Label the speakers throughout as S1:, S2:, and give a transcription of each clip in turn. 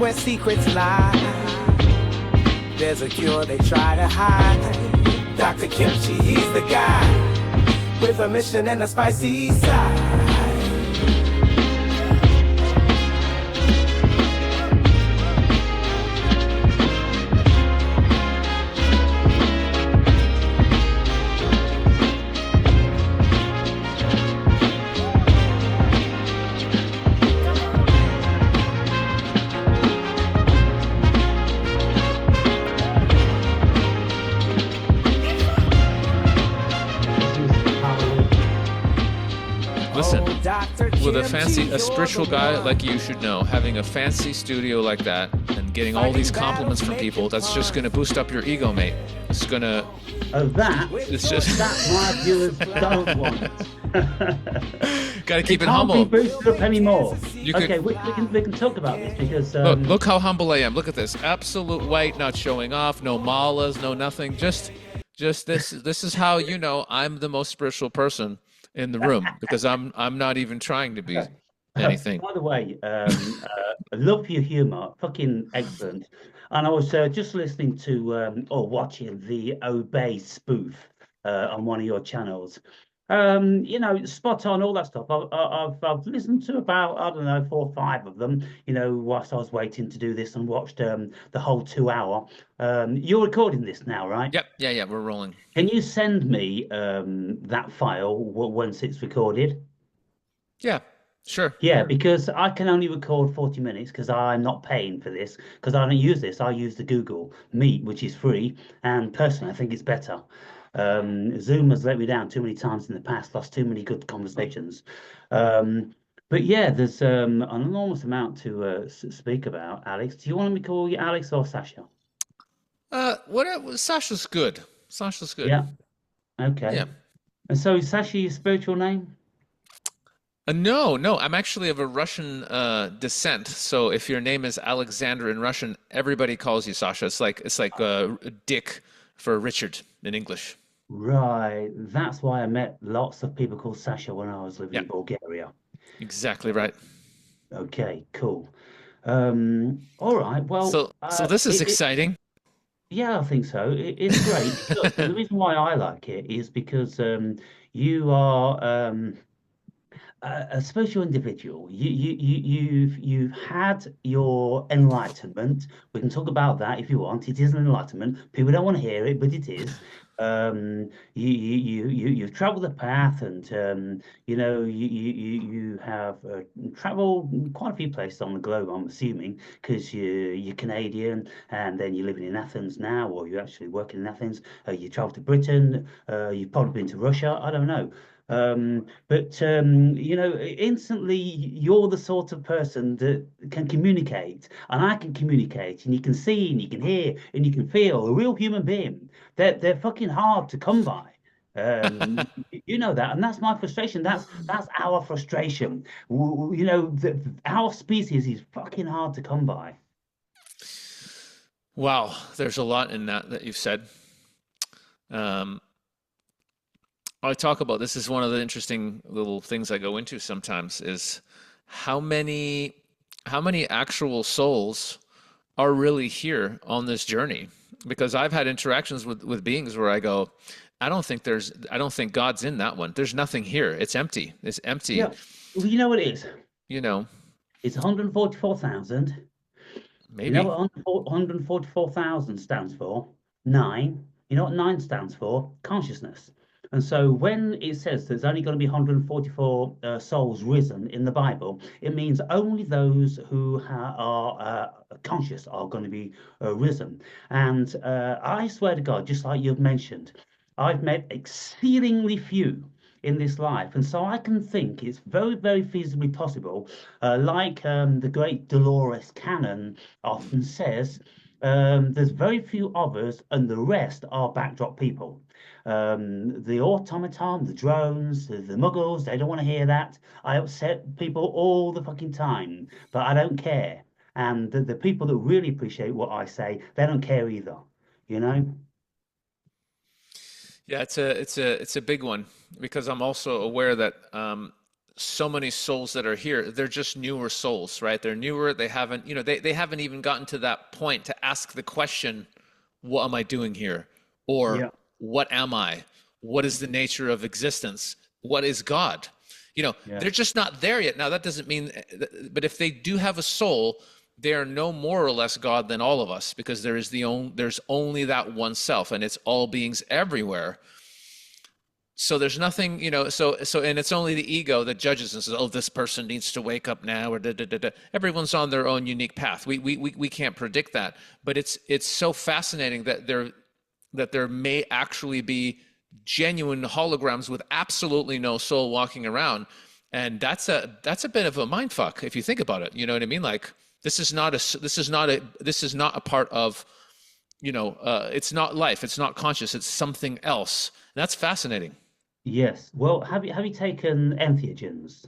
S1: where secrets lie. There's a cure they try to hide. Dr. Kimchi, he's the guy with a mission and a spicy side.
S2: Listen, with a spiritual guy like you should know, having a fancy studio like that and getting all these compliments from people, that's just going to boost up your ego, mate. It's going to...
S3: That my viewers don't want.
S2: Got to keep it humble.
S3: Can't be boosted up anymore. We can talk about this because...
S2: Look how humble I am. Look at this. Absolute white, not showing off, no malas, no nothing. Just this. This is how you know I'm the most spiritual person in the room, because I'm not even trying to be anything.
S3: By the way, I love your humor, fucking excellent. And I was just listening to or watching the Obey spoof on one of your channels. Spot on, all that stuff. I've listened to about, I don't know, 4 or 5 of them, whilst I was waiting to do this, and watched the whole 2 hour. You're recording this now, right?
S2: Yep. Yeah, we're rolling.
S3: Can you send me that file once it's recorded?
S2: Yeah, sure.
S3: Yeah, because I can only record 40 minutes because I'm not paying for this, because I don't use this. I use the Google Meet, which is free, and personally I think it's better. Zoom has let me down too many times in the past, lost too many good conversations. But yeah, there's an enormous amount to speak about. Alex, do you want me to call you Alex or Sasha?
S2: Whatever. Sasha's good.
S3: Yeah. Okay.
S2: Yeah.
S3: And so is Sasha your spiritual name?
S2: No. I'm actually of a Russian descent. So if your name is Alexander in Russian, everybody calls you Sasha. It's like Dick for Richard in English.
S3: Right. That's why I met lots of people called Sasha when I was living in Bulgaria.
S2: Exactly right.
S3: Okay, cool. All right. Well,
S2: so this is exciting.
S3: Yeah, I think so. It's great. Look, the reason why I like it is because you are a spiritual individual. You've had your enlightenment. We can talk about that if you want. It is an enlightenment. People don't want to hear it, but it is. You've traveled the path, and you have traveled quite a few places on the globe, I'm assuming, because you're Canadian, and then you're living in Athens now, or you're actually working in Athens. You traveled to Britain. You've probably been to Russia. I don't know. But instantly you're the sort of person that can communicate, and I can communicate, and you can see, and you can hear, and you can feel a real human being. They're fucking hard to come by. You know that, and that's my frustration. That's our frustration. Our species is fucking hard to come by.
S2: Wow, there's a lot in that you've said. I talk about this is one of the interesting little things I go into sometimes is how many actual souls are really here on this journey, because I've had interactions with beings where I go, I don't think God's in that one. There's nothing here. It's empty. It's empty.
S3: Yeah. Well, you know what it is?
S2: It's
S3: 144,000.
S2: Maybe.
S3: You know what 144,000 stands for? 9. You know what 9 stands for? Consciousness. And so when it says there's only going to be 144 souls risen in the Bible, it means only those who are conscious are going to be risen. And I swear to God, just like you've mentioned, I've met exceedingly few in this life. And so I can think it's very, very feasibly possible, like the great Dolores Cannon often says, there's very few of us and the rest are backdrop people. The automaton, the drones, the muggles, they don't want to hear that. I upset people all the fucking time, but I don't care. And the people that really appreciate what I say, they don't care either, you know?
S2: Yeah, it's a big one, because I'm also aware that so many souls that are here, they're just newer souls, right? They're newer. They haven't, they haven't even gotten to that point to ask the question, what am I doing here? Or
S3: Yeah.
S2: what am I? What is the nature of existence? What is God?
S3: Yeah.
S2: They're just not there yet. Now, that doesn't mean, but if they do have a soul, they are no more or less God than all of us, because there's only that one self, and it's all beings everywhere. So there's nothing, and it's only the ego that judges and says, oh, this person needs to wake up now, or da, da, da, da. Everyone's on their own unique path. We can't predict that, but it's so fascinating that there may actually be genuine holograms with absolutely no soul walking around. And that's a bit of a mind fuck if you think about it. You know what I mean? Like, this is not a part of, it's not life. It's not conscious. It's something else. And that's fascinating.
S3: Yes. Well, have you taken entheogens?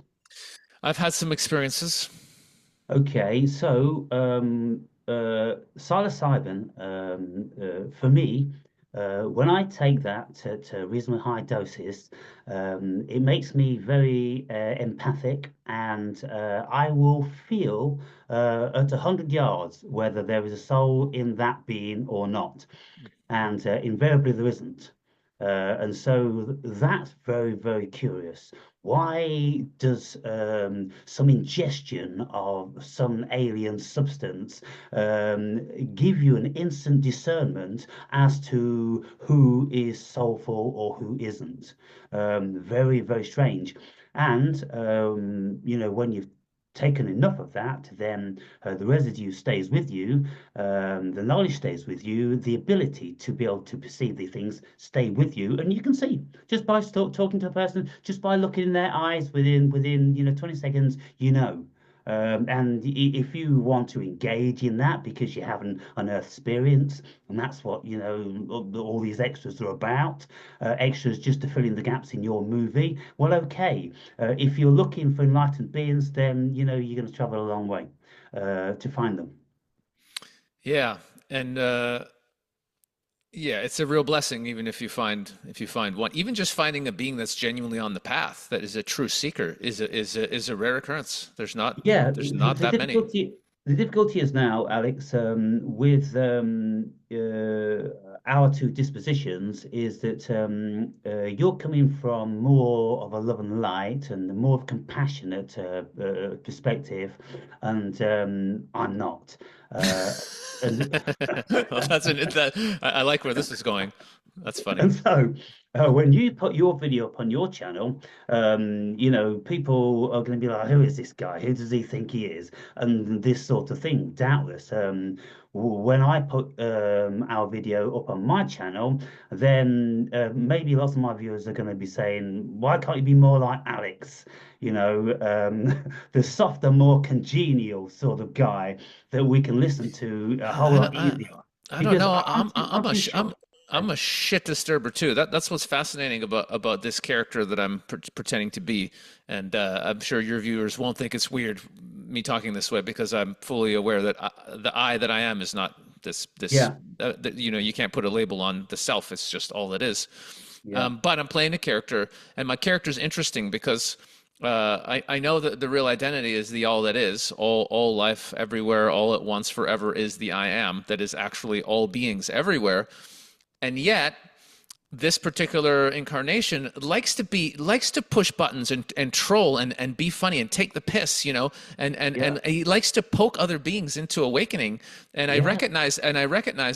S2: I've had some experiences.
S3: Okay, so psilocybin, for me, when I take that to reasonably high doses, it makes me very empathic, and I will feel at 100 yards whether there is a soul in that being or not. And invariably there isn't. And so that's very, very curious. Why does some ingestion of some alien substance give you an instant discernment as to who is soulful or who isn't? Very, very strange. And when you've taken enough of that, then the residue stays with you, the knowledge stays with you, the ability to be able to perceive these things stay with you, and you can see just by talking to a person, just by looking in their eyes within 20 seconds, and if you want to engage in that because you have an unearthed experience, and that's what all these extras are about, extras just to fill in the gaps in your movie. Well, okay, if you're looking for enlightened beings, then you're going to travel a long way to find them.
S2: Yeah. And, yeah, it's a real blessing, even if you find one. Even just finding a being that's genuinely on the path, that is a true seeker, is a rare occurrence. There's not
S3: Yeah,
S2: there's not that many.
S3: the difficulty is now, Alex, with our two dispositions, is that you're coming from more of a love and light and more of a compassionate perspective, and I'm not. And
S2: Well, I like where this is going. That's funny.
S3: And so, when you put your video up on your channel, people are going to be like, "Who is this guy? Who does he think he is?" And this sort of thing. Doubtless, when I put our video up on my channel, then maybe lots of my viewers are going to be saying, "Why can't you be more like Alex?" The softer, more congenial sort of guy that we can listen to a whole
S2: I
S3: lot
S2: don't, I,
S3: easier.
S2: I don't
S3: Because
S2: know.
S3: I'm too short.
S2: I'm a shit disturber too. That's what's fascinating about this character that I'm pretending to be, and I'm sure your viewers won't think it's weird me talking this way, because I'm fully aware that the I that I am is not this.
S3: Yeah,
S2: You can't put a label on the self. It's just all it is.
S3: yeah.
S2: But I'm playing a character, and my character is interesting because I know that the real identity is the all that is, all life everywhere, all at once, forever is the I am, that is actually all beings everywhere. And yet, this particular incarnation likes to push buttons and troll and be funny and take the piss, and he likes to poke other beings into awakening. And I
S3: Yeah.
S2: recognize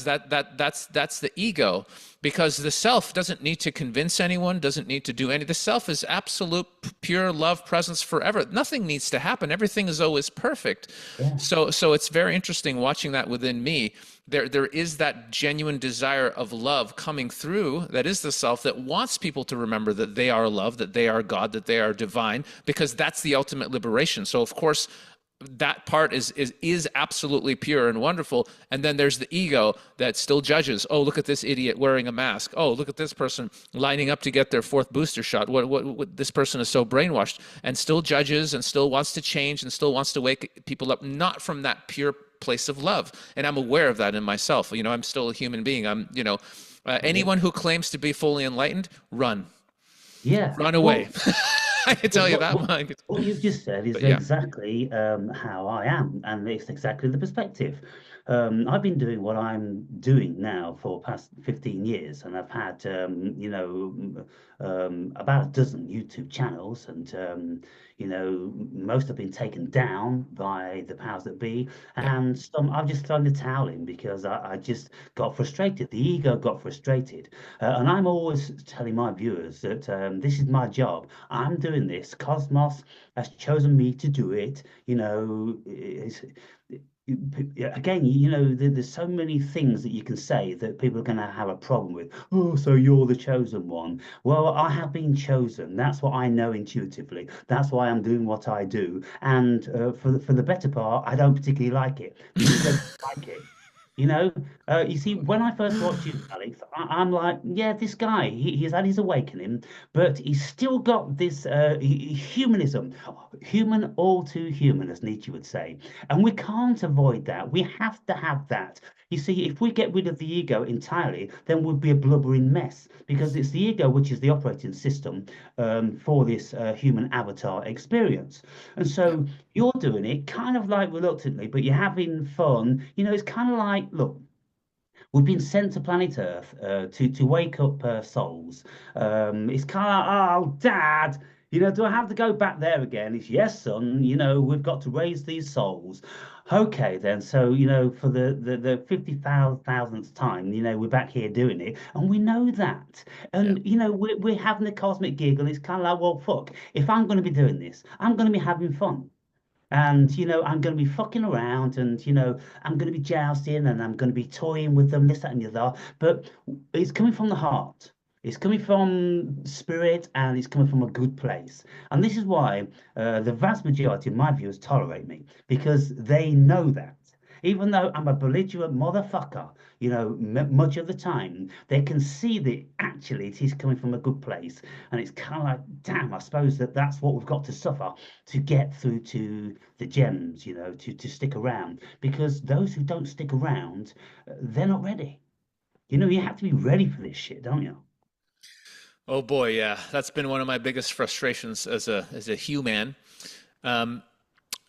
S2: that that's the ego, because the self doesn't need to convince anyone, doesn't need to do any. The self is absolute pure love presence forever. Nothing needs to happen. Everything is always perfect.
S3: Yeah.
S2: So it's very interesting watching that within me. There is that genuine desire of love coming through, that is the self, that wants people to remember that they are love, that they are God, that they are divine, because that's the ultimate liberation. So of course, that part is absolutely pure and wonderful. And then there's the ego that still judges. Oh, look at this idiot wearing a mask. Oh, look at this person lining up to get their fourth booster shot. What this person is so brainwashed, and still judges and still wants to change and still wants to wake people up, not from that pure place of love. And I'm aware of that in myself. I'm still a human being. Anyone who claims to be fully enlightened, run
S3: Yeah.
S2: away. I can
S3: But
S2: tell you that much.
S3: what you've just said is
S2: But yeah,
S3: exactly how I am, and it's exactly the perspective. I've been doing what I'm doing now for past 15 years, and I've had, about a dozen YouTube channels, and most have been taken down by the powers that be,
S2: yeah,
S3: and some I've just thrown the towel in because I just got frustrated. The ego got frustrated, and I'm always telling my viewers that this is my job. I'm doing this. Cosmos has chosen me to do it. Again, there's so many things that you can say that people are going to have a problem with. Oh, so you're the chosen one. Well, I have been chosen. That's what I know intuitively. That's why I'm doing what I do. And for the better part, I don't particularly like it. The ego doesn't like it. You see, when I first watched you, Alex, I'm like, yeah, this guy, he's had his awakening, but he's still got this humanism, human, all too human, as Nietzsche would say. And we can't avoid that. We have to have that. You see, if we get rid of the ego entirely, then we'll be a blubbering mess because it's the ego which is the operating system for this human avatar experience. And
S2: yeah,
S3: so you're doing it kind of like reluctantly, but you're having fun. It's kind of like, look, we've been sent to planet Earth to wake up souls. It's kind of like, oh, Dad, do I have to go back there again? It's yes, son. We've got to raise these souls. Okay, then. So for the 50,000th time, we're back here doing it, and we know that.
S2: yeah.
S3: And we're having a cosmic giggle. It's kind of like, well, fuck. If I'm going to be doing this, I'm going to be having fun. And I'm going to be fucking around, and I'm going to be jousting, and I'm going to be toying with them, this, that, and the other. But it's coming from the heart. It's coming from spirit, and it's coming from a good place. And this is why the vast majority of my viewers tolerate me because they know that. Even though I'm a belligerent motherfucker, much of the time, they can see that actually it is coming from a good place. And it's kind of like, damn, I suppose that's what we've got to suffer to get through to the gems, to stick around. Because those who don't stick around, they're not ready. You have to be ready for this shit, don't you?
S2: Oh boy, yeah. That's been one of my biggest frustrations as a human. Um,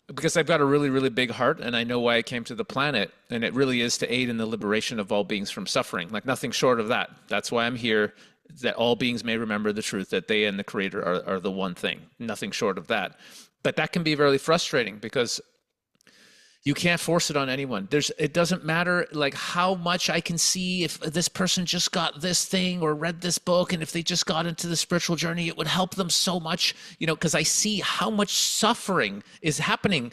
S2: because I've got a really, really big heart and I know why I came to the planet. And it really is to aid in the liberation of all beings from suffering, like nothing short of that. That's why I'm here, that all beings may remember the truth that they and the Creator are the one thing, nothing short of that. But that can be really frustrating because you can't force it on anyone. It doesn't matter like how much I can see if this person just got this thing or read this book, and if they just got into the spiritual journey, it would help them so much, because I see how much suffering is happening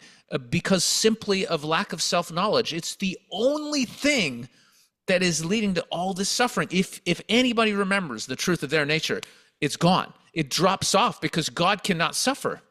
S2: because simply of lack of self-knowledge. It's the only thing that is leading to all this suffering. If anybody remembers the truth of their nature, it's gone. It drops off because God cannot suffer.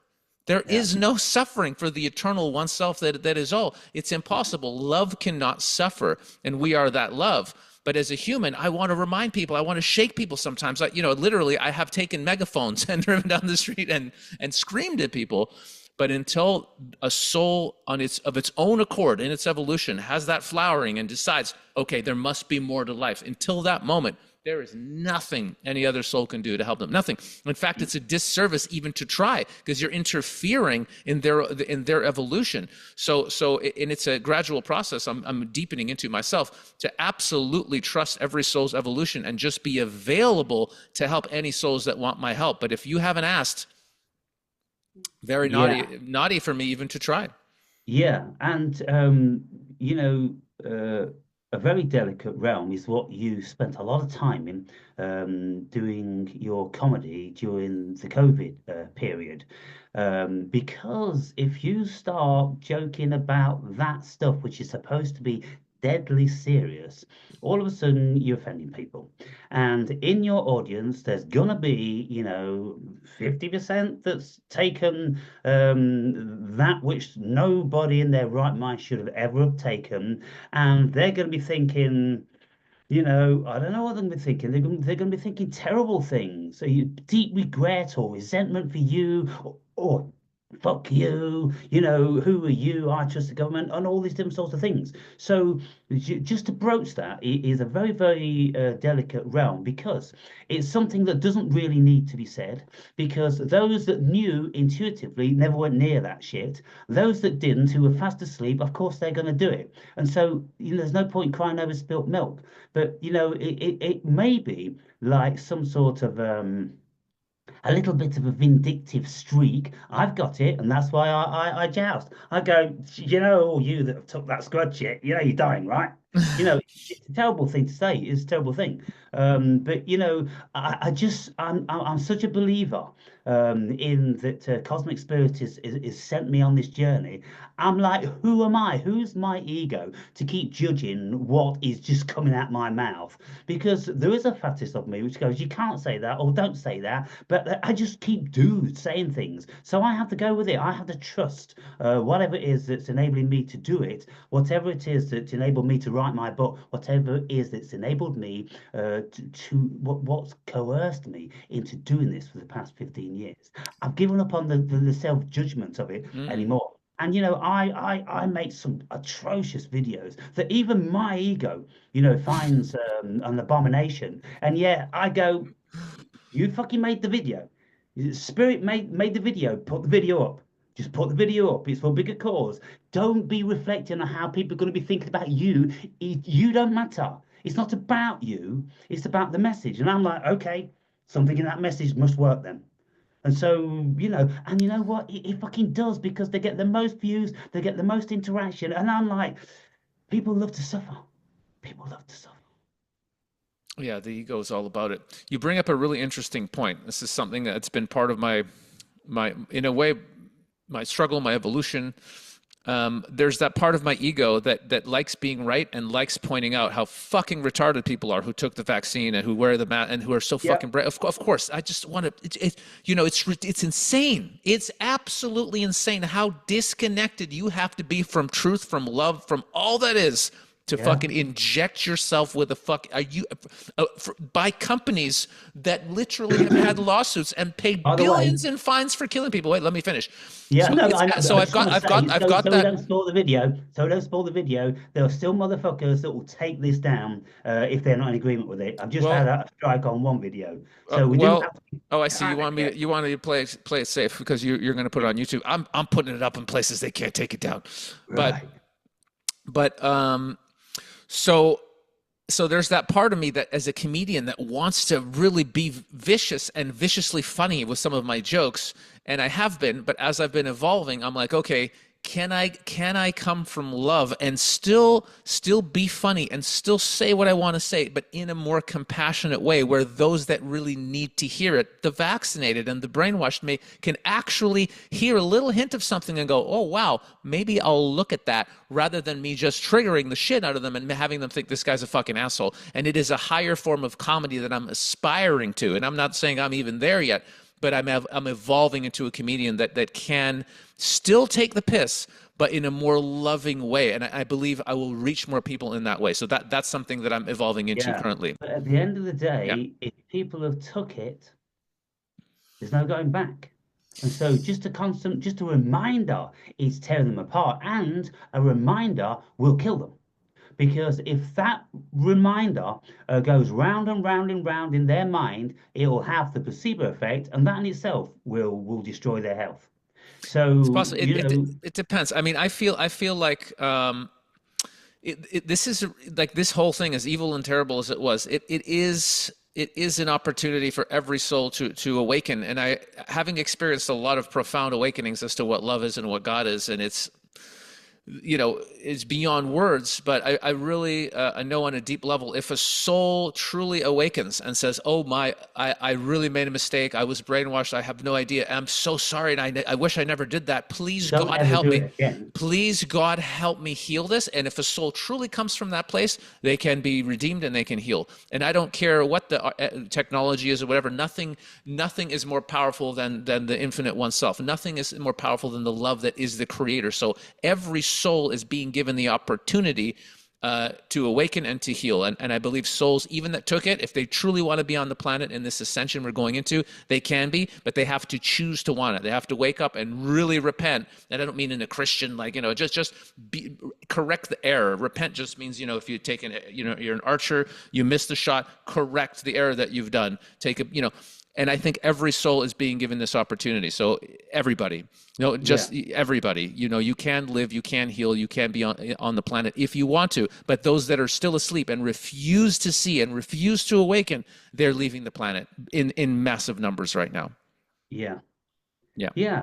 S2: There
S3: Yeah.
S2: is no suffering for the eternal oneself that is all. It's impossible. Love cannot suffer, and we are that love. But as a human, I want to remind people, I want to shake people sometimes. Literally, I have taken megaphones and driven down the street and screamed at people. But until a soul of its own accord in its evolution has that flowering and decides, okay, there must be more to life, until that moment, there is nothing any other soul can do to help them. Nothing. In fact, it's a disservice even to try because you're interfering in their evolution. And it's a gradual process. I'm deepening into myself to absolutely trust every soul's evolution and just be available to help any souls that want my help. But if you haven't asked, very
S3: Yeah.
S2: naughty for me even to try.
S3: Yeah, and a very delicate realm is what you spent a lot of time in doing your comedy during the COVID period. Because if you start joking about that stuff, which is supposed to be deadly serious, all of a sudden you're offending people. And in your audience, there's gonna be, 50% that's taken that which nobody in their right mind should have ever have taken, and they're going to be thinking, I don't know what they're going to be thinking. They're going to be thinking terrible things, so deep regret or resentment for you, or fuck you, who are you? I trust the government, and all these different sorts of things. So just to broach that is a very, very delicate realm because it's something that doesn't really need to be said because those that knew intuitively never went near that shit. Those that didn't, who were fast asleep, of course they're going to do it. And so, there's no point crying over spilt milk. But, it may be like some sort of a little bit of a vindictive streak. I've got it, and that's why I joust. I go, all you that have took that squad shit, you're dying, right? It's a terrible thing to say. It's a terrible thing. But I'm such a believer in that cosmic spirit is sent me on this journey. I'm like, who am I? Who's my ego to keep judging what is just coming out my mouth? Because there is a fattest of me which goes, you can't say that or don't say that. But I just keep saying things. So I have to go with it. I have to trust whatever it is that's enabling me to do it, whatever it is that's enabled me to write my book, whatever it is that's enabled me what's coerced me into doing this for the past 15 years. I've given up on the self-judgment of it anymore. And I make some atrocious videos that even my ego, finds an abomination. And yeah, I go, you fucking made the video. Spirit made the video. Put the video up. Just put the video up. It's for a bigger cause. Don't be reflecting on how people are going to be thinking about you. You don't matter. It's not about you. It's about the message. And I'm like, okay, something in that message must work then. And so, and you know what? It fucking does because they get the most views, they get the most interaction. And I'm like, people love to suffer. People love to suffer.
S2: Yeah, the ego is all about it. You bring up a really interesting point. This is something that's been part of my in a way, my struggle, my evolution. There's that part of my ego that likes being right and likes pointing out how fucking retarded people are who took the vaccine and who wear the mask and who are so fucking brave. Of course, I just want to. It's insane. It's absolutely insane how disconnected you have to be from truth, from love, from all that is to fucking inject yourself with a fuck. Are you by companies that literally have had lawsuits and paid billions in fines for killing people? Wait, let me finish.
S3: Yeah,
S2: so,
S3: no,
S2: so I've got that.
S3: We don't spoil the video. So don't spoil the video. There are still motherfuckers that will take this down if they're not in agreement with it. I've just had a strike on one video. So we didn't have to.
S2: Oh, I see. You want me to play it safe because you're going to put it on YouTube. I'm putting it up in places they can't take it down.
S3: Right.
S2: But So there's that part of me that as a comedian that wants to really be vicious and viciously funny with some of my jokes. And I have been, but as I've been evolving, I'm like, okay, can I come from love and still be funny and still say what I want to say, but in a more compassionate way where those that really need to hear it, the vaccinated and the brainwashed me, can actually hear a little hint of something and go, oh, wow, maybe I'll look at that rather than me just triggering the shit out of them and having them think this guy's a fucking asshole. And it is a higher form of comedy that I'm aspiring to. And I'm not saying I'm even there yet, but I'm evolving into a comedian that can still take the piss, but in a more loving way. And I believe I will reach more people in that way. So that's something that I'm evolving into currently.
S3: But at the end of the day, if people have took it, there's no going back. And so just a reminder is tearing them apart, and a reminder will kill them. Because if that reminder goes round and round and round in their mind, it will have the placebo effect, and that in itself will destroy their health. So
S2: it's possible. It depends. I mean, I feel like this is like this whole thing, as evil and terrible as it was. It is an opportunity for every soul to awaken. And having experienced a lot of profound awakenings as to what love is and what God is, and it's beyond words, but I really I know on a deep level, if a soul truly awakens and says, oh my, I really made a mistake, I was brainwashed, I have no idea, I'm so sorry, and I wish I never did that, please God help me, please God help me heal this. And if a soul truly comes from that place, they can be redeemed and they can heal. And I don't care what the technology is or whatever, nothing is more powerful than the infinite oneself. Nothing is more powerful than the love that is the creator. So every soul is being given the opportunity to awaken and to heal. And I believe souls, even that took it, if they truly want to be on the planet in this ascension we're going into, they can be, but they have to choose to want it. They have to wake up and really repent. And I don't mean in a Christian, like, correct the error. Repent just means, if you take you're an archer, you miss the shot, correct the error that you've done. And I think every soul is being given this opportunity. So everybody, everybody, you can live, you can heal, you can be on the planet if you want to. But those that are still asleep and refuse to see and refuse to awaken, they're leaving the planet in massive numbers right now.
S3: Yeah.
S2: Yeah.
S3: Yeah,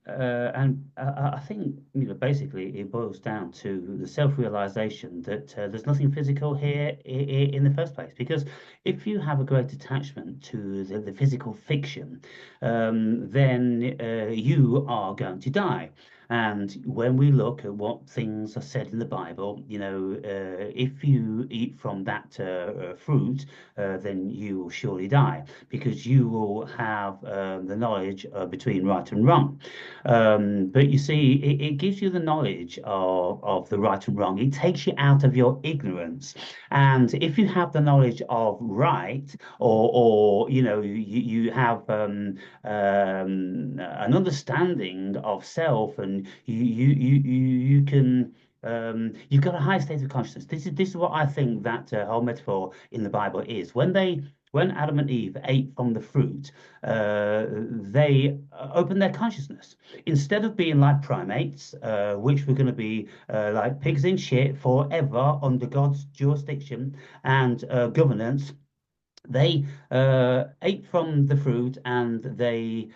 S3: and I think basically it boils down to the self-realization that there's nothing physical here in the first place. Because if you have a great attachment to the physical fiction, then you are going to die. And when we look at what things are said in the Bible, if you eat from that fruit, then you will surely die, because you will have the knowledge between right and wrong. But you see, it gives you the knowledge of the right and wrong. It takes you out of your ignorance. And if you have the knowledge of right, or you have an understanding of self, and you can you've got a high state of consciousness. This is what I think that whole metaphor in the Bible is. When Adam and Eve ate from the fruit, they opened their consciousness. Instead of being like primates, which were going to be like pigs in shit forever under God's jurisdiction and governance, they ate from the fruit, and they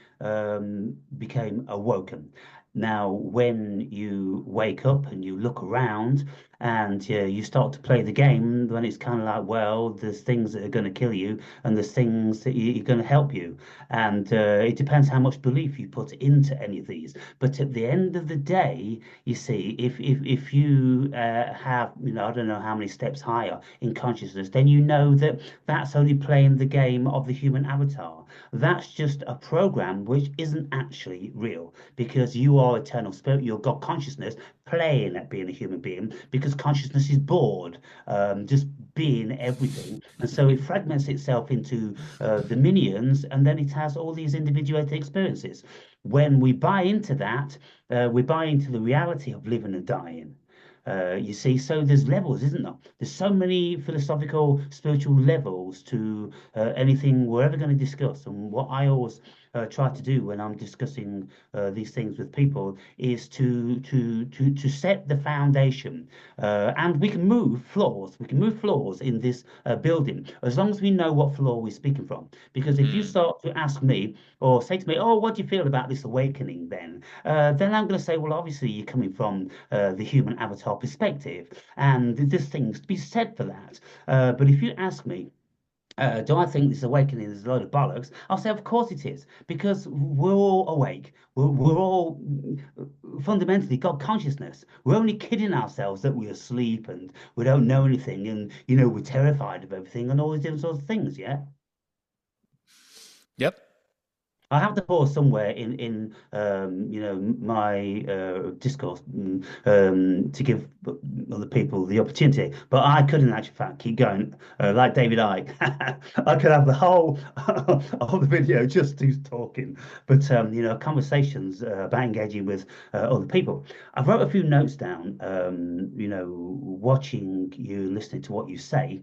S3: became awoken. Now, when you wake up and you look around and you start to play the game, then it's kind of like, well, there's things that are going to kill you, and there's things that are going to help you. And it depends how much belief you put into any of these. But at the end of the day, you see, if you have, I don't know how many steps higher in consciousness, then you know that that's only playing the game of the human avatar. That's just a program which isn't actually real, because you are eternal spirit, you're God consciousness playing at being a human being, because consciousness is bored, just being everything. And so it fragments itself into dominions, and then it has all these individuated experiences. When we buy into that, we buy into the reality of living and dying. You see, so there's levels, isn't there? There's so many philosophical, spiritual levels to anything we're ever going to discuss. And what I always try to do when I'm discussing these things with people is to set the foundation. And we can move floors. We can move floors in this building as long as we know what floor we're speaking from. Because if you start to ask me or say to me, "Oh, what do you feel about this awakening?" then I'm going to say, "Well, obviously you're coming from the human avatar perspective, and there's things to be said for that." But if you ask me, do I think this awakening is a load of bollocks? I'll say, of course it is, because we're all awake. We're all fundamentally God consciousness. We're only kidding ourselves that we're asleep and we don't know anything, and we're terrified of everything and all these different sorts of things. Yeah.
S2: Yep.
S3: I have to pause somewhere in my discourse, to give other people the opportunity, but I could in actual fact keep going like David Icke. I could have the whole of the video just who's talking, but conversations about engaging with other people. I've wrote a few notes down, watching you, listening to what you say,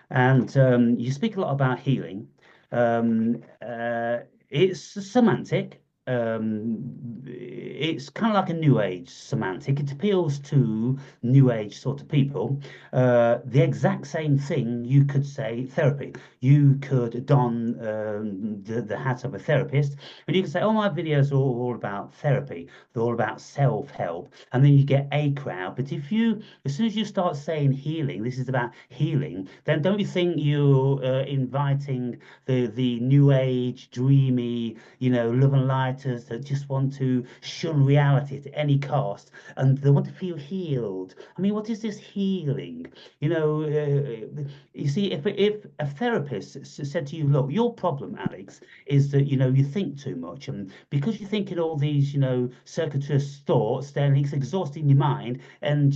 S3: and you speak a lot about healing. Um, uh, it's semantic. It's kind of like a new age semantic. It appeals to new age sort of people. The exact same thing you could say therapy. You could don the hat of a therapist, and you can say, "Oh, my videos are all about therapy. They're all about self-help," and then you get a crowd. But as soon as you start saying healing, this is about healing, then don't you think you're inviting the new age, dreamy, love and light gaslighters that just want to shun reality at any cost, and they want to feel healed. I mean, what is this healing? You know, you see, if a therapist said to you, look, your problem, Alex, is that you think too much, and because you're thinking all these circuitous thoughts, then it's exhausting your mind, and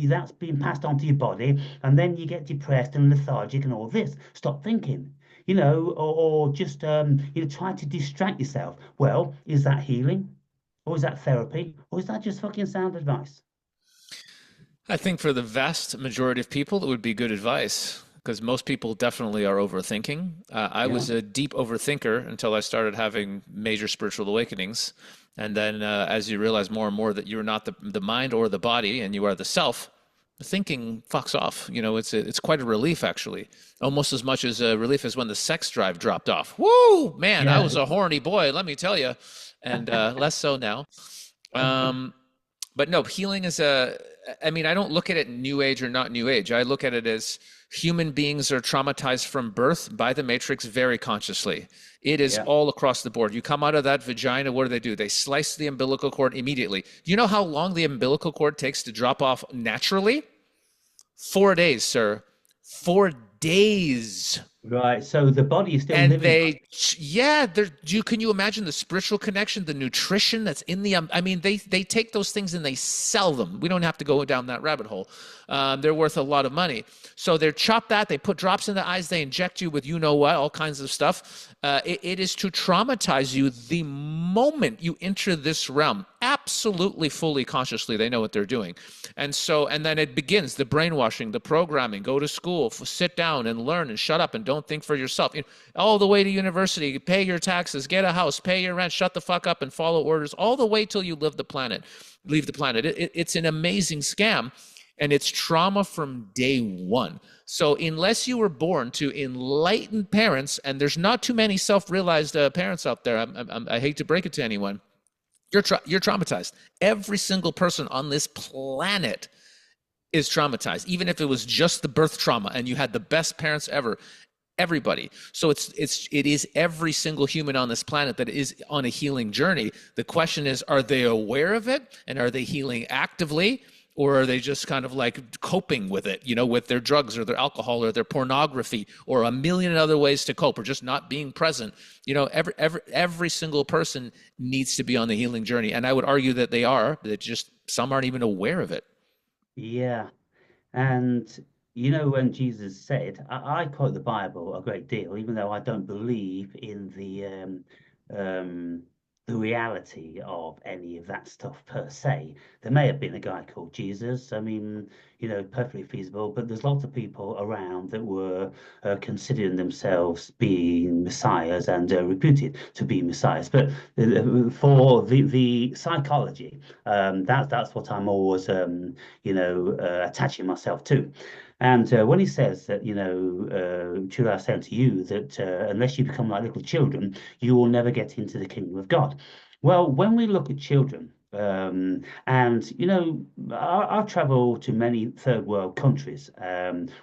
S3: that's being passed on to your body, and then you get depressed and lethargic and all this. Stop thinking. Or just try to distract yourself. Well, is that healing, or is that therapy, or is that just fucking sound advice?
S2: I think for the vast majority of people, it would be good advice because most people definitely are overthinking. I
S3: Yeah.
S2: was a deep overthinker until I started having major spiritual awakenings. And then, as you realize more and more that you're not the mind or the body and you are the self, the thinking fucks off. It's quite a relief, actually. Almost as much as a relief as when the sex drive dropped off. Woo, man, I
S3: Yeah.
S2: was a horny boy, let me tell you. And less so now. Um, but no, healing is I mean, I don't look at it new age or not new age. I look at it as human beings are traumatized from birth by the matrix very consciously. It is
S3: Yeah.
S2: all across the board. You come out of that vagina, what do? They slice the umbilical cord immediately. Do you know how long the umbilical cord takes to drop off naturally? 4 days, sir. 4 days.
S3: Right. So the body is still
S2: And
S3: living.
S2: yeah, can you imagine the spiritual connection, the nutrition that's in the, I mean, they take those things and they sell them. We don't have to go down that rabbit hole. They're worth a lot of money. So they chop that, they put drops in the eyes, they inject you with what, all kinds of stuff. It is to traumatize you the moment you enter this realm. Absolutely, fully consciously, they know what they're doing. And then it begins the brainwashing, the programming, go to school, sit down and learn and shut up and don't think for yourself. All the way to university, pay your taxes, get a house, pay your rent, shut the fuck up and follow orders, all the way till you leave the planet. It's an amazing scam. And it's trauma from day one. So unless you were born to enlightened parents, and there's not too many self-realized parents out there, I hate to break it to anyone, you're traumatized. Every single person on this planet is traumatized, even if it was just the birth trauma and you had the best parents ever. Everybody. So it is every single human on this planet that is on a healing journey. The question is, are they aware of it, and are they healing actively? Or are they just kind of like coping with it, with their drugs or their alcohol or their pornography or a million other ways to cope, or just not being present? Every single person needs to be on the healing journey. And I would argue that they are, that just some aren't even aware of it.
S3: Yeah. And when Jesus said, I quote the Bible a great deal, even though I don't believe in um, the reality of any of that stuff per se. There may have been a guy called Jesus. I mean, perfectly feasible, but there's lots of people around that were considering themselves being messiahs and reputed to be messiahs. But for the psychology, that's what I'm always attaching myself to. And when he says that, truly I say unto you that unless you become like little children, you will never get into the kingdom of God. Well, when we look at children, and I've traveled to many third world countries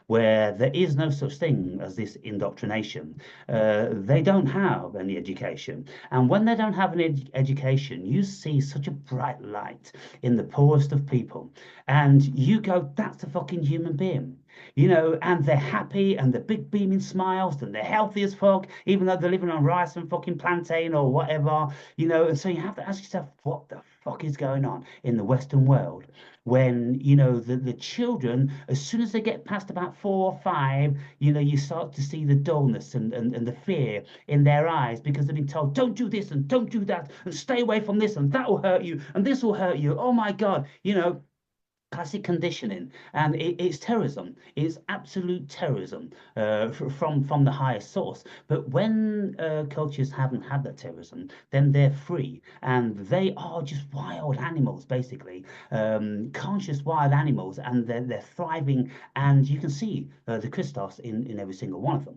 S3: where there is no such thing as this indoctrination. They don't have any education, and when they don't have an education, you see such a bright light in the poorest of people, and you go, "That's a fucking human being." And they're happy and they're big beaming smiles and they're healthy as fuck, even though they're living on rice and fucking plantain or whatever, and so you have to ask yourself, what the fuck is going on in the Western world when, the children, as soon as they get past about 4 or 5, you start to see the dullness and the fear in their eyes because they've been told, don't do this and don't do that and stay away from this and that will hurt you and this will hurt you. Oh my God, classic conditioning, and it's terrorism. It's absolute terrorism from the highest source. But when cultures haven't had that terrorism, then they're free, and they are just wild animals, basically, conscious wild animals, and they're thriving. And you can see the Christos in every single one of them.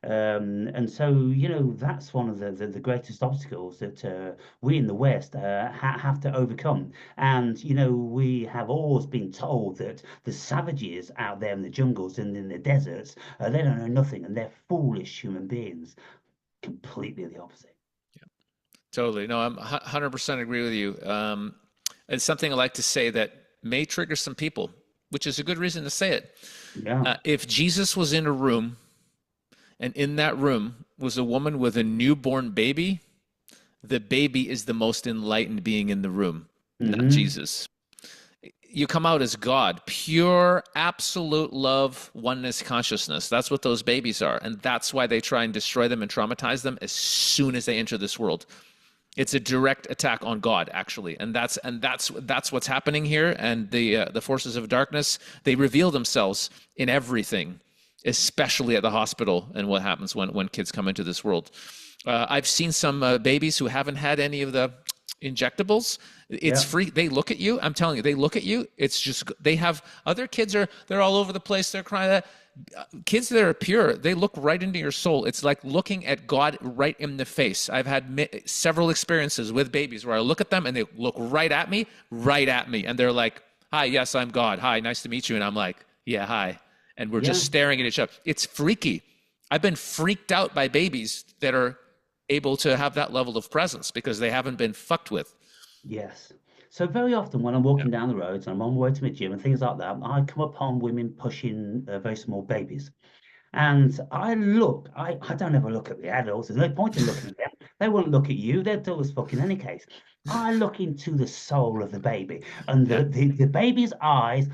S3: And so, that's one of the greatest obstacles that we in the West have to overcome. And, we have always been told that the savages out there in the jungles and in the deserts, they don't know nothing and they're foolish human beings. Completely the opposite.
S2: Totally. No, I'm 100% agree with you. It's something I like to say that may trigger some people, which is a good reason to say it.
S3: Yeah.
S2: If Jesus was in a room and in that room was a woman with a newborn baby, the baby is the most enlightened being in the room, not
S3: Hmm.
S2: Jesus. You come out as God, pure, absolute love, oneness consciousness. That's what those babies are. And that's why they try and destroy them and traumatize them as soon as they enter this world. It's a direct attack on God, actually, and that's what's happening here. And the forces of darkness, they reveal themselves in everything, especially at the hospital and what happens when kids come into this world. I've seen some babies who haven't had any of the injectables. It's
S3: Yeah.
S2: free. They look at you. I'm telling you, they look at you. It's just they have other kids they're all over the place. They're crying. That kids that are pure, they look right into your soul. It's like looking at God right in the face. I've had several experiences with babies where I look at them and they look right at me, and they're like, "Hi, yes, I'm God. Hi, nice to meet you." And I'm like, "Yeah, hi." And we're
S3: Yeah.
S2: just staring at each other. It's freaky. I've been freaked out by babies that are able to have that level of presence because they haven't been fucked with.
S3: Yes. So very often when I'm
S2: Yeah.
S3: walking down the roads and I'm on my way to my gym and things like that, I come upon women pushing very small babies. And I don't ever look at the adults. There's no point in looking at them. They won't look at you. They're dull as fuck in any case. I look into the soul of the baby, and
S2: Yeah.
S3: the baby's eyes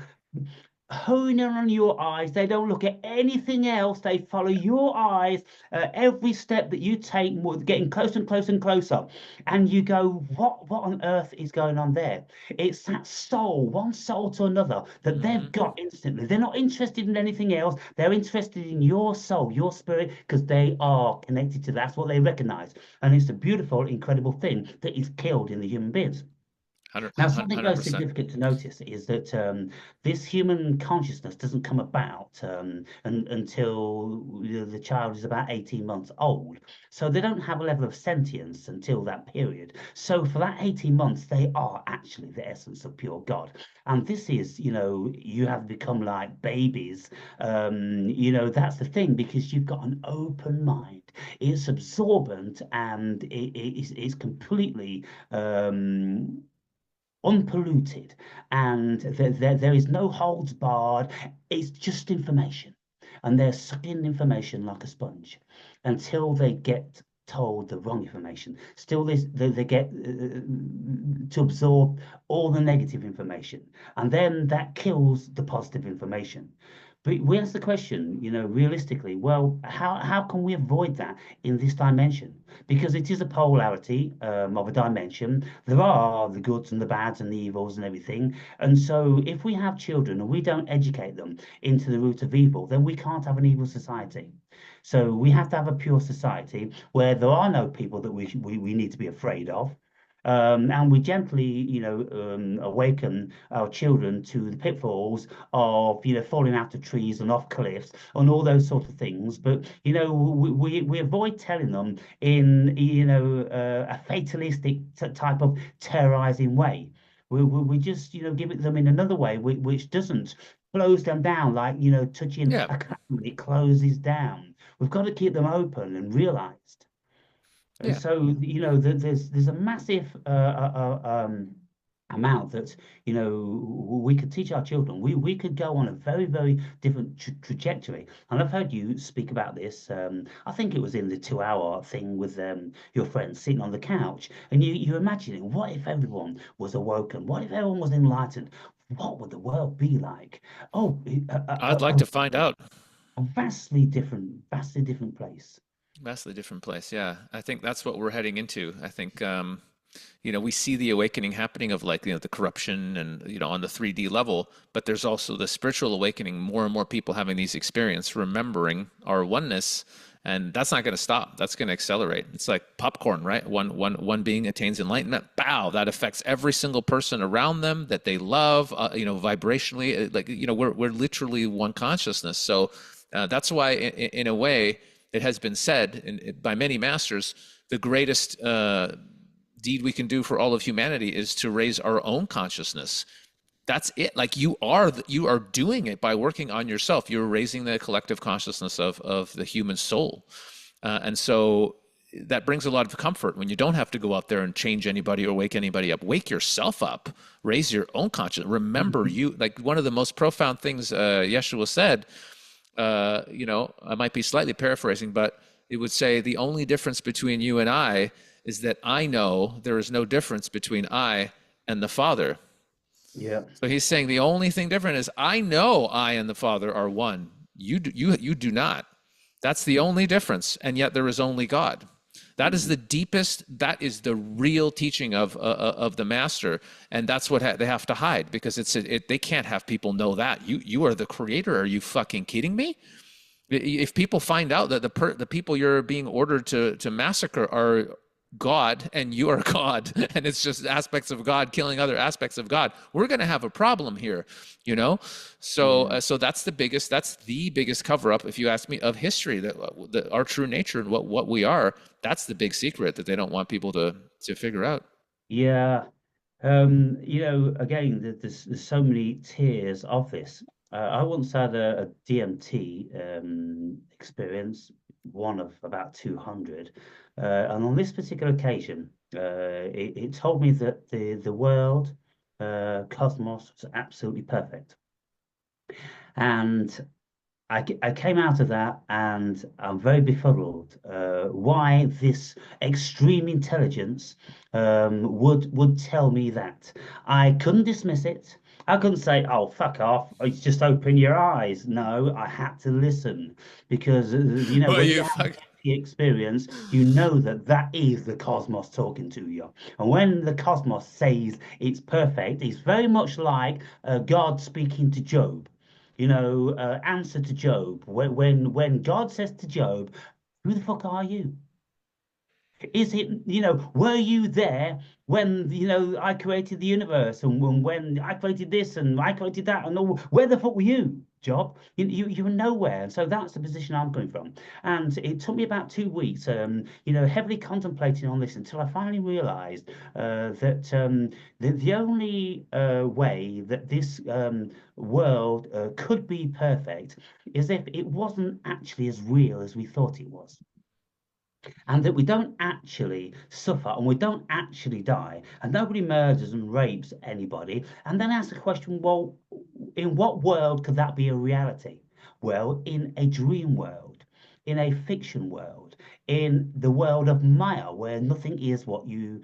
S3: hone in on your eyes. They don't look at anything else. They follow your eyes. Every step that you take, getting closer and closer and closer. And you go, what on earth is going on there? It's that soul, one soul to another, that they've
S2: Hmm.
S3: got instantly. They're not interested in anything else. They're interested in your soul, your spirit, because they are connected to that's what they recognize. And it's a beautiful, incredible thing that is killed in the human beings.
S2: 100,
S3: Now, something very
S2: 100%.
S3: significant to notice is that this human consciousness doesn't come about until the child is about 18 months old. So they don't have a level of sentience until that period. So for that 18 months, they are actually the essence of pure God. And this is, you have become like babies. That's the thing because you've got an open mind. It's absorbent and it's completely. Unpolluted, and there is no holds barred. It's just information, and they're sucking information like a sponge until they get told the wrong information. Still, they get to absorb all the negative information, and then that kills the positive information. But we ask the question, realistically, well, how can we avoid that in this dimension? Because it is a polarity of a dimension. There are the goods and the bads and the evils and everything. And so if we have children and we don't educate them into the root of evil, then we can't have an evil society. So we have to have a pure society where there are no people that we need to be afraid of. And we gently, awaken our children to the pitfalls of, falling out of trees and off cliffs and all those sort of things. But, we avoid telling them in, a fatalistic type of terrorizing way. We just, give it them in another way, which doesn't close them down like, touching
S2: Yeah.
S3: a clam, it closes down. We've got to keep them open and realized. And
S2: Yeah.
S3: so, there's a massive amount that we could teach our children. We could go on a very, very different trajectory. And I've heard you speak about this. I think it was in the 2 hour thing with your friends sitting on the couch, and you're imagining what if everyone was awoken? What if everyone was enlightened? What would the world be like? Oh,
S2: I'd like to find out.
S3: a vastly different place.
S2: Vastly different place. Yeah. I think that's what we're heading into. I think, we see the awakening happening of like, the corruption and, on the 3D level, but there's also the spiritual awakening, more and more people having these experiences, remembering our oneness. And that's not going to stop. That's going to accelerate. It's like popcorn, right? One being attains enlightenment. Bow, that affects every single person around them that they love. Vibrationally, like we're literally one consciousness. So that's why, in a way, it has been said by many masters, the greatest deed we can do for all of humanity is to raise our own consciousness. That's it. Like you are doing it by working on yourself. You're raising the collective consciousness of the human soul. And so that brings a lot of comfort when you don't have to go out there and change anybody or wake anybody up. Wake yourself up, raise your own conscience. Remember, you, like, one of the most profound things Yeshua said, I might be slightly paraphrasing, but it would say the only difference between you and I is that I know there is no difference between I and the Father.
S3: Yeah.
S2: So he's saying the only thing different is I know I and the Father are one. You do not. That's the only difference, and yet there is only God. That is the deepest, that is the real teaching of the master, and that's what they have to hide, because they can't have people know that. You are the creator. Are you fucking kidding me? If people find out that the people you're being ordered to massacre are God and you are God, and it's just aspects of God killing other aspects of God, we're going to have a problem here, So that's the biggest cover up, if you ask me, of history, that our true nature and what we are. That's the big secret that they don't want people to figure out.
S3: Yeah. Again, there's so many tiers of this. I once had a DMT experience, one of about 200. And on this particular occasion, it told me that the world, cosmos, was absolutely perfect. And I came out of that, and I'm very befuddled why this extreme intelligence would tell me that. I couldn't dismiss it. I couldn't say, "Oh, fuck off! It's just open your eyes." No, I had to listen, because
S2: Well,
S3: when you have the experience, you know that is the cosmos talking to you. And when the cosmos says it's perfect, it's very much like God speaking to Job. Answer to Job. When God says to Job, "Who the fuck are you?" Is it, were you there when, I created the universe, and when I created this and I created that, and all, where the fuck were you, Job? You were nowhere. And so that's the position I'm coming from. And it took me about 2 weeks, heavily contemplating on this, until I finally realized that the only way that this world could be perfect is if it wasn't actually as real as we thought it was, and that we don't actually suffer, and we don't actually die, and nobody murders and rapes anybody. And then ask the question, well, in what world could that be a reality? Well, in a dream world, in a fiction world, in the world of Maya, where nothing is what you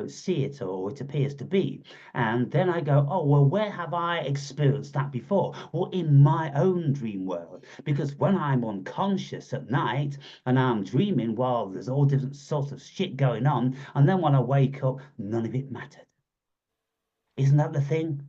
S3: see it or it appears to be. And then I go, oh, well, where have I experienced that before? Well, in my own dream world, because when I'm unconscious at night and I'm dreaming, while there's all different sorts of shit going on, and then when I wake up, none of it mattered. Isn't that the thing?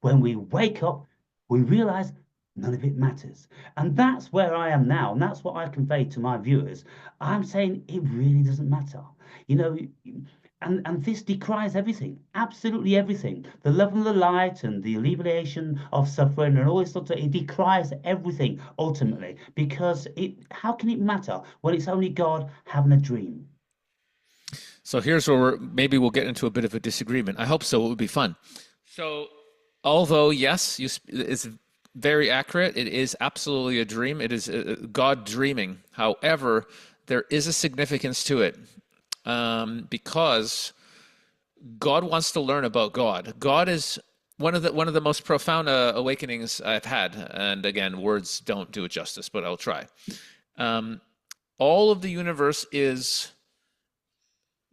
S3: When we wake up, we realize none of it matters. And that's where I am now. And that's what I convey to my viewers. I'm saying it really doesn't matter. And this decries everything, absolutely everything. The love and the light and the alleviation of suffering and all this sort of, it decries everything ultimately, because how can it matter when it's only God having a dream?
S2: So here's where maybe we'll get into a bit of a disagreement. I hope so. It would be fun. So although, yes, it's very accurate. It is absolutely a dream. It is God dreaming. However, there is a significance to it, because God wants to learn about God. God is one of the most profound awakenings I've had. And again, words don't do it justice, but I'll try. All of the universe is.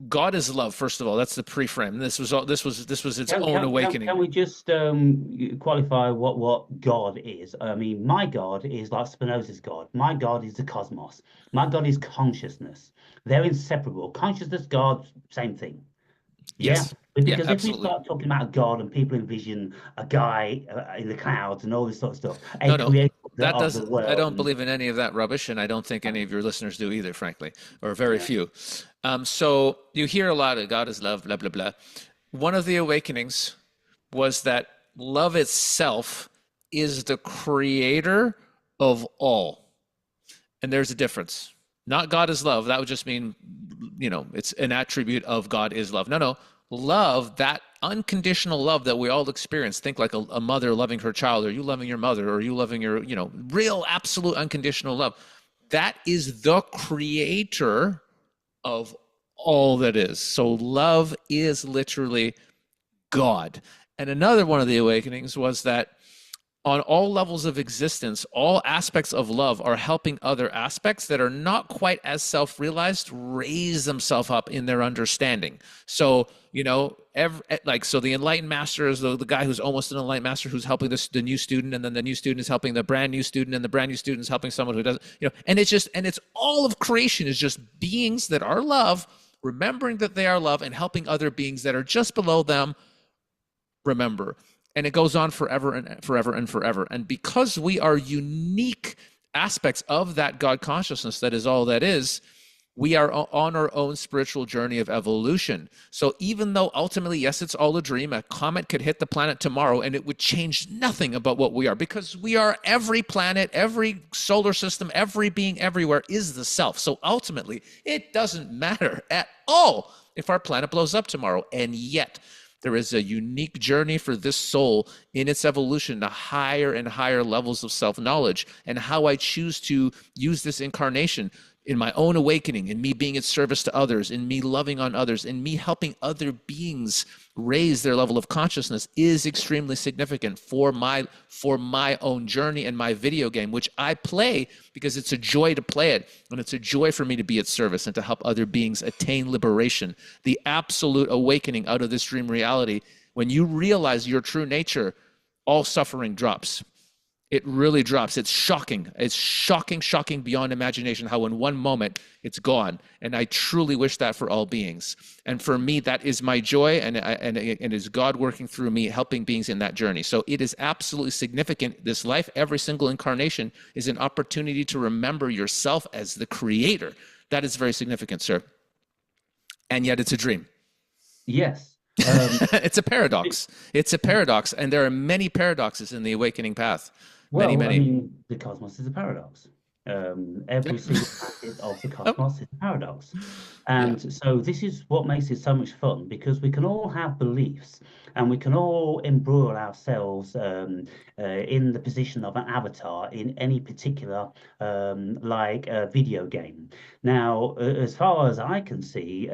S2: God is love. First of all, that's the pre-frame. This was its own awakening.
S3: Can we just qualify what God is? I mean, my God is like Spinoza's God. My God is the cosmos. My God is consciousness. They're inseparable. Consciousness, God, same thing.
S2: Yes.
S3: Yeah? Because if we
S2: absolutely.
S3: start talking about God and people envision a guy in the clouds and all this sort of stuff,
S2: that doesn't.
S3: the world,
S2: I don't believe in any of that rubbish, and I don't think any of your listeners do either, frankly, or very few. So you hear a lot of God is love, blah blah blah. One of the awakenings was that love itself is the creator of all, and there's a difference. Not God is love. That would just mean, it's an attribute of God is love. No. Love, that unconditional love that we all experience. Think like a mother loving her child, or you loving your mother, or you loving your, real absolute unconditional love. That is the creator of all that is. So love is literally God. And another one of the awakenings was that on all levels of existence, all aspects of love are helping other aspects that are not quite as self-realized raise themselves up in their understanding. So, so the enlightened master is the guy who's almost an enlightened master who's helping the new student, and then the new student is helping the brand new student, and the brand new student is helping someone who doesn't, and it's all of creation is just beings that are love, remembering that they are love and helping other beings that are just below them remember. And it goes on forever and forever and forever. And because we are unique aspects of that God consciousness that is all that is, we are on our own spiritual journey of evolution. So even though ultimately, yes, it's all a dream, a comet could hit the planet tomorrow and it would change nothing about what we are, because we are every planet, every solar system, every being everywhere is the self. So ultimately, it doesn't matter at all if our planet blows up tomorrow. And yet, there is a unique journey for this soul in its evolution to higher and higher levels of self-knowledge, and how I choose to use this incarnation in my own awakening, in me being at service to others, in me loving on others, in me helping other beings raise their level of consciousness is extremely significant for my own journey and my video game, which I play because it's a joy to play it, and it's a joy for me to be at service and to help other beings attain liberation, the absolute awakening out of this dream reality. When you realize your true nature, all suffering drops. It really drops. It's shocking. It's shocking, shocking beyond imagination how in one moment it's gone. And I truly wish that for all beings. And for me, that is my joy, and it is God working through me, helping beings in that journey. So it is absolutely significant. This life, every single incarnation, is an opportunity to remember yourself as the creator. That is very significant, sir. And yet it's a dream.
S3: Yes.
S2: It's a paradox. It's a paradox. And there are many paradoxes in the awakening path.
S3: Well,
S2: Many.
S3: I mean, the cosmos is a paradox. Every single facet of the cosmos is a paradox. And so this is what makes it so much fun, because we can all have beliefs and we can all embroil ourselves in the position of an avatar in any particular like video game. Now, as far as I can see,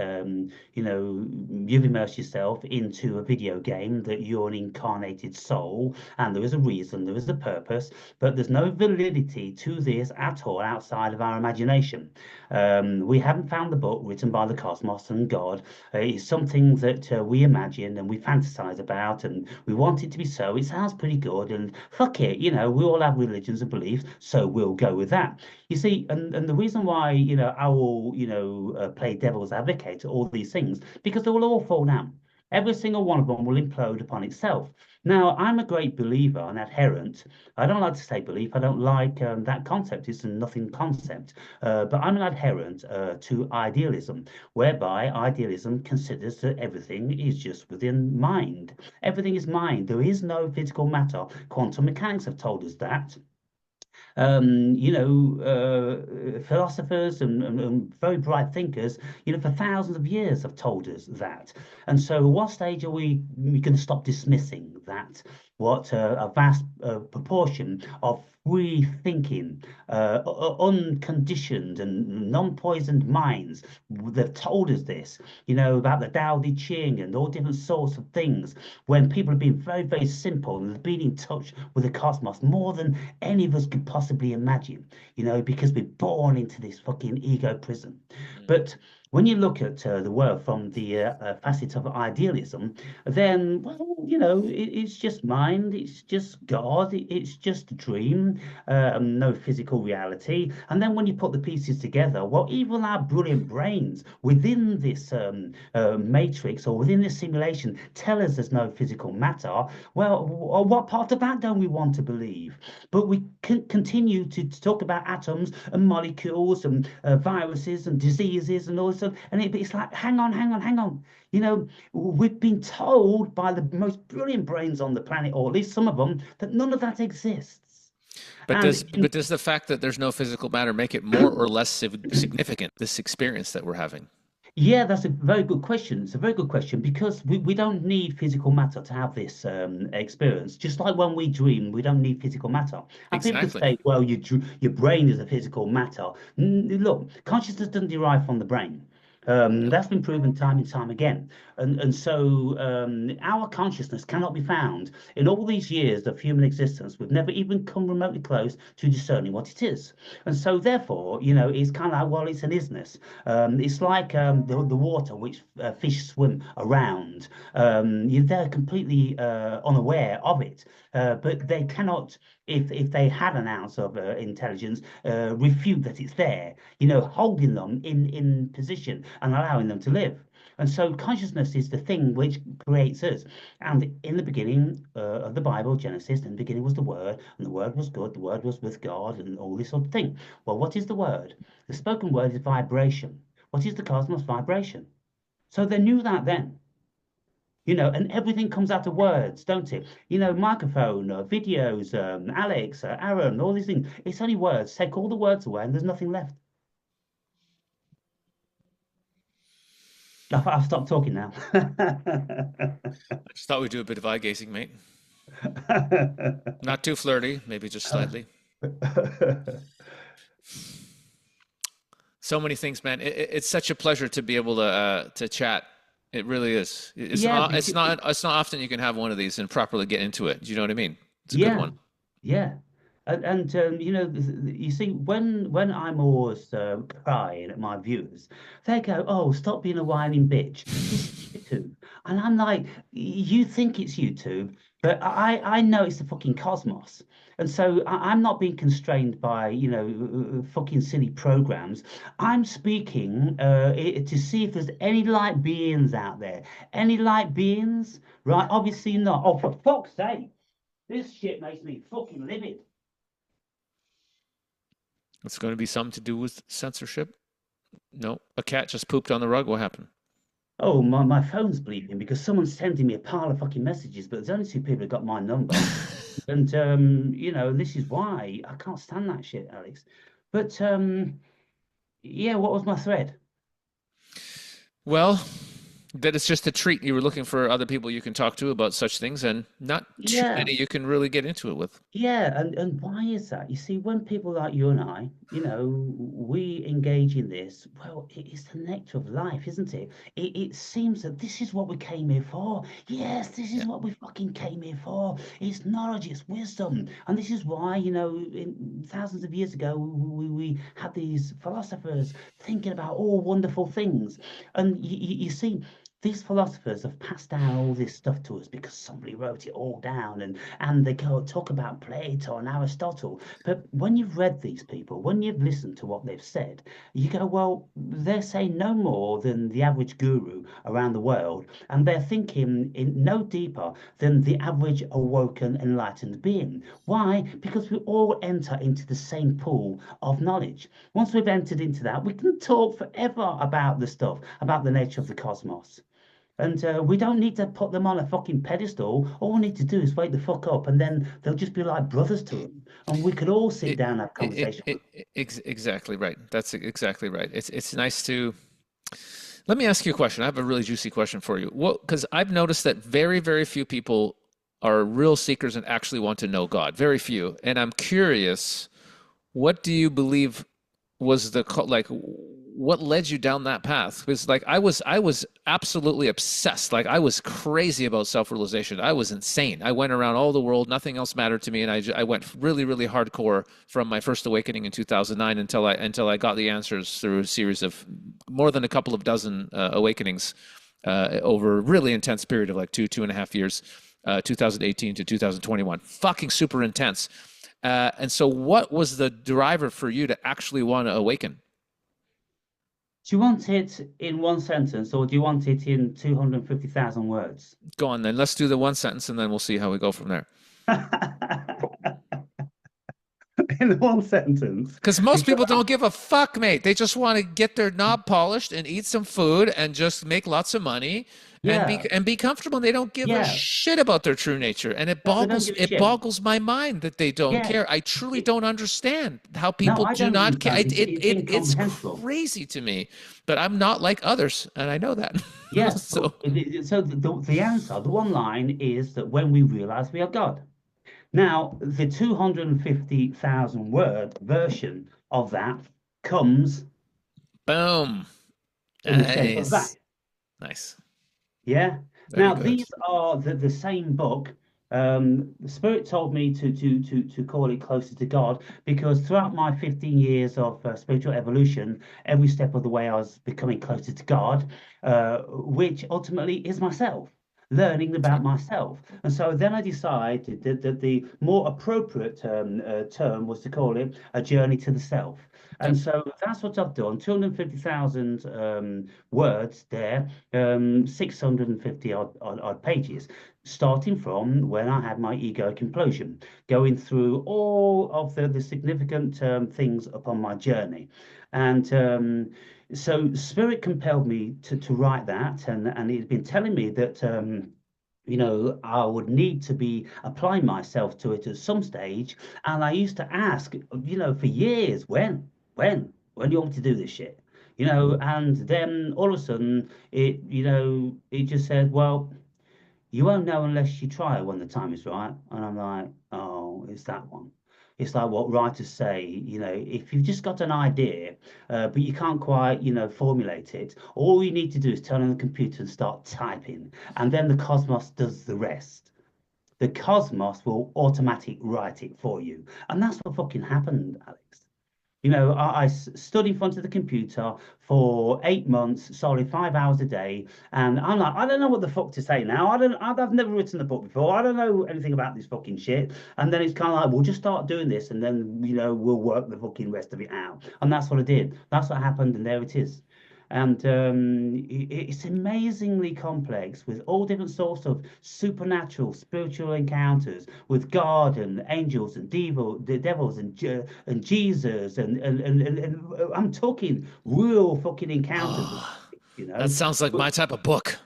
S3: you've immersed yourself into a video game that you're an incarnated soul, and there is a reason, there is a purpose, but there's no validity to this at all outside of our imagination. We haven't found the book written by the cosmos and God. It's something that we imagine and we fantasize about, and we want it to be so. It sounds pretty good, and fuck it, we all have religions and beliefs, so we'll go with that. You see, and the reason why, I will, play devil's advocate to all these things, because they will all fall down. Every single one of them will implode upon itself. Now, I'm a great believer and adherent. I don't like to say belief. I don't like that concept. It's a nothing concept. But I'm an adherent to idealism, whereby idealism considers that everything is just within mind. Everything is mind. There is no physical matter. Quantum mechanics have told us that. Philosophers and very bright thinkers, for thousands of years have told us that. And so, at what stage are we going to stop dismissing that? What a vast proportion of free thinking, unconditioned and non-poisoned minds, they've told us this, about the Tao Te Ching and all different sorts of things, when people have been very, very simple and have been in touch with the cosmos more than any of us could possibly imagine, because we're born into this fucking ego prison. But when you look at the world from the facet of idealism, then, well, it's just mind, it's just God, it's just a dream, no physical reality. And then when you put the pieces together, well, even our brilliant brains within this matrix or within this simulation tell us there's no physical matter. Well, what part of that don't we want to believe? But we can continue to talk about atoms and molecules and viruses and diseases and all this stuff. And it's like, hang on. We've been told by the most brilliant brains on the planet, or at least some of them, that none of that exists.
S2: But does the fact that there's no physical matter make it more or less significant, this experience that we're having?
S3: Yeah, that's a very good question. It's a very good question, because we don't need physical matter to have this experience. Just like when we dream, we don't need physical matter. And
S2: Exactly.
S3: people could say, well, your brain is a physical matter. Look, consciousness doesn't derive from the brain. That's been proven time and time again. And so our consciousness cannot be found. In all these years of human existence, we've never even come remotely close to discerning what it is. And so therefore, it's kind of like, well, it's an isness. It's like the water which fish swim around. They're completely unaware of it, but they cannot, if they had an ounce of intelligence, refute that it's there, holding them in position and allowing them to live. And so consciousness is the thing which creates us. And in the beginning of the Bible, Genesis, in the beginning was the Word, and the Word was good, the Word was with God, and all this sort of thing. Well, what is the Word? The spoken word is vibration. What is the cosmos? Vibration. So they knew that then. And everything comes out of words, don't it? Microphone, videos, Alex, Aaron, all these things. It's only words. Take all the words away, and there's nothing left. I've stopped talking now.
S2: I just thought we'd do a bit of eye gazing, mate. Not too flirty, maybe just slightly. So many things, man. It's such a pleasure to be able to chat. It really is.
S3: Yeah,
S2: It's not often you can have one of these and properly get into it. Do you know what I mean? It's a good
S3: yeah,
S2: one.
S3: yeah. And you see, when I'm always crying at my viewers, they go, "Oh, stop being a whining bitch. This is YouTube." And I'm like, "You think it's YouTube, but I know it's the fucking cosmos." And so I'm not being constrained by, fucking silly programs. I'm speaking to see if there's any light beings out there. Any light beings? Right? Obviously not. Oh, for fuck's sake. This shit makes me fucking livid.
S2: It's going to be something to do with censorship. No, a cat just pooped on the rug. What happened?
S3: Oh, my phone's bleeping because someone's sending me a pile of fucking messages, but there's only two people who got my number. And this is why I can't stand that shit, Alex. But yeah, what was my thread?
S2: Well, that it's just a treat. You were looking for other people you can talk to about such things, and not too
S3: Yeah.
S2: many you can really get into it with.
S3: Yeah, and why is that? You see, when people like you and I, we engage in this, well, it's the nectar of life, isn't it? It seems that this is what we came here for. Yes, this is
S2: Yeah.
S3: what we fucking came here for. It's knowledge, it's wisdom. And this is why, in thousands of years ago, we had these philosophers thinking about all wonderful things. And you see, these philosophers have passed down all this stuff to us because somebody wrote it all down, and they go talk about Plato and Aristotle. But when you've read these people, when you've listened to what they've said, you go, well, they're saying no more than the average guru around the world, and they're thinking in no deeper than the average awoken, enlightened being. Why? Because we all enter into the same pool of knowledge. Once we've entered into that, we can talk forever about the stuff, about the nature of the cosmos. And we don't need to put them on a fucking pedestal. All we need to do is wake the fuck up, and then they'll just be like brothers to them. And we could all sit
S2: It,
S3: down and have a conversation with
S2: exactly right. That's exactly right. It's nice to. Let me ask you a question. I have a really juicy question for you. What? Because I've noticed that very, very few people are real seekers and actually want to know God. Very few. And I'm curious, what do you believe was like what led you down that path? Because like I was absolutely obsessed. Like I was crazy about self-realization. I was insane. I went around all the world. Nothing else mattered to me, and I went really really hardcore from my first awakening in 2009 until I got the answers through a series of more than a couple of dozen awakenings over a really intense period of like 2.5 years, 2018 to 2021. Fucking super intense. And so, what was the driver for you to actually want to awaken?
S3: do you want it in one sentence, or do you want it in 250,000 words?
S2: Go on then. Let's do the one sentence and then we'll see how we go from there.
S3: In one sentence.
S2: Because most
S3: Because,
S2: people don't give a fuck, mate. They just want to get their knob polished and eat some food and just make lots of money and be
S3: yeah,
S2: and be comfortable. They don't give a
S3: yeah.
S2: shit about their true nature. And it
S3: No, they don't
S2: boggles
S3: give a
S2: it
S3: shit.
S2: boggles my mind that they don't
S3: Yeah.
S2: care. I truly
S3: It,
S2: don't understand how
S3: no,
S2: people
S3: I
S2: do
S3: don't
S2: not care.
S3: understand. It's
S2: It's
S3: incomprehensible.
S2: crazy to me. But I'm not like others, and I know that.
S3: Yeah.
S2: So
S3: So the answer, the one line is that when we realize we are God. Now, the 250,000 word version of that comes
S2: boom.
S3: in the shape of that.
S2: Nice. Nice.
S3: Yeah.
S2: Very
S3: Now
S2: good.
S3: these are the same book. The Spirit told me to call it Closer to God because throughout my 15 years of spiritual evolution, every step of the way I was becoming closer to God, which ultimately is myself, learning
S2: Okay.
S3: about myself. And so then I decided that the more appropriate term was to call it a journey to the self.
S2: Okay.
S3: And so that's what I've done. 250,000 words there, 650 odd pages, starting from when I had my egoic implosion, going through all of the significant things upon my journey. And so Spirit compelled me to write that, and it's been telling me that I would need to be applying myself to it at some stage. And I used to ask, for years, when do you want me to do this shit? And then all of a sudden it just said, well, you won't know unless you try when the time is right. And I'm like, oh, it's that one. It's like what writers say, if you've just got an idea, but you can't quite, formulate it, all you need to do is turn on the computer and start typing, and then the cosmos does the rest. The cosmos will automatically write it for you. And that's what fucking happened, Alex. I stood in front of the computer for 8 months, solid 5 hours a day, and I'm like, I don't know what the fuck to say now. I've never written a book before. I don't know anything about this fucking shit. And then it's kind of like, we'll just start doing this, and then we'll work the fucking rest of it out. And that's what I did. That's what happened, and there it is. And it's amazingly complex with all different sorts of supernatural, spiritual encounters with God and angels and the devils and Jesus and I'm talking real fucking encounters with,
S2: Oh,
S3: you
S2: that
S3: know.
S2: sounds like my type of book.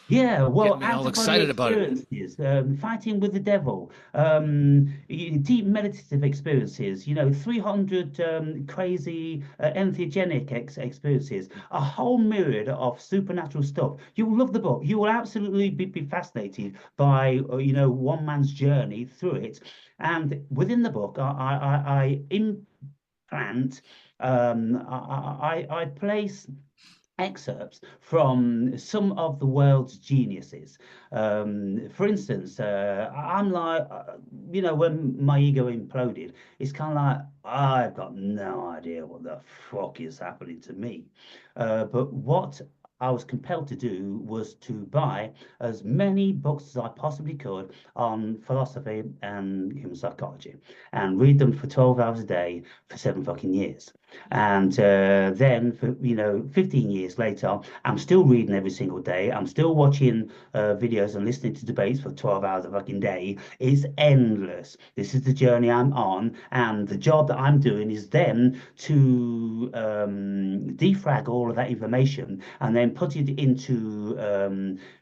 S3: Yeah,
S2: Getting
S3: well,
S2: me
S3: out
S2: all
S3: of body
S2: excited about it.
S3: experiences, fighting with the devil, deep meditative experiences, 300 crazy entheogenic experiences, a whole myriad of supernatural stuff. You will love the book. You will absolutely be fascinated by, one man's journey through it. And within the book, I implant, I place excerpts from some of the world's geniuses. For instance, I'm like, when my ego imploded, it's kind of like, I've got no idea what the fuck is happening to me. But what I was compelled to do was to buy as many books as I possibly could on philosophy and human psychology and read them for 12 hours a day for 7 fucking years. And then, for 15 years later, I'm still reading every single day. I'm still watching videos and listening to debates for 12 hours a fucking day. It's endless. This is the journey I'm on, and the job that I'm doing is then to defrag all of that information and then put it into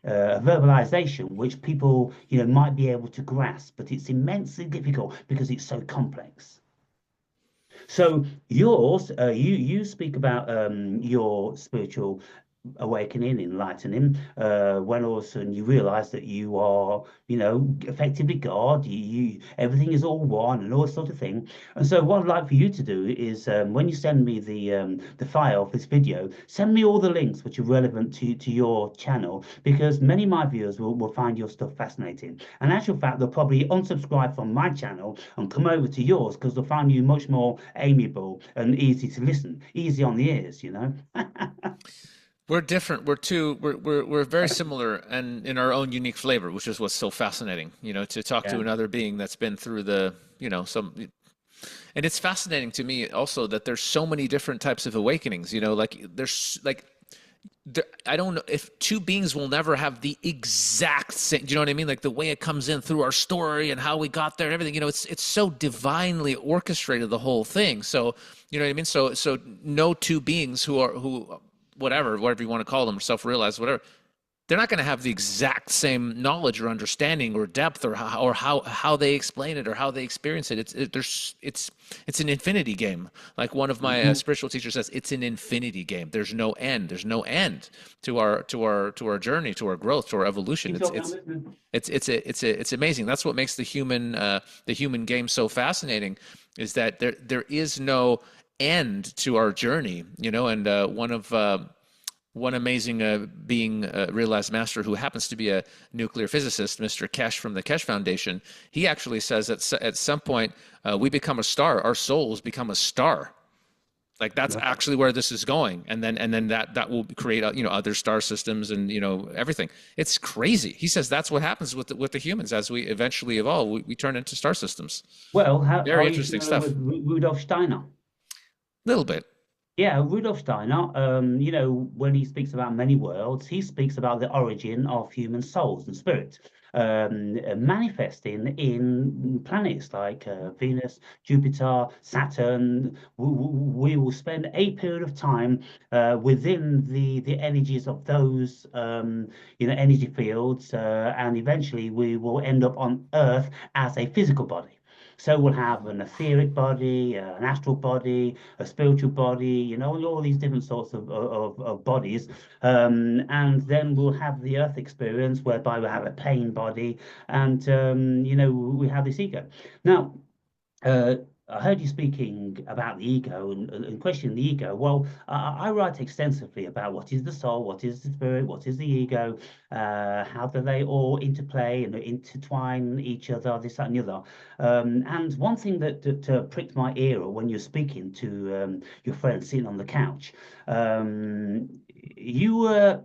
S3: verbalization, which people might be able to grasp. But it's immensely difficult because it's so complex. So yours, you speak about your spiritual awakening, enlightening, when all of a sudden you realize that you are, effectively God, everything is all one and all that sort of thing. And so what I'd like for you to do is when you send me the file of this video, send me all the links which are relevant to your channel, because many of my viewers will find your stuff fascinating. And in actual fact, they'll probably unsubscribe from my channel and come over to yours because they'll find you much more amiable and easy to listen, easy on the ears.
S2: We're different. We're very similar and in our own unique flavor, which is what's so fascinating, to talk to
S3: Yeah.
S2: another being that's been through the, some, and it's fascinating to me also that there's so many different types of awakenings, like there's like I don't know if two beings will never have the exact same. Do you know what I mean? Like the way it comes in through our story and how we got there and everything. It's so divinely orchestrated, the whole thing. So you know what I mean. So no two beings who whatever you want to call them, self-realized, whatever, they're not going to have the exact same knowledge or understanding or depth or how they explain it or how they experience it. It's an infinity game. Like one of my
S3: Mhm.
S2: spiritual teachers says, it's an infinity game. There's no end. There's no end to our journey, to our growth, to our evolution.
S3: Keep talking, I'm listening.
S2: It's amazing. That's what makes the human game so fascinating, is that there is no end to our journey. And one amazing being, realized master, who happens to be a nuclear physicist, Mr. Kesh from the Kesh Foundation, he actually says that at some point we become a star. Our souls become a star. Like that's
S3: Right.
S2: actually where this is going, and then that will create other star systems and everything. It's crazy. He says that's what happens with the humans as we eventually evolve. We turn into star systems.
S3: Well,
S2: Very
S3: are you
S2: interesting
S3: familiar
S2: stuff.
S3: with Rudolf Steiner?
S2: Little bit.
S3: Yeah, Rudolf Steiner, when he speaks about many worlds, he speaks about the origin of human souls and spirits, manifesting in planets like Venus, Jupiter, Saturn. We will spend a period of time within the energies of those energy fields, and eventually we will end up on Earth as a physical body. So we'll have an etheric body, an astral body, a spiritual body, all these different sorts of bodies. And then we'll have the earth experience whereby we have a pain body and, we have this ego. Now, uh, I heard you speaking about the ego and questioning the ego. Well, I write extensively about what is the soul, what is the spirit, what is the ego, how do they all interplay and intertwine each other, this, that, and the other. And one thing that pricked my ear when you're speaking to your friend sitting on the couch, you were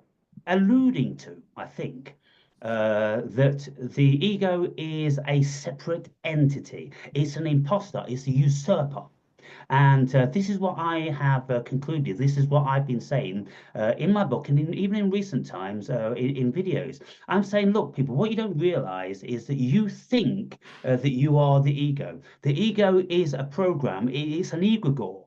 S3: alluding to, I think, that the ego is a separate entity. It's an imposter. It's a usurper. And this is what I have concluded. This is what I've been saying in my book and even in recent times in videos. I'm saying, look, people, what you don't realize is that you think that you are the ego. The ego is a program. It's an egregore.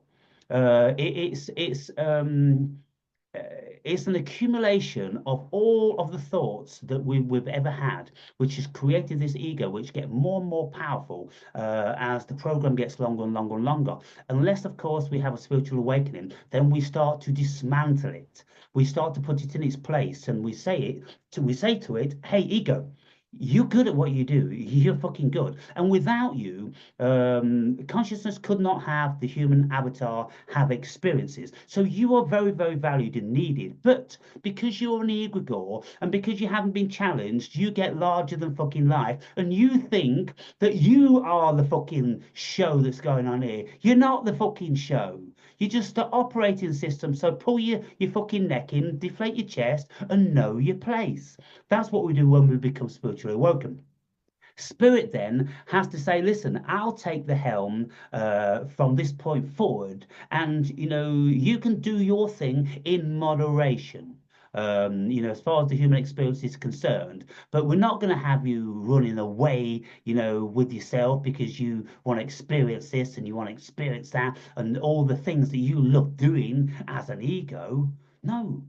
S3: It's an accumulation of all of the thoughts that we've ever had, which has created this ego, which get more and more powerful as the program gets longer and longer and longer. Unless, of course, we have a spiritual awakening, then we start to dismantle it. We start to put it in its place, and we say to it, "Hey, ego, you're good at what you do. You're fucking good." And without you, consciousness could not have the human avatar have experiences. So you are very, very valued and needed. But because you're an egregore and because you haven't been challenged, you get larger than fucking life. And you think that you are the fucking show that's going on here. You're not the fucking show. You're just the operating system. So pull your fucking neck in, deflate your chest, and know your place. That's what we do when we become spiritually awoken. Spirit then has to say, listen, I'll take the helm from this point forward, and you can do your thing in moderation. As far as the human experience is concerned, but we're not going to have you running away, with yourself because you want to experience this and you want to experience that and all the things that you love doing as an ego. No,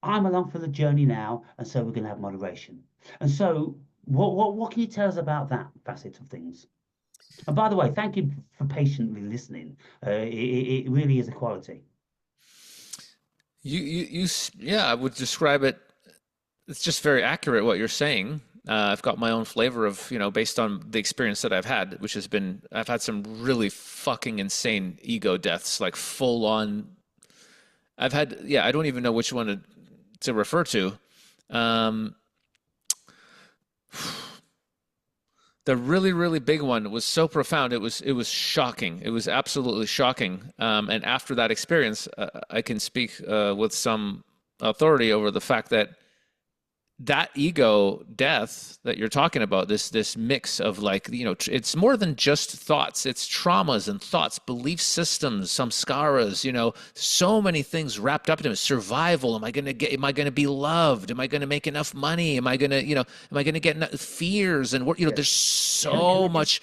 S3: I'm along for the journey now, and so we're going to have moderation. And so, what can you tell us about that facet of things? And by the way, thank you for patiently listening. It really is a quality.
S2: Yeah, I would describe it. It's just very accurate what you're saying. I've got my own flavor of, based on the experience that I've had, which has been, I've had some really fucking insane ego deaths, like full on. I don't even know which one to refer to. The really, really big one was so profound. It was shocking. It was absolutely shocking. And after that experience, I can speak with some authority over the fact that ego death that you're talking about, this mix of it's more than just thoughts. It's traumas and thoughts, belief systems, samskaras, so many things wrapped up in it. Survival. Am I going to be loved? Am I going to make enough money? Am I going to, am I going to get enough fears? And there's so much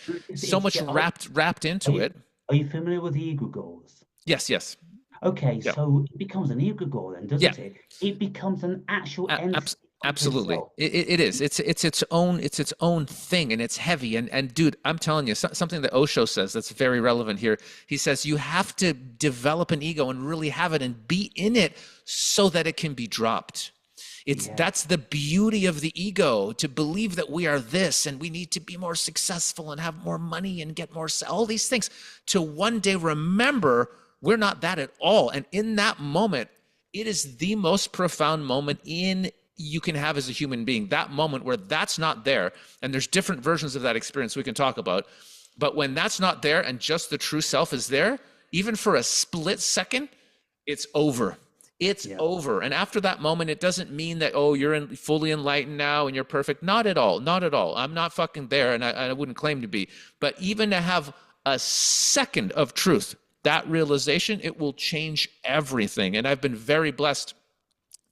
S2: wrapped into it.
S3: Are you familiar with the egregores?
S2: Yes.
S3: Okay,
S2: Yeah.
S3: so it becomes an egregore then, doesn't it? It becomes an actual entity.
S2: Absolutely. It is. It's its own thing, and it's heavy. And dude, I'm telling you, something that Osho says that's very relevant here. He says you have to develop an ego and really have it and be in it so that it can be dropped. That's the beauty of the ego, to believe that we are this and we need to be more successful and have more money and get more, all these things, to one day remember we're not that at all. And in that moment, it is the most profound moment in you can have as a human being. That moment where that's not there, and there's different versions of that experience we can talk about. But when that's not there and just the true self is there, even for a split second, it's over. It's
S3: Yeah.
S2: over. And after that moment, it doesn't mean that, oh, you're fully enlightened now and you're perfect. Not at all. Not at all. I'm not fucking there, and I wouldn't claim to be. But even to have a second of truth, that realization, it will change everything. And I've been very blessed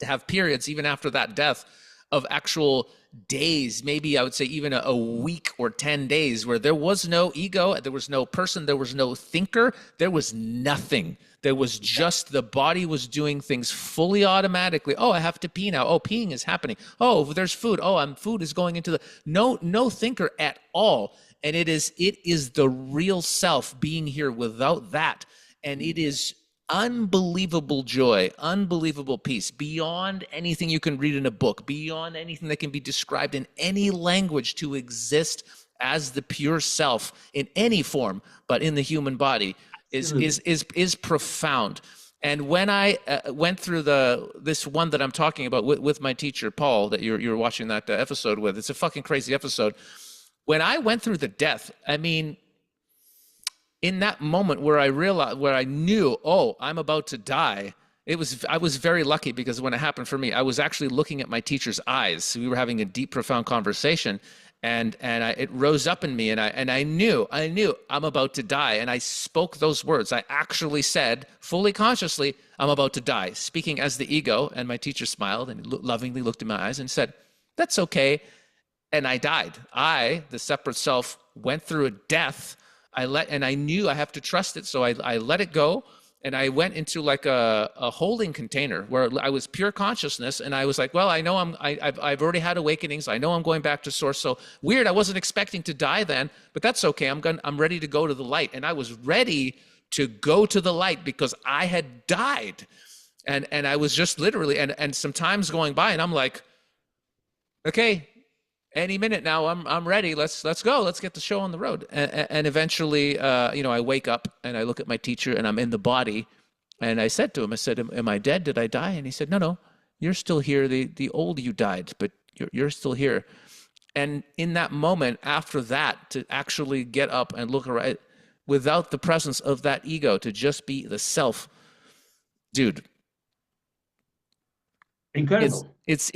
S2: to have periods, even after that death, of actual days, maybe I would say even a week or 10 days, where there was no ego, there was no person, there was no thinker, there was nothing. There was just the body was doing things fully automatically. Oh, I have to pee now. Oh, peeing is happening. Oh, there's food. Oh, food is going into the no thinker at all. And it is the real self being here without that. And it is unbelievable joy, unbelievable peace, beyond anything you can read in a book, beyond anything that can be described in any language. To exist as the pure self in any form, but in the human body is profound. And when I went through this one that I'm talking about with my teacher Paul, that you're watching that episode with, it's a fucking crazy episode. When I went through the death, I mean, in that moment where I realized, where I knew, oh, I'm about to die, I was very lucky, because when it happened for me, I was actually looking at my teacher's eyes. We were having a deep, profound conversation, and it rose up in me, and I knew I'm about to die, and I spoke those words. I actually said, fully consciously, I'm about to die, speaking as the ego. And my teacher smiled and lovingly looked in my eyes and said, "That's okay." And I died. The separate self, went through a death. And I knew I have to trust it. So I let it go. And I went into like a holding container where I was pure consciousness. And I was like, well, I know I've already had awakenings. I know I'm going back to source. So weird. I wasn't expecting to die then, but that's okay. I'm ready to go to the light. And I was ready to go to the light because I had died. And I was just literally, and some time's going by, and I'm like, okay, any minute now, I'm ready. Let's go. Let's get the show on the road. And eventually, I wake up and I look at my teacher, and I'm in the body. And I said to him, I said, "Am I dead? Did I die?" And he said, "No, you're still here. The old you died, but you're still here." And in that moment, after that, to actually get up and look around without the presence of that ego, to just be the self, dude,
S3: Incredible.
S2: it's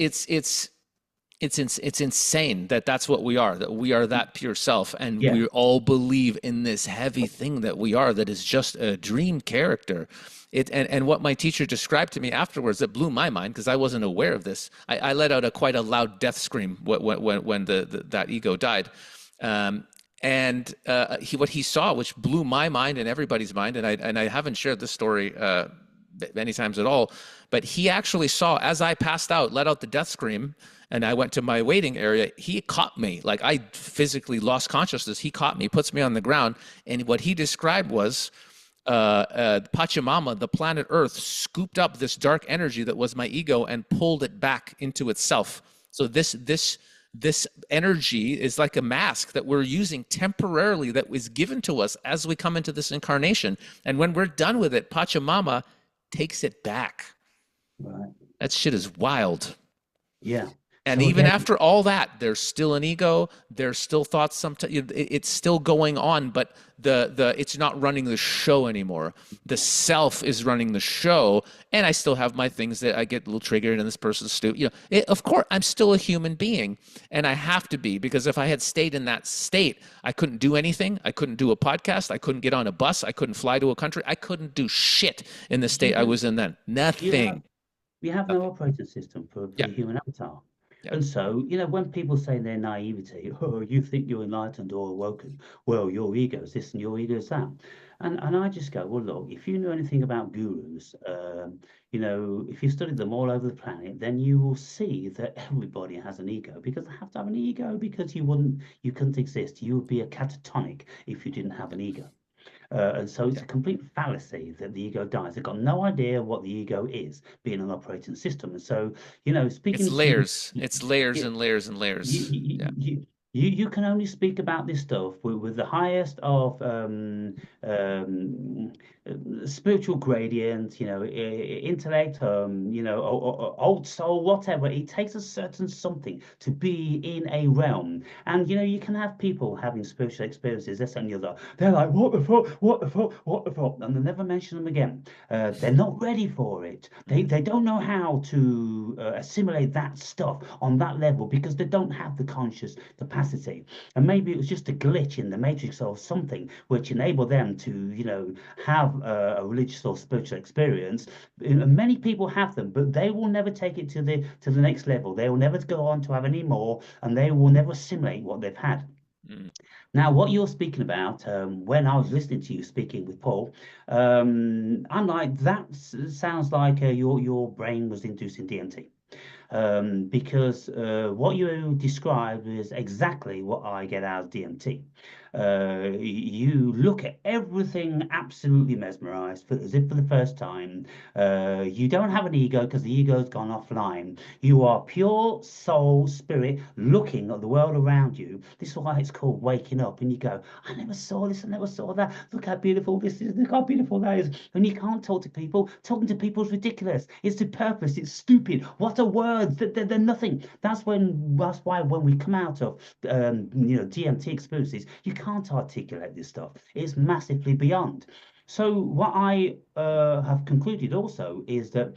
S2: insane that that's what we are, that we are that pure self, and
S3: Yeah.
S2: we all believe in this heavy thing that we are, that is just a dream character. And what my teacher described to me afterwards, that blew my mind, because I wasn't aware of this. I let out quite a loud death scream when that ego died. What he saw, which blew my mind and everybody's mind, and I haven't shared this story many times at all, but he actually saw, as I passed out, let out the death scream, and I went to my waiting area, he caught me. Like, I physically lost consciousness. He caught me, puts me on the ground, and what he described was Pachamama, the planet Earth, scooped up this dark energy that was my ego and pulled it back into itself. So this energy is like a mask that we're using temporarily, that was given to us as we come into this incarnation. And when we're done with it, Pachamama takes it back.
S3: Right.
S2: That shit is wild.
S3: Yeah.
S2: And
S3: So
S2: even
S3: again,
S2: after all that, there's still an ego. There's still thoughts. Sometimes it's still going on, but it's not running the show anymore. The self is running the show, and I still have my things that I get a little triggered, and this person's stupid. Of course, I'm still a human being, and I have to be, because if I had stayed in that state, I couldn't do anything. I couldn't do a podcast. I couldn't get on a bus. I couldn't fly to a country. I couldn't do shit in the state I was in then. Nothing.
S3: we have no operating system for
S2: Yeah.
S3: the human avatar.
S2: Yeah.
S3: And so, when people say their naivety, oh, you think you're enlightened or awoken, well, your ego is this and your ego is that. And I just go, well, look, if you know anything about gurus, if you study them all over the planet, then you will see that everybody has an ego, because they have to have an ego, because you couldn't exist. You would be a catatonic if you didn't have an ego. And so it's a complete fallacy that the ego dies. They've got no idea what the ego is, being an operating system. And so, speaking
S2: It's
S3: to
S2: layers.
S3: you,
S2: It's layers and layers and layers. Yeah.
S3: you can only speak about this stuff with the highest of spiritual gradient, intellect, old soul, whatever. It takes a certain something to be in a realm. And, you can have people having spiritual experiences, this and the other. They're like, what the fuck, what the fuck, what the fuck? And they never mention them again. They're not ready for it. They don't know how to assimilate that stuff on that level because they don't have the conscious capacity. And maybe it was just a glitch in the matrix or something which enabled them to, have a religious or spiritual experience. And many people have them, but they will never take it to the next level. They will never go on to have any more, and they will never assimilate what they've had.
S2: Mm.
S3: Now, what you're speaking about, when I was listening to you speaking with Paul, I'm like, that sounds like your brain was inducing DMT. Because what you described is exactly what I get out of DMT. You look at everything absolutely mesmerized as if for the first time. You don't have an ego because the ego's gone offline. You are pure soul, spirit, looking at the world around you. This is why it's called waking up. And you go, I never saw this, I never saw that. Look how beautiful this is, look how beautiful that is. And you can't talk to people. Talking to people is ridiculous. It's the purpose, it's stupid. What are words? They're nothing. That's why when we come out of DMT experiences, you can't articulate this stuff. It's massively beyond. So what I have concluded also is that,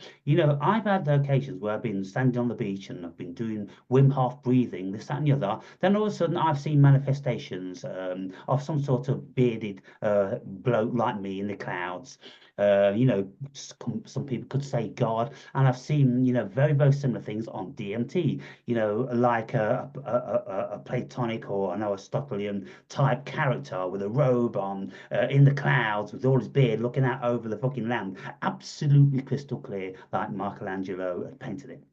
S3: I've had occasions where I've been standing on the beach and I've been doing Wim Hof breathing, this, that, and the other. Then all of a sudden I've seen manifestations of some sort of bearded bloke like me in the clouds. Some people could say God, and I've seen, very, very similar things on DMT, like a Platonic or an Aristotelian type character with a robe on in the clouds with all his beard looking out over the fucking land, absolutely crystal clear, like Michelangelo had painted it.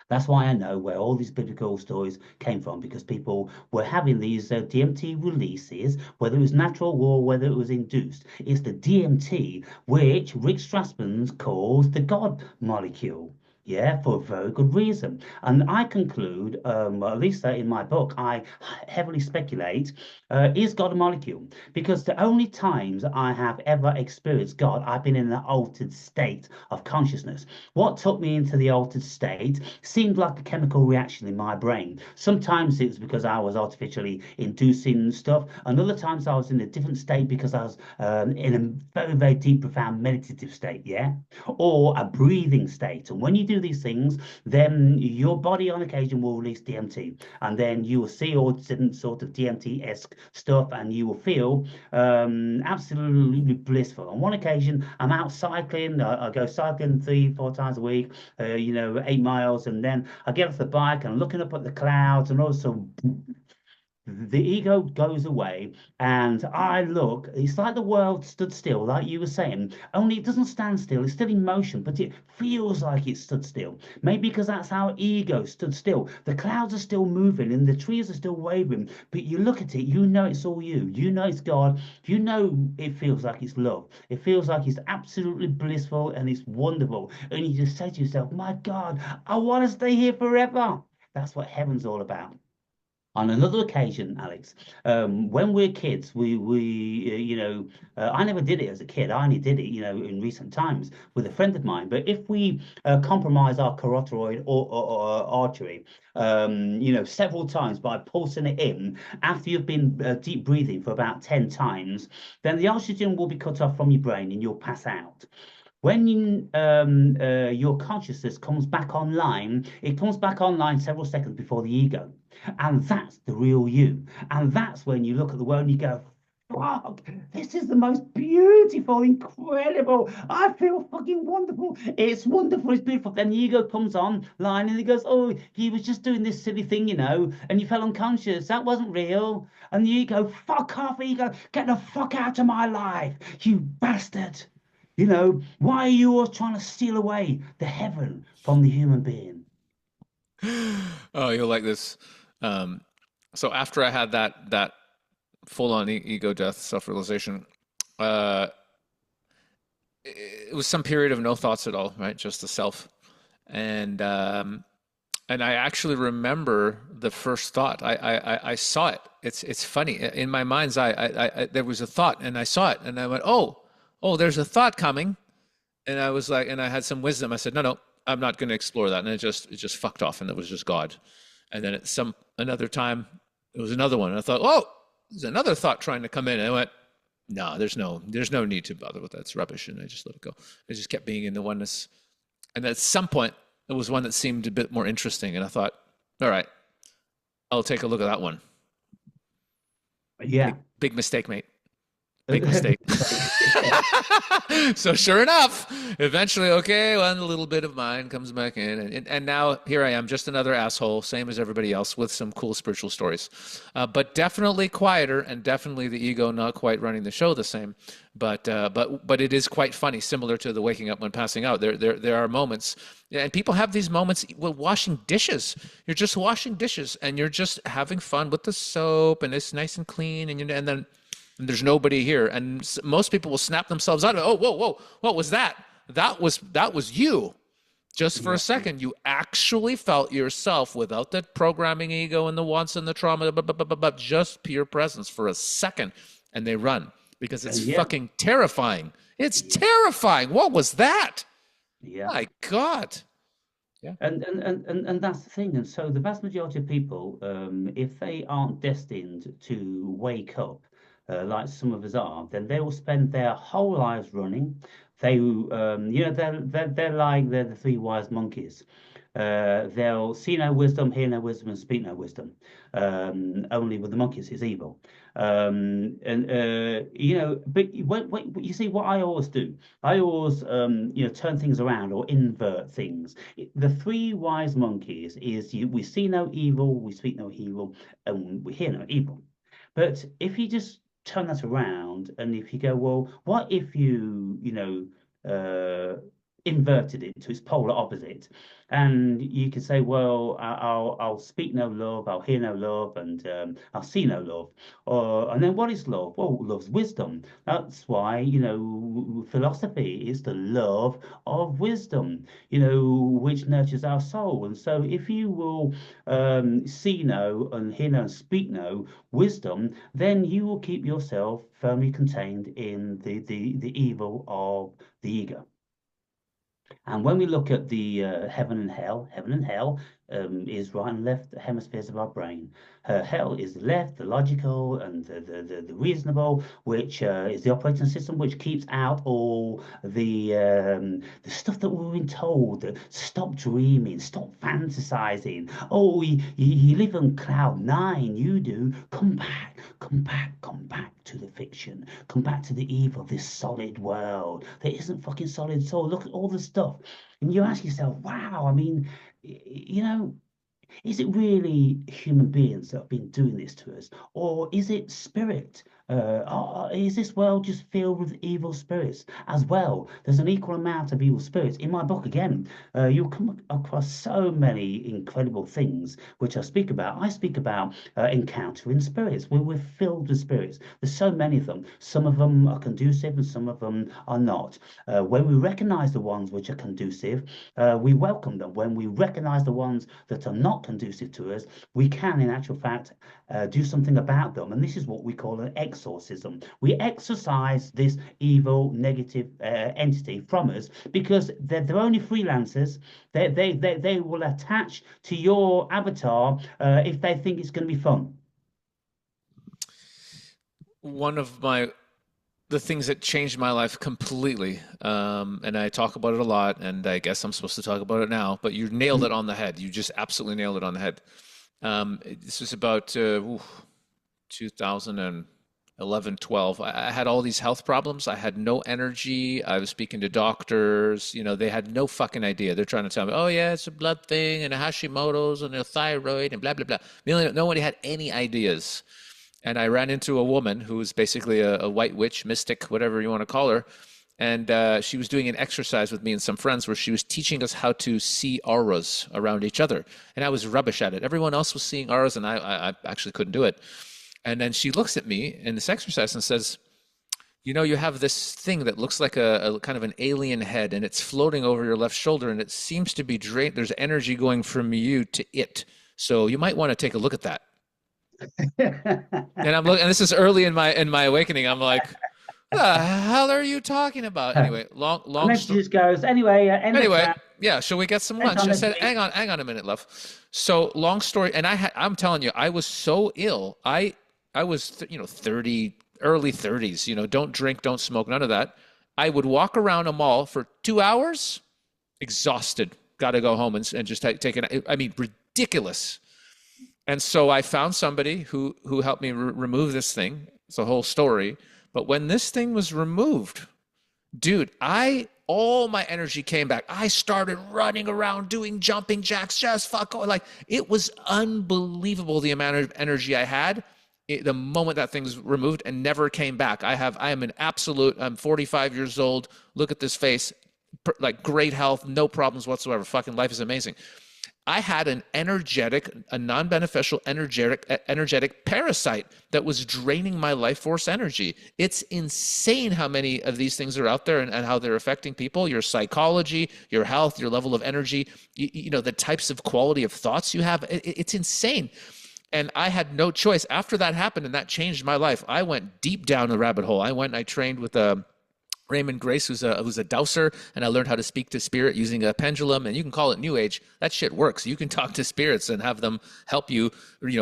S3: That's why I know where all these biblical stories came from, because people were having these DMT releases, whether it was natural or whether it was induced. It's the DMT which Rick Strassman calls the God molecule. Yeah, for a very good reason. And I conclude, well, at least in my book, I heavily speculate, is God a molecule? Because the only times I have ever experienced God, I've been in an altered state of consciousness. What took me into the altered state seemed like a chemical reaction in my brain. Sometimes it's because I was artificially inducing stuff, and other times I was in a different state because I was in a very, very deep, profound meditative state, yeah? Or a breathing state. And when you do these things, then your body on occasion will release DMT, and then you will see all different sort of DMT-esque stuff, and you will feel absolutely blissful. On one occasion, I'm out cycling. I go cycling 3-4 times a week, 8 miles, and then I get off the bike and I'm looking up at the clouds, and also the ego goes away, and I look. It's like the world stood still, like you were saying, only it doesn't stand still. It's still in motion, but it feels like it stood still. Maybe because that's how ego stood still. The clouds are still moving and the trees are still waving, but you look at it, it's all you. It's God. It feels like it's love. It feels like it's absolutely blissful and it's wonderful. And you just say to yourself, my God, I want to stay here forever. That's what heaven's all about. On another occasion, Alex, when we're kids, I never did it as a kid. I only did it, in recent times with a friend of mine. But if we compromise our carotid or artery, several times by pulsing it in after you've been deep breathing for about 10 times, then the oxygen will be cut off from your brain and you'll pass out. When your consciousness comes back online, it comes back online several seconds before the ego. And that's the real you. And that's when you look at the world and you go, fuck, this is the most beautiful, incredible. I feel fucking wonderful. It's wonderful. It's beautiful. Then the ego comes online and he goes, oh, he was just doing this silly thing, and you fell unconscious. That wasn't real. And the ego, fuck off, ego. Get the fuck out of my life, you bastard. Why are you always trying to steal away the heaven from the human being?
S2: Oh, you'll like this. So after I had that full-on ego death, self-realization, it was some period of no thoughts at all, right? Just the self. And I actually remember the first thought. I saw it. It's funny. In my mind's eye, there was a thought and I saw it and I went, oh, oh, there's a thought coming. And I was like, and I had some wisdom. I said, no, no, I'm not going to explore that. And it just fucked off, and it was just God. And then at another time, it was another one. And I thought, oh, there's another thought trying to come in. And I went, no, there's no need to bother with that. It's rubbish. And I just let it go. I just kept being in the oneness. And at some point, there was one that seemed a bit more interesting. And I thought, all right, I'll take a look at that one.
S3: Yeah.
S2: Big mistake, mate. Big mistake. So sure enough, eventually, okay, well, a little bit of mine comes back in. And now here I am, just another asshole, same as everybody else, with some cool spiritual stories. But definitely quieter, and definitely the ego not quite running the show the same. But it is quite funny, similar to the waking up when passing out. There are moments, and people have these moments with washing dishes. You're just washing dishes, and you're just having fun with the soap, and it's nice and clean, and then there's nobody here, and most people will snap themselves out of it. Oh, whoa, what was that? That was you. Just for a second, you actually felt yourself without the programming ego and the wants and the trauma, but just pure presence for a second, and they run because it's fucking terrifying. It's terrifying. What was that?
S3: Yeah.
S2: My God. Yeah.
S3: And that's the thing. And so the vast majority of people, if they aren't destined to wake up, like some of us are, then they will spend their whole lives running. They're like the three wise monkeys. They'll see no wisdom, hear no wisdom, and speak no wisdom. Only with the monkeys is evil. But you see, what I always do, I always turn things around or invert things. The three wise monkeys is we see no evil, we speak no evil, and we hear no evil. But if you just turn that around, and if you go, well, what if you inverted it to its polar opposite, and you can say, well, I'll speak no love, I'll hear no love, and I'll see no love. And then what is love? Well, love's wisdom. That's why philosophy is the love of wisdom, which nurtures our soul. And so if you will see no and hear no and speak no wisdom, then you will keep yourself firmly contained in the evil of the ego. And when we look at the heaven and hell is right and left hemispheres of our brain. Hell is the left, the logical, and the reasonable, which is the operating system which keeps out all the stuff that we've been told. Stop dreaming, stop fantasizing. Oh, you live on cloud nine. You do. Come back to the fiction. Come back to the evil, this solid world. There isn't fucking solid soul. Look at all the stuff. And you ask yourself, wow, I mean, is it really human beings that have been doing this to us? Or is it spirit? Is this world just filled with evil spirits as well? There's an equal amount of evil spirits. In my book, again, you'll come across so many incredible things which I speak about. I speak about encountering spirits. We're filled with spirits. There's so many of them. Some of them are conducive and some of them are not. When we recognize the ones which are conducive, we welcome them. When we recognize the ones that are not conducive to us, we can, in actual fact, do something about them. And this is what we call an exorcism. We exorcise this evil, negative entity from us because they're only freelancers. They will attach to your avatar if they think it's going to be fun.
S2: One of the things that changed my life completely, and I talk about it a lot, and I guess I'm supposed to talk about it now, but you nailed it on the head. You just absolutely nailed it on the head. This was about 2011, 12. I had all these health problems. I had no energy. I was speaking to doctors. They had no fucking idea. They're trying to tell me, oh, yeah, it's a blood thing and a Hashimoto's and a thyroid and blah, blah, blah. Nobody had any ideas. And I ran into a woman who was basically a white witch, mystic, whatever you want to call her. And she was doing an exercise with me and some friends where she was teaching us how to see auras around each other. And I was rubbish at it. Everyone else was seeing auras, and I actually couldn't do it. And then she looks at me in this exercise and says, you have this thing that looks like a kind of an alien head, and it's floating over your left shoulder, and it seems to be drained. There's energy going from you to it. So you might want to take a look at that. And I'm looking, and this is early in my awakening. I'm like, the hell are you talking about? Anyway,
S3: And
S2: long
S3: then she
S2: story.
S3: just goes, anyway, end the
S2: Anyway,
S3: chat.
S2: yeah, shall we get some
S3: Next
S2: lunch?
S3: time
S2: I
S3: next
S2: said,
S3: week.
S2: hang on a minute, love. So long story, and I'm telling you, I was so ill. I was, 30, early 30s, don't drink, don't smoke, none of that. I would walk around a mall for 2 hours, exhausted, got to go home and just take it. I mean, ridiculous. And so I found somebody who helped me remove this thing. It's a whole story. But when this thing was removed, dude, all my energy came back. I started running around doing jumping jacks, just fuck like it was unbelievable the amount of energy I had the moment that thing's removed and never came back. I'm 45 years old. Look at this face, like great health, no problems whatsoever. Fucking life is amazing. I had a non-beneficial energetic parasite that was draining my life force energy. It's insane how many of these things are out there and how they're affecting people, your psychology, your health, your level of energy, the types of quality of thoughts you have. It's insane. And I had no choice. After that happened and that changed my life, I went deep down the rabbit hole. I went and I trained with Raymond Grace, who's a dowser, and I learned how to speak to spirit using a pendulum, and you can call it New Age. That shit works. You can talk to spirits and have them help you,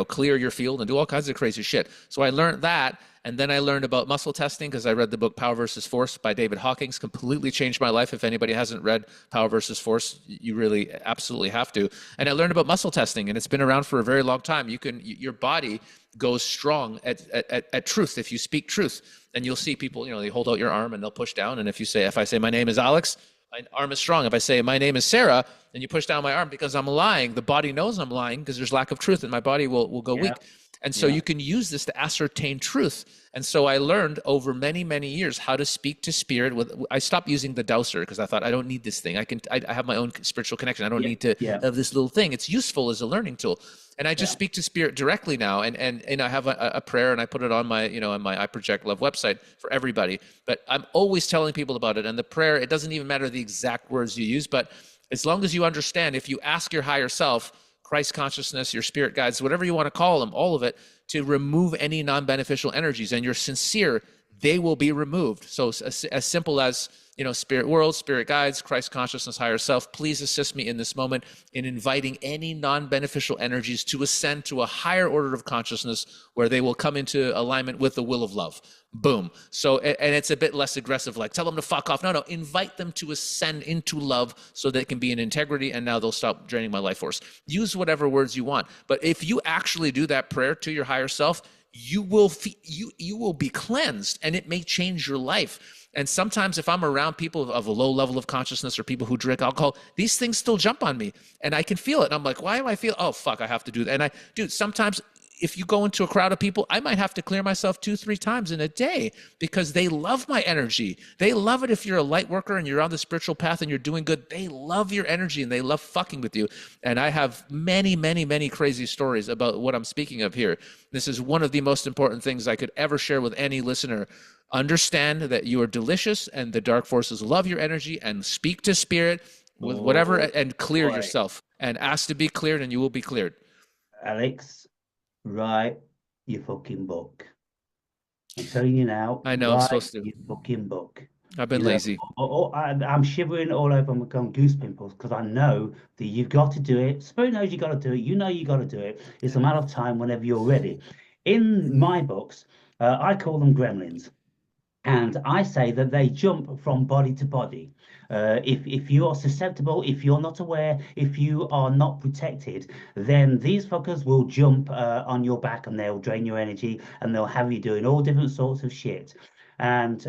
S2: clear your field and do all kinds of crazy shit. So I learned that, and then I learned about muscle testing because I read the book Power versus Force by David Hawkins. Completely changed my life. If anybody hasn't read Power versus Force, you really absolutely have to. And I learned about muscle testing, and it's been around for a very long time. Your body goes strong at truth if you speak truth. And you'll see people, they hold out your arm and they'll push down. And if I say my name is Alex, my arm is strong. If I say my name is Sarah, and you push down my arm because I'm lying, the body knows I'm lying because there's lack of truth and my body will go weak. And so you can use this to ascertain truth. And so I learned over many, many years how to speak to spirit. I stopped using the dowser because I thought I don't need this thing. I have my own spiritual connection. I don't need to have this little thing. It's useful as a learning tool. And I just speak to spirit directly now. And I have a prayer and I put it on my, on my I Project Love website for everybody. But I'm always telling people about it. And the prayer, it doesn't even matter the exact words you use, but as long as you understand, if you ask your higher self, Christ consciousness, your spirit guides, whatever you want to call them, all of it, to remove any non-beneficial energies, and you're sincere, they will be removed. So as simple as, spirit world, spirit guides, Christ consciousness, higher self, please assist me in this moment in inviting any non-beneficial energies to ascend to a higher order of consciousness where they will come into alignment with the will of love. Boom. So, and it's a bit less aggressive, like tell them to fuck off. No, invite them to ascend into love so they can be in integrity, and now they'll stop draining my life force. Use whatever words you want. But if you actually do that prayer to your higher self, you will be cleansed, and it may change your life. And sometimes if I'm around people of a low level of consciousness or people who drink alcohol, these things still jump on me and I can feel it. And I'm like, why do I feel? Oh, fuck, I have to do that. And sometimes if you go into a crowd of people, I might have to clear myself 2-3 times in a day because they love my energy. They love it if you're a light worker and you're on the spiritual path and you're doing good. They love your energy and they love fucking with you. And I have many, many, many crazy stories about what I'm speaking of here. This is one of the most important things I could ever share with any listener. Understand that you are delicious and the dark forces love your energy, and speak to spirit with whatever and clear yourself and ask to be cleared, and you will be cleared.
S3: Alex, write your fucking book. I'm telling you now.
S2: I know I'm supposed to.
S3: Your fucking book.
S2: I've been lazy.
S3: I'm shivering all over. I'm going goose pimples because I know that you've got to do it. Spirit knows you got to do it. You know you got to do it. It's a matter of time whenever you're ready. In my books, I call them gremlins. And I say that they jump from body to body. If you are susceptible, if you're not aware, if you are not protected, then these fuckers will jump on your back and they'll drain your energy and they'll have you doing all different sorts of shit. And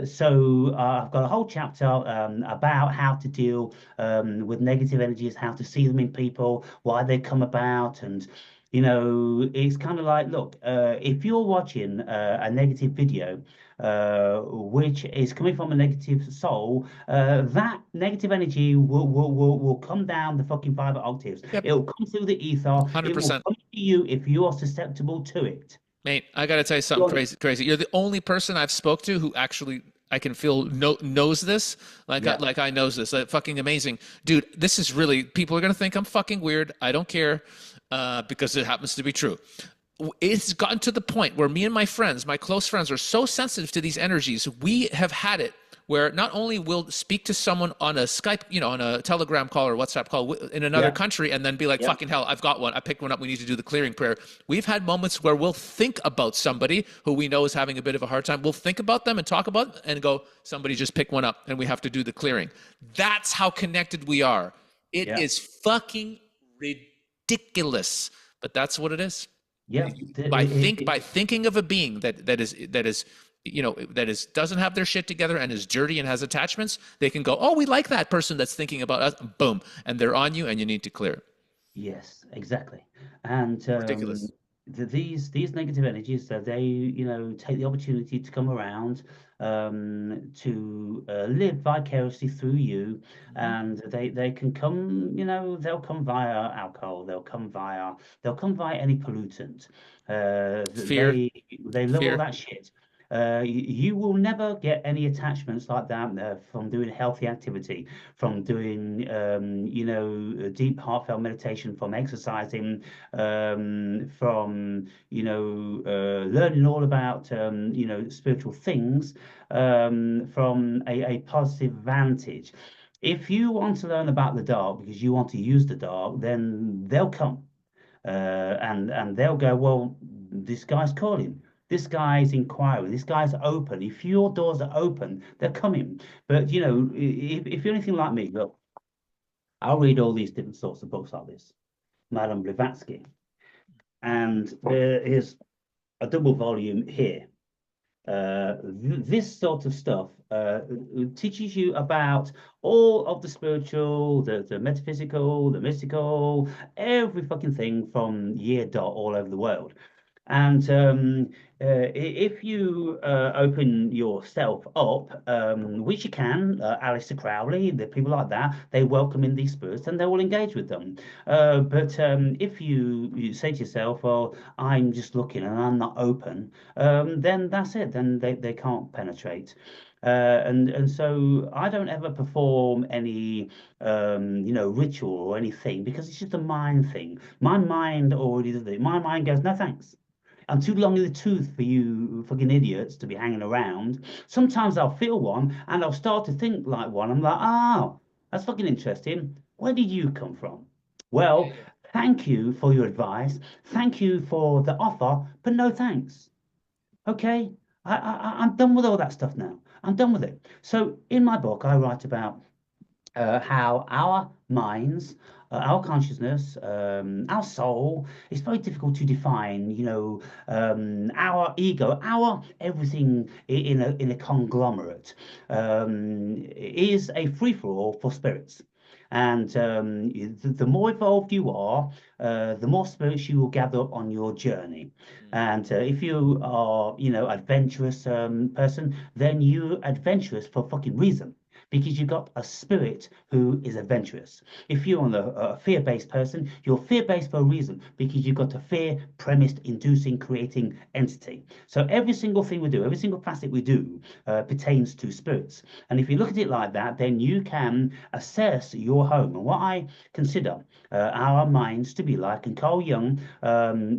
S3: so I've got a whole chapter about how to deal with negative energies, how to see them in people, why they come about. And it's kind of like, look, if you're watching a negative video, which is coming from a negative soul, that negative energy will come down the fucking 5 octaves. Yep. It'll come through the ether.
S2: 100%.
S3: It will come to you if you are susceptible to it.
S2: Mate, I got to tell you something crazy. You're the only person I've spoke to who actually I can feel knows this. I knows this. Fucking amazing. Dude, this is really, people are going to think I'm fucking weird. I don't care because it happens to be true. it's gotten to the point where me and my friends, my close friends, are so sensitive to these energies. We have had it where not only we'll speak to someone on a Skype, on a Telegram call or WhatsApp call in another
S3: Yeah,
S2: country and then be like,
S3: yeah,
S2: fucking hell, I've got one. I picked one up. We need to do the clearing prayer. We've had moments where we'll think about somebody who we know is having a bit of a hard time. We'll think about them and talk about them and go, somebody just picked one up and we have to do the clearing. That's how connected we are. It
S3: yeah,
S2: is fucking ridiculous, but that's what it is.
S3: yeah.
S2: By thinking of a being that is doesn't have their shit together and is dirty and has attachments, they can go, oh, we like that person that's thinking about us, boom, and they're on you and you need to clear it.
S3: Yes, exactly. And
S2: Ridiculous.
S3: these negative energies, they take the opportunity to come around, to live vicariously through you,
S2: Mm-hmm.
S3: and they can come, they'll come via alcohol, they'll come via any pollutant.
S2: Fear,
S3: They love all
S2: fear.
S3: that shit. You will never get any attachments like that from doing healthy activity, from doing deep heartfelt meditation, from exercising, from learning all about spiritual things, from a positive vantage. If you want to learn about the dark because you want to use the dark, then they'll come, and they'll go, well, this guy's calling. This guy's inquiring. This guy's open. If your doors are open, they're coming. But if you're anything like me, look, I'll read all these different sorts of books like this, Madame Blavatsky, and there is a double volume here. This sort of stuff teaches you about all of the spiritual, the metaphysical, the mystical, every fucking thing from year dot all over the world. And if you open yourself up, which you can, Aleister Crowley, the people like that, they welcome in these spirits and they will engage with them. But if you say to yourself, well, I'm just looking and I'm not open, then that's it. Then they can't penetrate. And so I don't ever perform any ritual or anything because it's just a mind thing. My mind already does it. My mind goes, no thanks. I'm too long in the tooth for you fucking idiots to be hanging around. Sometimes I'll feel one and I'll start to think like one. I'm like, oh, that's fucking interesting. Where did you come from?
S2: Yeah,
S3: Well,
S2: yeah.
S3: thank you for your advice. Thank you for the offer, but no thanks. Okay, I'm done with all that stuff now. I'm done with it. So in my book, I write about how our minds, our consciousness, our soul, it's very difficult to define, our ego, our everything in a conglomerate, is a free-for-all for spirits. And the more evolved you are, the more spirits you will gather on your journey.
S2: Mm.
S3: And if you are, adventurous person, then you're adventurous for fucking reason because you've got a spirit who is adventurous. If you're a fear-based person, you're fear-based for a reason because you've got a fear-premised, inducing, creating entity. So every single thing we do, every single facet we do pertains to spirits. And if you look at it like that, then you can assess your home. And what I consider our minds to be like, and Carl Jung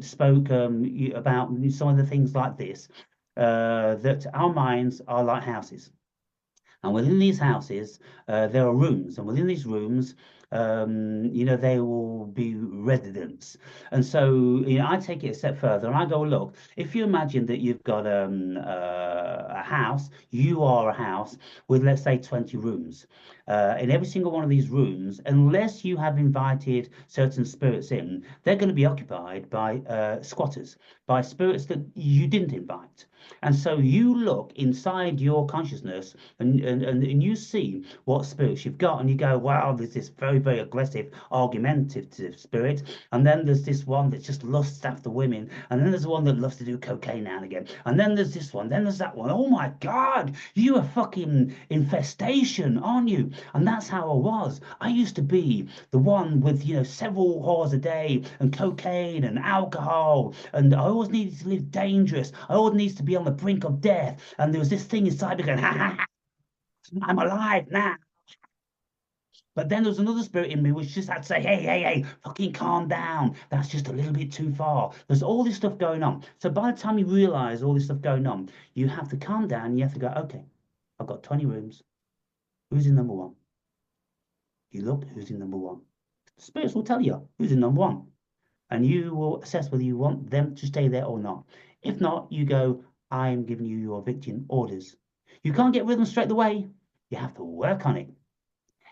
S3: spoke about some of the things like this, that our minds are like houses. And within these houses, there are rooms, and within these rooms, they will be residents. And so, I take it a step further, and I go, look, if you imagine that you've got a house, you are a house with, let's say, 20 rooms. In every single one of these rooms, unless you have invited certain spirits in, they're going to be occupied by squatters, by spirits that you didn't invite. And so you look inside your consciousness and you see what spirits you've got, and you go, wow, there's this very, very aggressive, argumentative spirit. And then there's this one that just lusts after women. And then there's one that loves to do cocaine now and again. And then there's this one, then there's that one. Oh my God, you are fucking infestation, aren't you? And that's how I was. I used to be the one with, several whores a day and cocaine and alcohol. And I always needed to live dangerous. I always needed to be on the brink of death. And there was this thing inside me going, ha ha ha, I'm alive now. But then there was another spirit in me which just had to say, hey, hey, hey, fucking calm down. That's just a little bit too far. There's all this stuff going on. So by the time you realize all this stuff going on, you have to calm down. You have to go, okay, I've got 20 rooms. Who's in number one? You look, who's in number one? Spirits will tell you who's in number one. And you will assess whether you want them to stay there or not. If not, you go, I'm giving you your eviction orders. You can't get rid of them straight away. You have to work on it.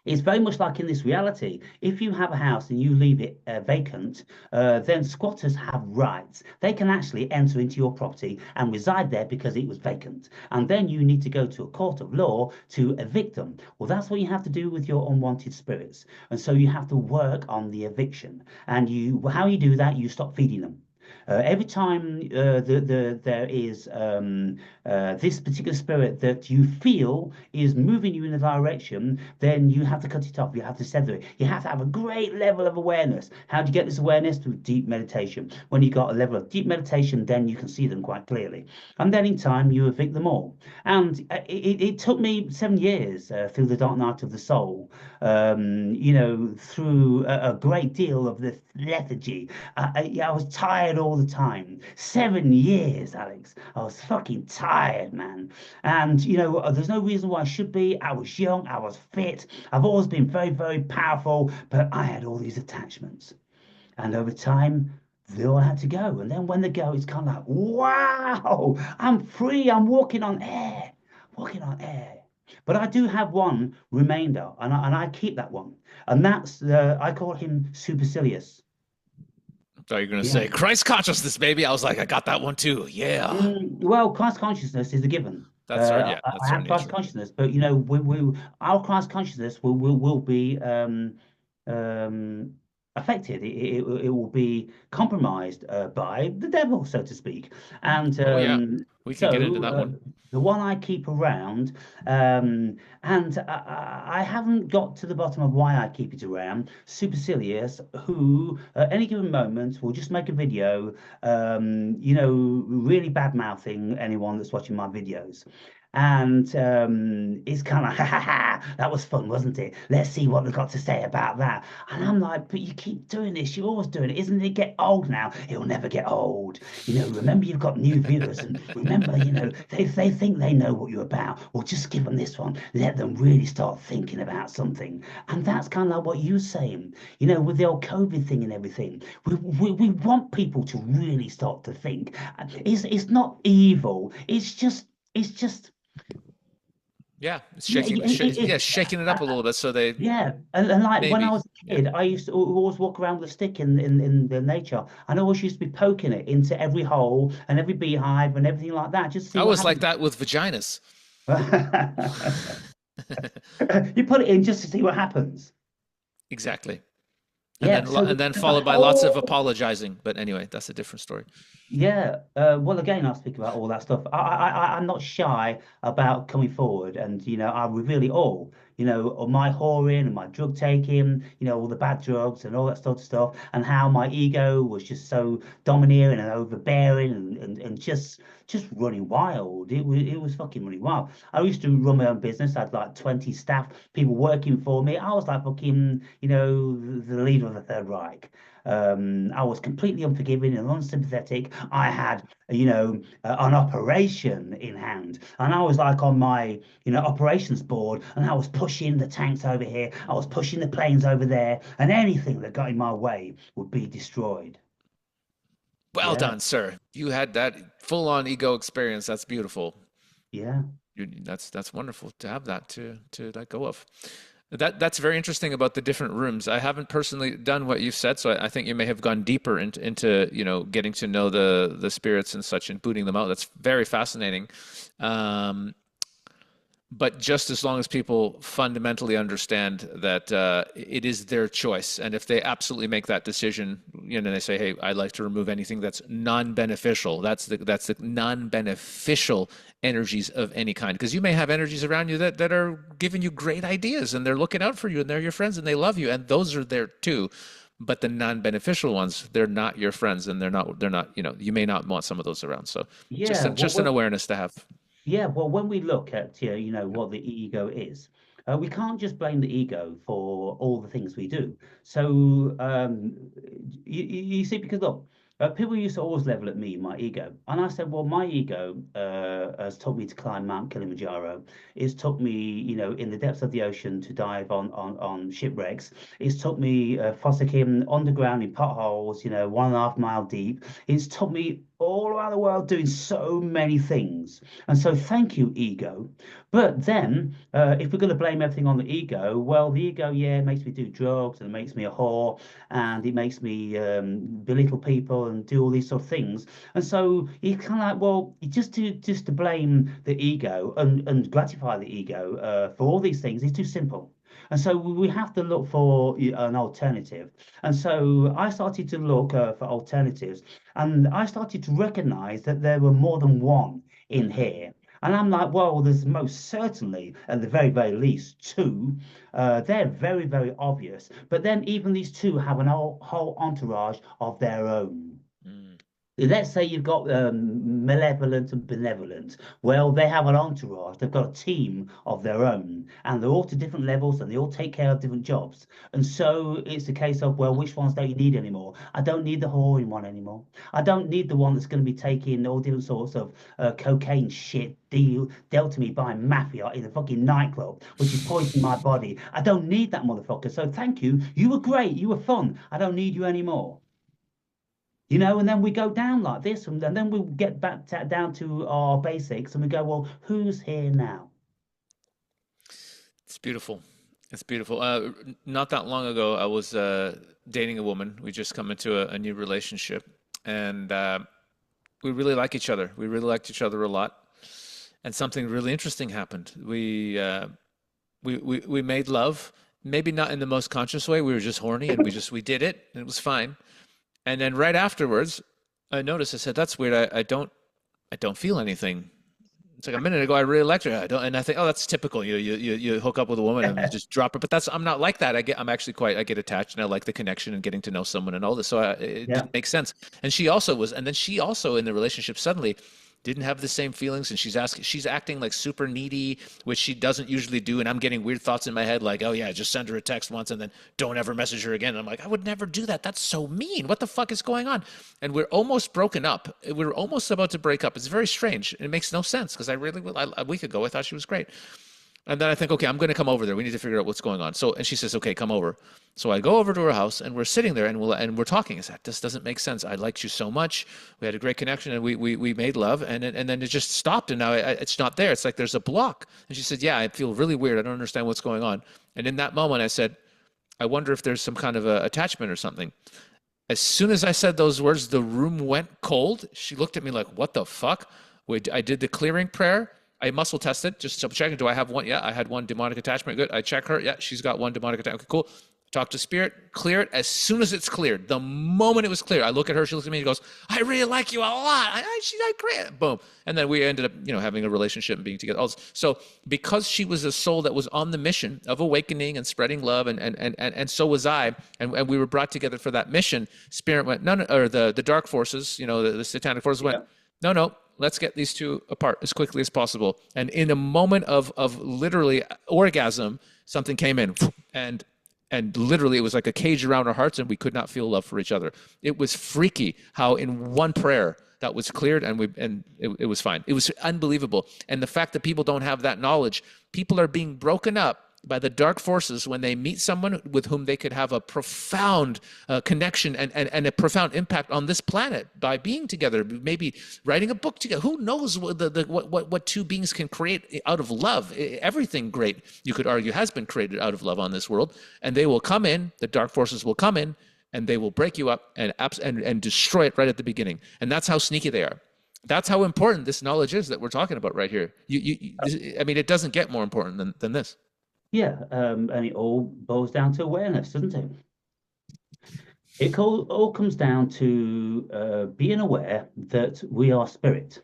S3: It's very much like in this reality. If you have a house and you leave it vacant, then squatters have rights. They can actually enter into your property and reside there because it was vacant. And then you need to go to a court of law to evict them. Well, that's what you have to do with your unwanted spirits. And so you have to work on the eviction. And how you do that, you stop feeding them. Every time there is this particular spirit that you feel is moving you in a direction, then you have to cut it off. You have to sever it. You have to have a great level of awareness. How do you get this awareness? Through deep meditation. When you got a level of deep meditation, then you can see them quite clearly. And then in time, you evict them all. And it took me 7 years through the dark night of the soul, through a great deal of the lethargy. I was tired all the time. 7 years, Alex. I was fucking tired, man. And, there's no reason why I should be. I was young. I was fit. I've always been very, very powerful, but I had all these attachments. And over time, they all had to go. And then when they go, it's kind of like, wow, I'm free. I'm walking on air, walking on air. But I do have one remainder, and I keep that one. And that's, I call him supercilious.
S2: thought you were going to say Christ consciousness, baby. I was like, I got that one too. Yeah.
S3: Well, Christ consciousness is a given.
S2: That's right. Yeah, that's
S3: I have Christ consciousness, but our Christ consciousness will be affected. It will be compromised by the devil, so to speak. And
S2: we can get into that one.
S3: The one I keep around, and I haven't got to the bottom of why I keep it around. Supercilious, who at any given moment will just make a video, really bad mouthing anyone that's watching my videos. And it's kind of ha ha ha, that was fun, wasn't it? Let's see what they've got to say about that. And I'm like, but you keep doing this, you're always doing it. Isn't it get old now? It'll never get old. Remember you've got new viewers, and remember, they think they know what you're about. Well, just give them this one. Let them really start thinking about something. And that's kind of like what you're saying, with the old COVID thing and everything. We want people to really start to think. It's not evil. It's just.
S2: Yeah, it's shaking it up a little bit so they.
S3: Yeah, and like maybe. When I was a kid, I used to always walk around with a stick in the nature, and I always used to be poking it into every hole and every beehive and everything like that. Just see
S2: I was like that with vaginas.
S3: You put it in just to see what happens.
S2: Exactly. And then followed by lots of apologizing. But anyway, that's a different story.
S3: Yeah. Well, again, I'll speak about all that stuff. I'm not shy about coming forward, and I reveal it all. My whoring and my drug taking, all the bad drugs and all that sort of stuff, and how my ego was just so domineering and overbearing and just running wild. It was fucking running wild. I used to run my own business. I had like 20 staff, people working for me. I was like fucking, the leader of the Third Reich. I was completely unforgiving and unsympathetic. I had, an operation in hand, and I was like on my, operations board, and I was pushing the tanks over here. I was pushing the planes over there, and anything that got in my way would be destroyed.
S2: Well done, sir. You had that full-on ego experience. That's beautiful.
S3: Yeah.
S2: That's wonderful to have that to let go of. That's very interesting about the different rooms. I haven't personally done what you've said, so I think you may have gone deeper into getting to know the spirits and such and booting them out. That's very fascinating. But just as long as people fundamentally understand that it is their choice, and if they absolutely make that decision, they say, "Hey, I'd like to remove anything that's non-beneficial." That's the non-beneficial energies of any kind, because you may have energies around you that are giving you great ideas, and they're looking out for you, and they're your friends, and they love you, and those are there too. But the non-beneficial ones, they're not your friends, and they're not. You may not want some of those around. So just an awareness to have.
S3: Yeah, well, when we look at what the ego is, we can't just blame the ego for all the things we do. So you see, because look, people used to always level at me, my ego, and I said, well, my ego has taught me to climb Mount Kilimanjaro. It's taught me, in the depths of the ocean to dive on shipwrecks. It's taught me fossicking underground in potholes, 1.5 mile deep. It's taught me all around the world doing so many things. And so thank you, ego. But then, if we're going to blame everything on the ego, well, the ego, yeah, makes me do drugs and it makes me a whore and it makes me belittle people and do all these sort of things. And so you kind of like, well, just to blame the ego and gratify the ego for all these things is too simple. And so we have to look for an alternative. And so I started to look for alternatives, and I started to recognize that there were more than one in
S2: Hmm.
S3: here. And I'm like, well, there's most certainly, at the very, very least, two. They're very, very obvious. But then even these two have an whole entourage of their own.
S2: Mm.
S3: Let's say you've got malevolent and benevolent. Well, they have an entourage. They've got a team of their own, and they're all to different levels, and they all take care of different jobs. And so it's a case of, well, which ones don't you need anymore? I don't need the whoring one anymore. I don't need the one that's going to be taking all different sorts of cocaine shit dealt to me by mafia in a fucking nightclub, which is poisoning my body. I don't need that motherfucker. So thank you. You were great. You were fun. I don't need you anymore. And then we go down like this, and then we get back down to our basics, and we go, well, who's here now?
S2: It's beautiful. It's beautiful. Not that long ago, I was dating a woman. We just come into a new relationship, and we really like each other. We really liked each other a lot, and something really interesting happened. We made love, maybe not in the most conscious way. We were just horny, and we did it, and it was fine. And then right afterwards, I noticed. I said, "That's weird. I don't feel anything." It's like a minute ago, I really liked her. I don't, and I think, oh, that's typical. You hook up with a woman and you just drop her. But I'm not like that. I'm actually I get attached and I like the connection and getting to know someone and all this. So it
S3: Yeah.
S2: didn't make sense. And she also was, and then she also in the relationship suddenly didn't have the same feelings, and she's acting like super needy, which she doesn't usually do. And I'm getting weird thoughts in my head, like, oh yeah, just send her a text once and then don't ever message her again. And I'm like, I would never do that. That's so mean. What the fuck is going on? And we're almost broken up. We're almost about to break up. It's very strange. It makes no sense because I really, a week ago, I thought she was great. And then I think, okay, I'm going to come over there. We need to figure out what's going on. So, and she says, okay, come over. So I go over to her house, and we're sitting there, and we're talking. I said, this doesn't make sense. I liked you so much. We had a great connection, and we made love, and then it just stopped, and now it's not there. It's like there's a block. And she said, yeah, I feel really weird. I don't understand what's going on. And in that moment, I said, I wonder if there's some kind of a attachment or something. As soon as I said those words, the room went cold. She looked at me like, what the fuck? I did the clearing prayer. I muscle tested, just double checking. Do I have one? Yeah, I had one demonic attachment. Good. I check her. Yeah, she's got one demonic attachment. Okay, cool. Talk to spirit, clear it. As soon as it's cleared, the moment it was clear, I look at her, she looks at me and goes, I really like you a lot. She's like, great. Boom. And then we ended up, having a relationship and being together. So because she was a soul that was on the mission of awakening and spreading love, and so was I, and we were brought together for that mission, spirit went, no, or the dark forces, the satanic forces went,
S3: Yeah.
S2: no, let's get these two apart as quickly as possible. And in a moment of literally orgasm, something came in, and literally it was like a cage around our hearts, and we could not feel love for each other. It was freaky how in one prayer that was cleared, and it was fine. It was unbelievable. And the fact that people don't have that knowledge, people are being broken up by the dark forces when they meet someone with whom they could have a profound connection and a profound impact on this planet by being together, maybe writing a book together. Who knows what two beings can create out of love? Everything great, you could argue, has been created out of love on this world. And they will come in, the dark forces will come in, and they will break you up and destroy it right at the beginning. And that's how sneaky they are. That's how important this knowledge is that we're talking about right here. I mean, it doesn't get more important than this.
S3: Yeah, and it all boils down to awareness, doesn't it? It all comes down to being aware that we are spirit.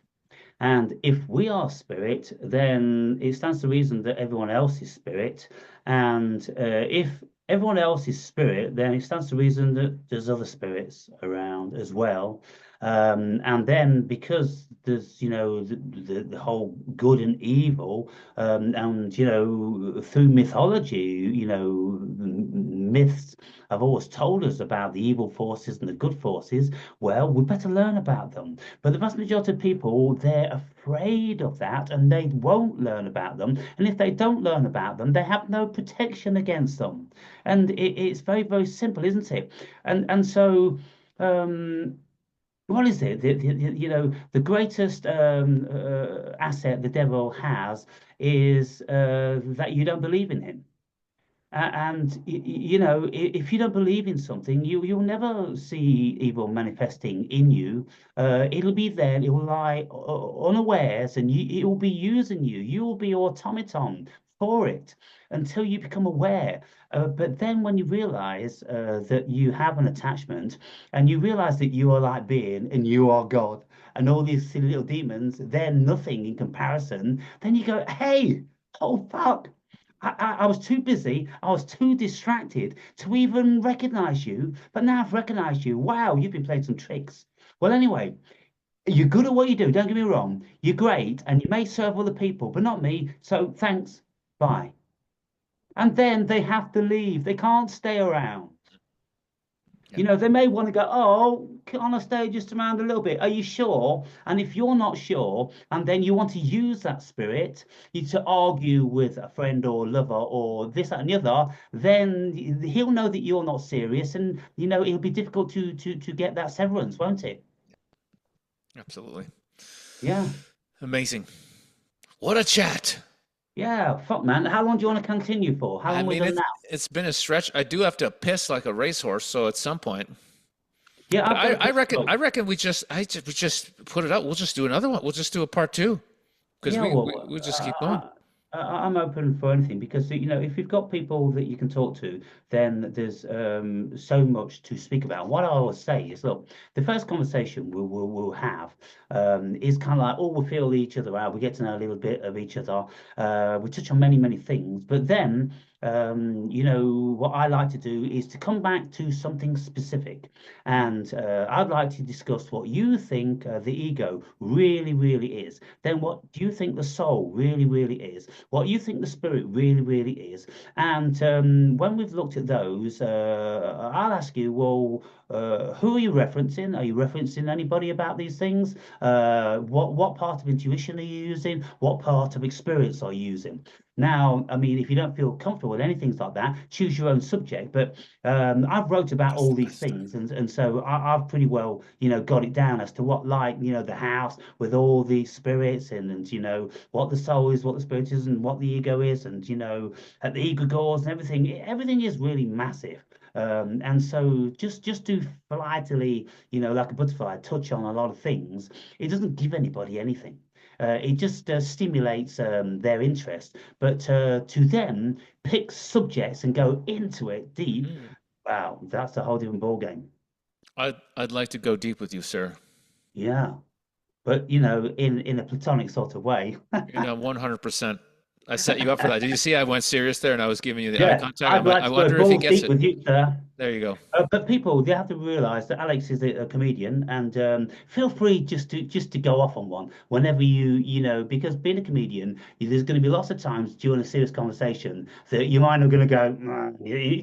S3: And if we are spirit, then it stands to reason that everyone else is spirit. And if everyone else is spirit, then it stands to reason that there's other spirits around as well. And then because there's, the whole good and evil, and, through mythology, myths have always told us about the evil forces and the good forces. Well, we better learn about them. But the vast majority of people, they're afraid of that and they won't learn about them. And if they don't learn about them, they have no protection against them. And it's very, very simple, isn't it? And so, what is it? The greatest asset the devil has is that you don't believe in him. And if you don't believe in something, you'll never see evil manifesting in you. It'll be there. It will lie unawares, and it will be using you. You will be automaton for it until you become aware. But then, when you realize that you have an attachment, and you realize that you are like being, and you are God, and all these silly little demons, they're nothing in comparison. Then you go, "Hey, oh fuck." I was too busy, I was too distracted to even recognize you. But now I've recognized you. Wow, you've been playing some tricks. Well, anyway, you're good at what you do. Don't get me wrong. You're great and you may serve other people, but not me. So thanks. Bye. And then they have to leave. They can't stay around. They may want to go, oh, can I stay just around a little bit? Are you sure? And if you're not sure, and then you want to use that spirit to argue with a friend or lover or this, that, and the other, then he'll know that you're not serious, and it'll be difficult to get that severance, won't it?
S2: Absolutely.
S3: Yeah.
S2: Amazing. What a chat.
S3: Yeah, fuck man. How long do you want to continue for? How long we done now?
S2: It's been a stretch. I do have to piss like a racehorse, so at some point.
S3: Yeah,
S2: But I reckon we just put it up. We'll just do another one. We'll just do a part two because
S3: Yeah,
S2: we'll just keep going.
S3: I'm open for anything because if you've got people that you can talk to, then there's so much to speak about. What I always say is, look, the first conversation we'll have is kind of like, oh, we feel each other out. We get to know a little bit of each other. We touch on many, many things, but then what I like to do is to come back to something specific, and I'd like to discuss what you think the ego really, really is. Then what do you think the soul really, really is? What you think the spirit really, really is? And when we've looked at those, I'll ask you, well, who are you referencing? Are you referencing anybody about these things? What part of intuition are you using? What part of experience are you using? Now, I mean, if you don't feel comfortable with anything like that, choose your own subject. But I've wrote about all these things, and so I've pretty well, got it down as to what, like, the house with all these spirits, and what the soul is, what the spirit is, and what the ego is, and at the ego goals and everything. Everything is really massive. And so just to flightily, like a butterfly, touch on a lot of things, it doesn't give anybody anything. It just stimulates their interest, but to then pick subjects and go into it deep, wow, that's a whole different ball game.
S2: I'd like to go deep with you, sir.
S3: Yeah, but in a platonic sort of way.
S2: 100%. I set you up for that. Did you see I went serious there and I was giving you the eye
S3: Yeah,
S2: contact?
S3: I'd like
S2: I
S3: to
S2: wonder
S3: go
S2: if he
S3: balls
S2: gets
S3: deep
S2: it.
S3: with you, sir.
S2: There you go.
S3: But people, they have to realize that Alex is a comedian, and feel free just to go off on one whenever because being a comedian, there's going to be lots of times during a serious conversation that you might not going to go, "Nah."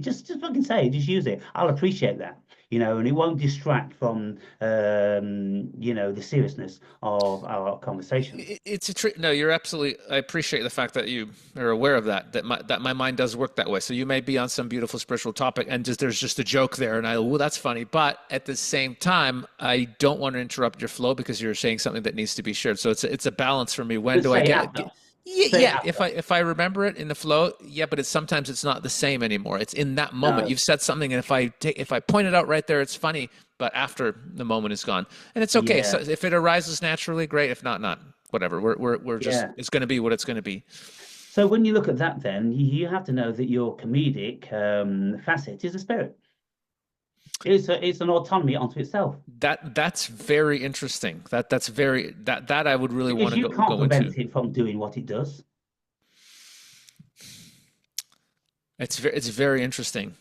S3: Just fucking say it, just use it. I'll appreciate that, and it won't distract from the seriousness of our conversation.
S2: It's a trick. No, you're absolutely. I appreciate the fact that you are aware of that. That my mind does work that way. So you may be on some beautiful spiritual topic, and there's just a joke there, and well, that's funny. But at the same time, I don't want to interrupt your flow because you're saying something that needs to be shared. So it's a balance for me. When
S3: Just
S2: do I
S3: say it
S2: get?
S3: after.
S2: Yeah,
S3: Say it
S2: yeah.
S3: after.
S2: If I remember it in the flow, yeah. But sometimes it's not the same anymore. It's in that moment.
S3: No.
S2: You've said something, and if I point it out right there, it's funny. But after the moment is gone, and it's okay.
S3: Yeah.
S2: So if it arises naturally, great. If not, not. Whatever. We're just.
S3: Yeah.
S2: It's going to be what it's going to be.
S3: So when you look at that, then you have to know that your comedic facet is a spirit. It's an autonomy unto itself.
S2: That's very interesting. That I would really want
S3: Because
S2: to
S3: you can't
S2: go
S3: prevent
S2: into.
S3: it from doing what it does.
S2: It's very interesting.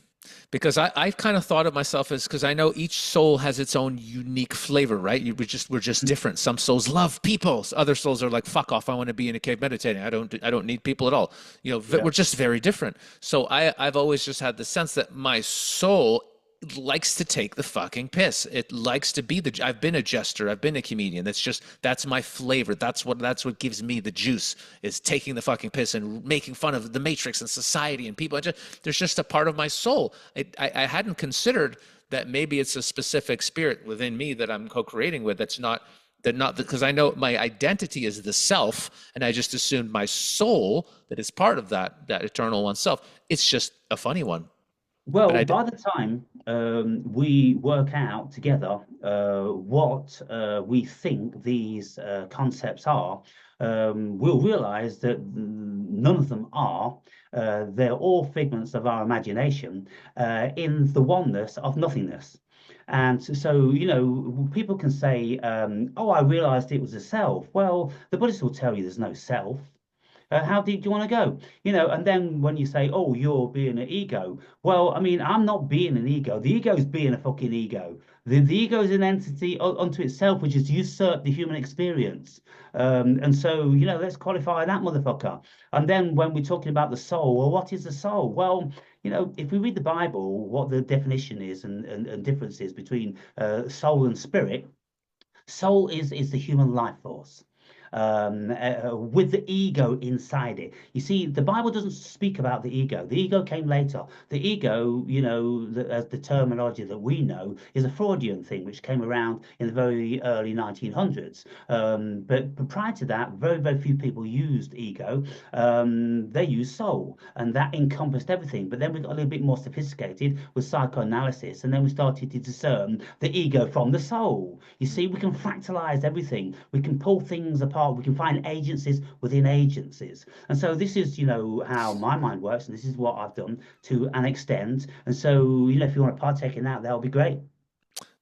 S2: Because I kind of thought of myself as, because I know each soul has its own unique flavor, right? We're just different. Some souls love people. Other souls are like, fuck off. I want to be in a cave meditating. I don't need people at all. You know,
S3: Yeah.
S2: we're just very different. So I've always just had the sense that my soul likes to take the fucking piss. It likes to be I've been a jester, I've been a comedian. That's my flavor. That's what gives me the juice, is taking the fucking piss and making fun of the matrix and society and people. There's just a part of my soul. I hadn't considered that maybe it's a specific spirit within me that I'm co-creating with. Because I know my identity is the self, and I just assumed my soul that is part of that eternal one self. It's just a funny one. But
S3: Well, by the time we work out together what we think these concepts are, we'll realize that none of them are. They're all figments of our imagination in the oneness of nothingness. And so, people can say, oh, I realized it was a self. Well, the Buddhists will tell you there's no self. How deep do you want to go? And then when you say, oh, you're being an ego, well, I mean, I'm not being an ego. The ego is being a fucking ego. The ego is an entity unto itself, which has usurped the human experience. And so, let's qualify that motherfucker. And then when we're talking about the soul, well, what is the soul? Well, if we read the Bible, what the definition is and differences between soul and spirit, soul is the human life force with the ego inside it. You see, the Bible doesn't speak about the ego. The ego came later. The ego, as the terminology that we know, is a Freudian thing which came around in the very early 1900s. But prior to that, very, very few people used ego. They used soul, and that encompassed everything. But then we got a little bit more sophisticated with psychoanalysis, and then we started to discern the ego from the soul. You see, we can fractalize everything. We can pull things apart. We can find agencies within agencies. And so this is, how my mind works, and this is what I've done to an extent. And so, if you want to partake in that, that'll be great.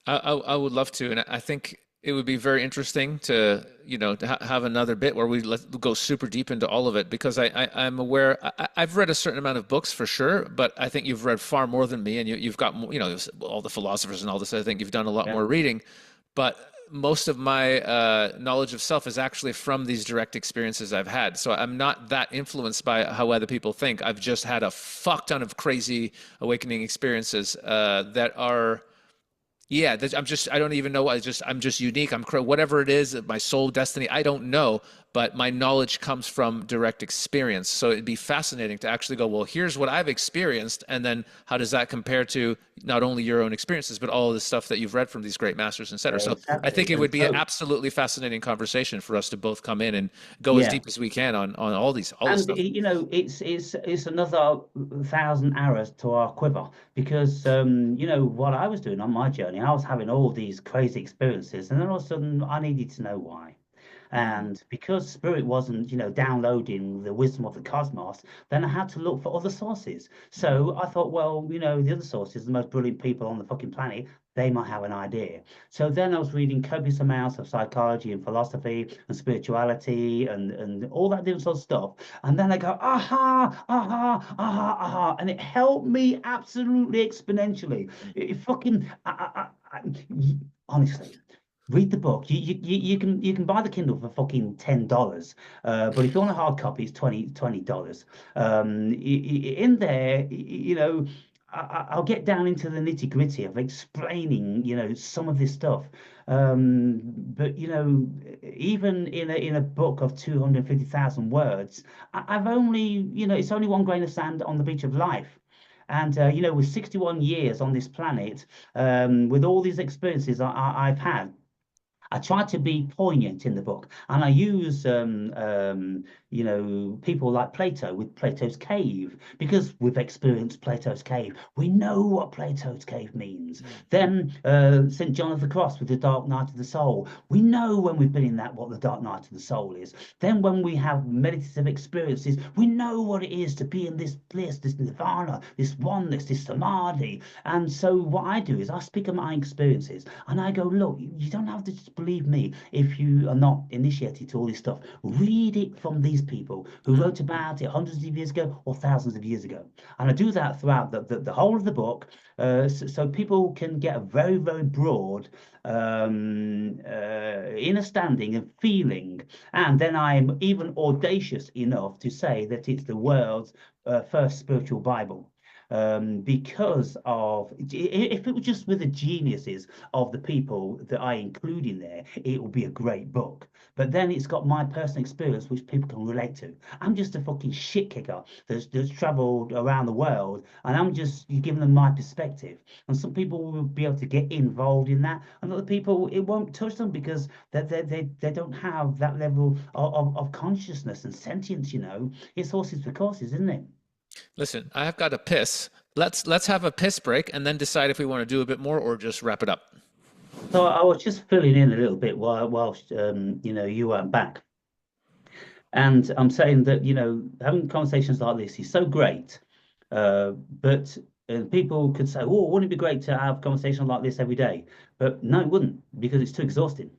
S2: I would love to, and I think it would be very interesting to have another bit where we go super deep into all of it, because I'm aware I've read a certain amount of books for sure, but I think you've read far more than me, and you've got all the philosophers and all this. I think you've done a lot more reading, but most of my knowledge of self is actually from these direct experiences I've had. So I'm not that influenced by how other people think. I've just had a fuck ton of crazy awakening experiences that are, yeah, I don't even know. I'm just unique. Whatever it is, my soul destiny, I don't know, but my knowledge comes from direct experience. So it'd be fascinating to actually go, well, here's what I've experienced, and then how does that compare to not only your own experiences, but all of the stuff that you've read from these great masters, et cetera. So
S3: Exactly.
S2: I think it would be an absolutely fascinating conversation for us to both come in and go as deep as we can on all this stuff.
S3: It's another 1,000 arrows to our quiver, because what I was doing on my journey, I was having all these crazy experiences, and then all of a sudden I needed to know why. And because spirit wasn't, downloading the wisdom of the cosmos, then I had to look for other sources. So I thought, well, the other sources, the most brilliant people on the fucking planet, they might have an idea. So then I was reading copious amounts of psychology and philosophy and spirituality and all that different sort of stuff. And then I go, aha, aha, aha, aha. And it helped me absolutely exponentially. It fucking, honestly. Read the book. You can buy the Kindle for fucking $10, but if you want a hard copy, it's $20. In there, I'll get down into the nitty gritty of explaining, some of this stuff. But even in a book of 250,000 words, I've only, it's only one grain of sand on the beach of life. And with 61 years on this planet, with all these experiences I've had, I try to be poignant in the book, and I use people like Plato with Plato's cave, because we've experienced Plato's cave. We know what Plato's cave means. Then St. John of the Cross with the dark night of the soul. We know when we've been in that what the dark night of the soul is. Then when we have meditative experiences, we know what it is to be in this bliss, this nirvana, this oneness, this samadhi. And so what I do is I speak of my experiences, and I go, look, you don't have to just believe me, if you are not initiated to all this stuff, read it from these people who
S2: Mm.
S3: wrote about it hundreds of years ago or thousands of years ago. And I do that throughout the whole of the book, so people can get a very, very broad understanding and feeling. And then I'm even audacious enough to say that it's the world's first spiritual Bible. Because of if it was just with the geniuses of the people that I include in there, it will be a great book. But then it's got my personal experience, which people can relate to. I'm just a fucking shit kicker that's traveled around the world, and I'm just giving them my perspective. And some people will be able to get involved in that, and other people it won't touch them because they don't have that level of consciousness and sentience. It's horses for courses, isn't it?
S2: Listen, I have got to piss. Let's have a piss break and then decide if we want to do a bit more or just wrap it up.
S3: So I was just filling in a little bit whilst you weren't back, and I'm saying that having conversations like this is so great, but people could say, "Oh, wouldn't it be great to have conversations like this every day?" But no, it wouldn't because it's too exhausting.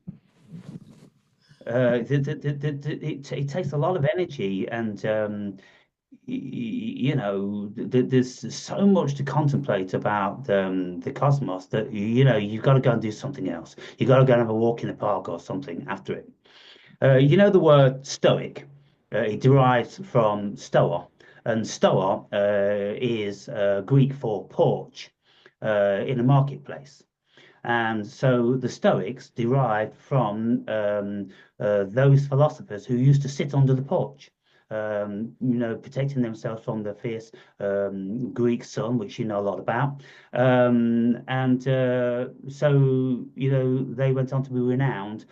S3: It takes a lot of energy, and there's so much to contemplate about the cosmos that you've got to go and do something else. You've got to go and have a walk in the park or something after it. The word stoic, it derives from stoa, and stoa is Greek for porch in a marketplace. And so the Stoics derived from those philosophers who used to sit under the porch, protecting themselves from the fierce Greek sun, which you know a lot about. And so, they went on to be renowned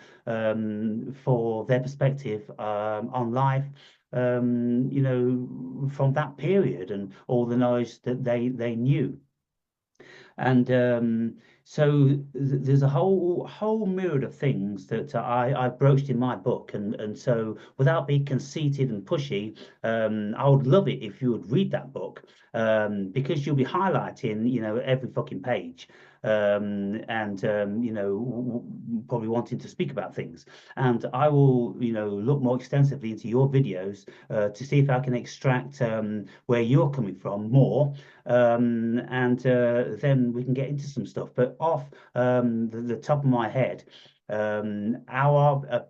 S3: for their perspective on life. From that period and all the knowledge that they knew. And so there's a whole myriad of things that I broached in my book, and so without being conceited and pushy, I would love it if you would read that book, because you'll be highlighting every fucking page, and probably wanting to speak about things, and I will look more extensively into your videos to see if I can extract where you're coming from more. And then we can get into some stuff. But off the top of my head, our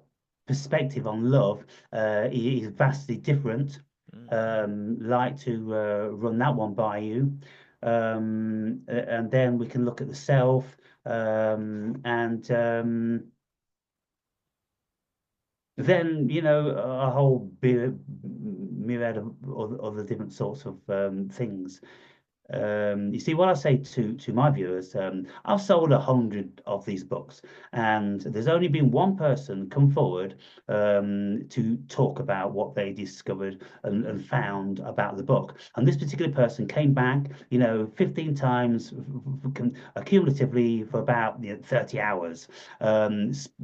S3: perspective on love is vastly different. Like to run that one by you. And then we can look at the self, and then a whole myriad of other different sorts of things. You see, what I say to my viewers, I've sold 100 of these books, and there's only been one person come forward to talk about what they discovered and found about the book. And this particular person came back, 15 times cumulatively for about 30 hours,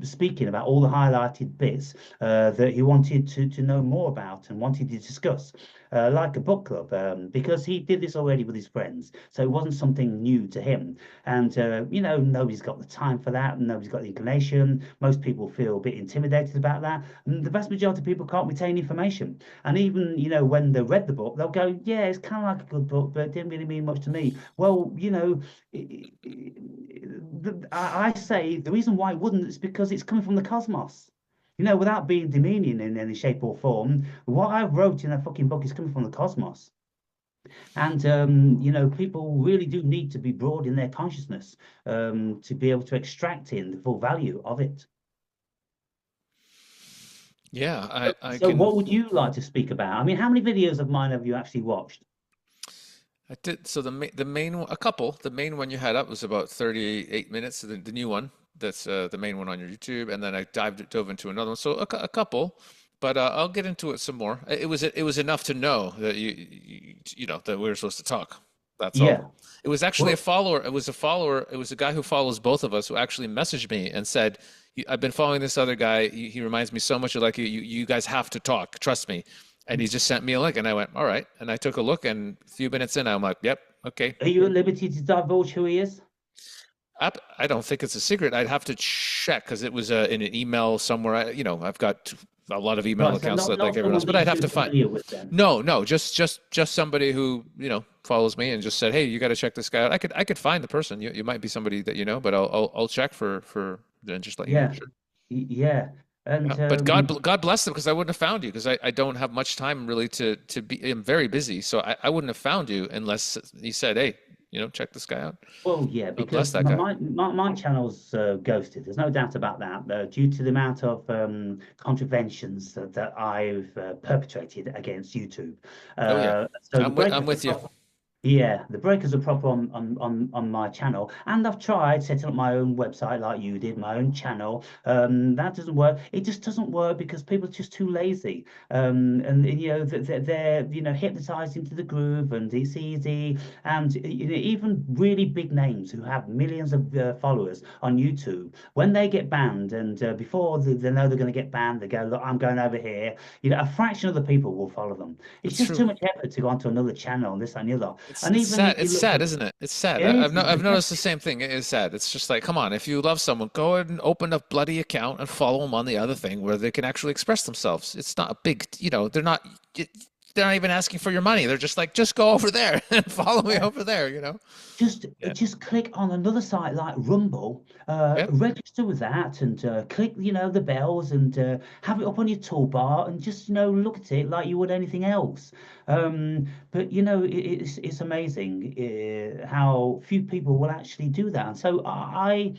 S3: speaking about all the highlighted bits that he wanted to know more about and wanted to discuss. Like a book club, because he did this already with his friends, so it wasn't something new to him. And nobody's got the time for that, and nobody's got the inclination. Most people feel a bit intimidated about that, and the vast majority of people can't retain information. And even when they read the book, they'll go, "Yeah, it's kind of like a good book, but it didn't really mean much to me." Well, I say the reason why it wouldn't is because it's coming from the cosmos. Without being demeaning in any shape or form, what I wrote in that fucking book is coming from the cosmos. And, people really do need to be broad in their consciousness to be able to extract in the full value of it.
S2: Yeah, I
S3: So
S2: can.
S3: what would you like to speak about? I mean, how many videos of mine have you actually watched?
S2: I did. So the main one, a couple. The main one you had up was about 38 minutes. The new one, that's the main one on your YouTube, and then I dove into another one. So a couple, but I'll get into it some more. It was enough to know that that we were supposed to talk. That's
S3: Yeah.
S2: all. It was actually a
S3: Well,
S2: follower. It was a follower. It was a guy who follows both of us who actually messaged me and said, I've been following this other guy. He reminds me so much of like you. You guys have to talk. Trust me." And he just sent me a link, and I went, "All right." And I took a look, and a few minutes in, I'm like, "Yep, okay."
S3: are you at liberty to divulge who he is?
S2: I don't think it's a secret. I'd have to check because it was in an email somewhere. I've got a lot of email
S3: Right, so
S2: accounts
S3: not
S2: like everyone
S3: someone
S2: else, but
S3: that
S2: I'd
S3: you're
S2: have
S3: too
S2: to find.
S3: familiar with then.
S2: No, just somebody who follows me and just said, "Hey, you got to check this guy out." I could find the person. You might be somebody that you know, but I'll check for and just let you know.
S3: Yeah,
S2: Sure.
S3: yeah.
S2: Yeah.
S3: And
S2: But God bless them because I wouldn't have found you because I don't have much time really to be. I'm very busy, so I wouldn't have found you unless he said, "Hey, check this guy out."
S3: well, yeah,
S2: God bless
S3: because
S2: that guy.
S3: my channel's ghosted. There's no doubt about that. Due to the amount of contraventions that I've perpetrated against YouTube.
S2: Oh yeah,
S3: So the
S2: I'm
S3: breakers are
S2: with you.
S3: proper. Yeah, the breakers are proper on my channel, and I've tried setting up my own website like you did, my own channel. That doesn't work. It just doesn't work because people are just too lazy. And they're hypnotized into the groove, and it's easy. And even really big names who have millions of followers on YouTube, when they get banned, and before they know they're going to get banned, they go, "Look, I'm going over here." A fraction of the people will follow them. It's
S2: It's
S3: just
S2: true.
S3: too much effort to go onto another channel and this and the other.
S2: It's
S3: And
S2: it's
S3: even
S2: sad.
S3: if you
S2: It's
S3: look
S2: sad,
S3: at
S2: isn't it? It's sad.
S3: it is,
S2: I've noticed the same thing. It is sad. It's just like, come on, if you love someone, go ahead and open a bloody account and follow them on the other thing where they can actually express themselves. It's not a big, they're not even asking for your money. They're just like, just go over there and follow me
S3: yeah,
S2: over there,
S3: just
S2: Yeah.
S3: just click on another site like Rumble,
S2: Yeah.
S3: register with that, and click the bells, and have it up on your toolbar, and just look at it like you would anything else. But it's amazing how few people will actually do that. And so I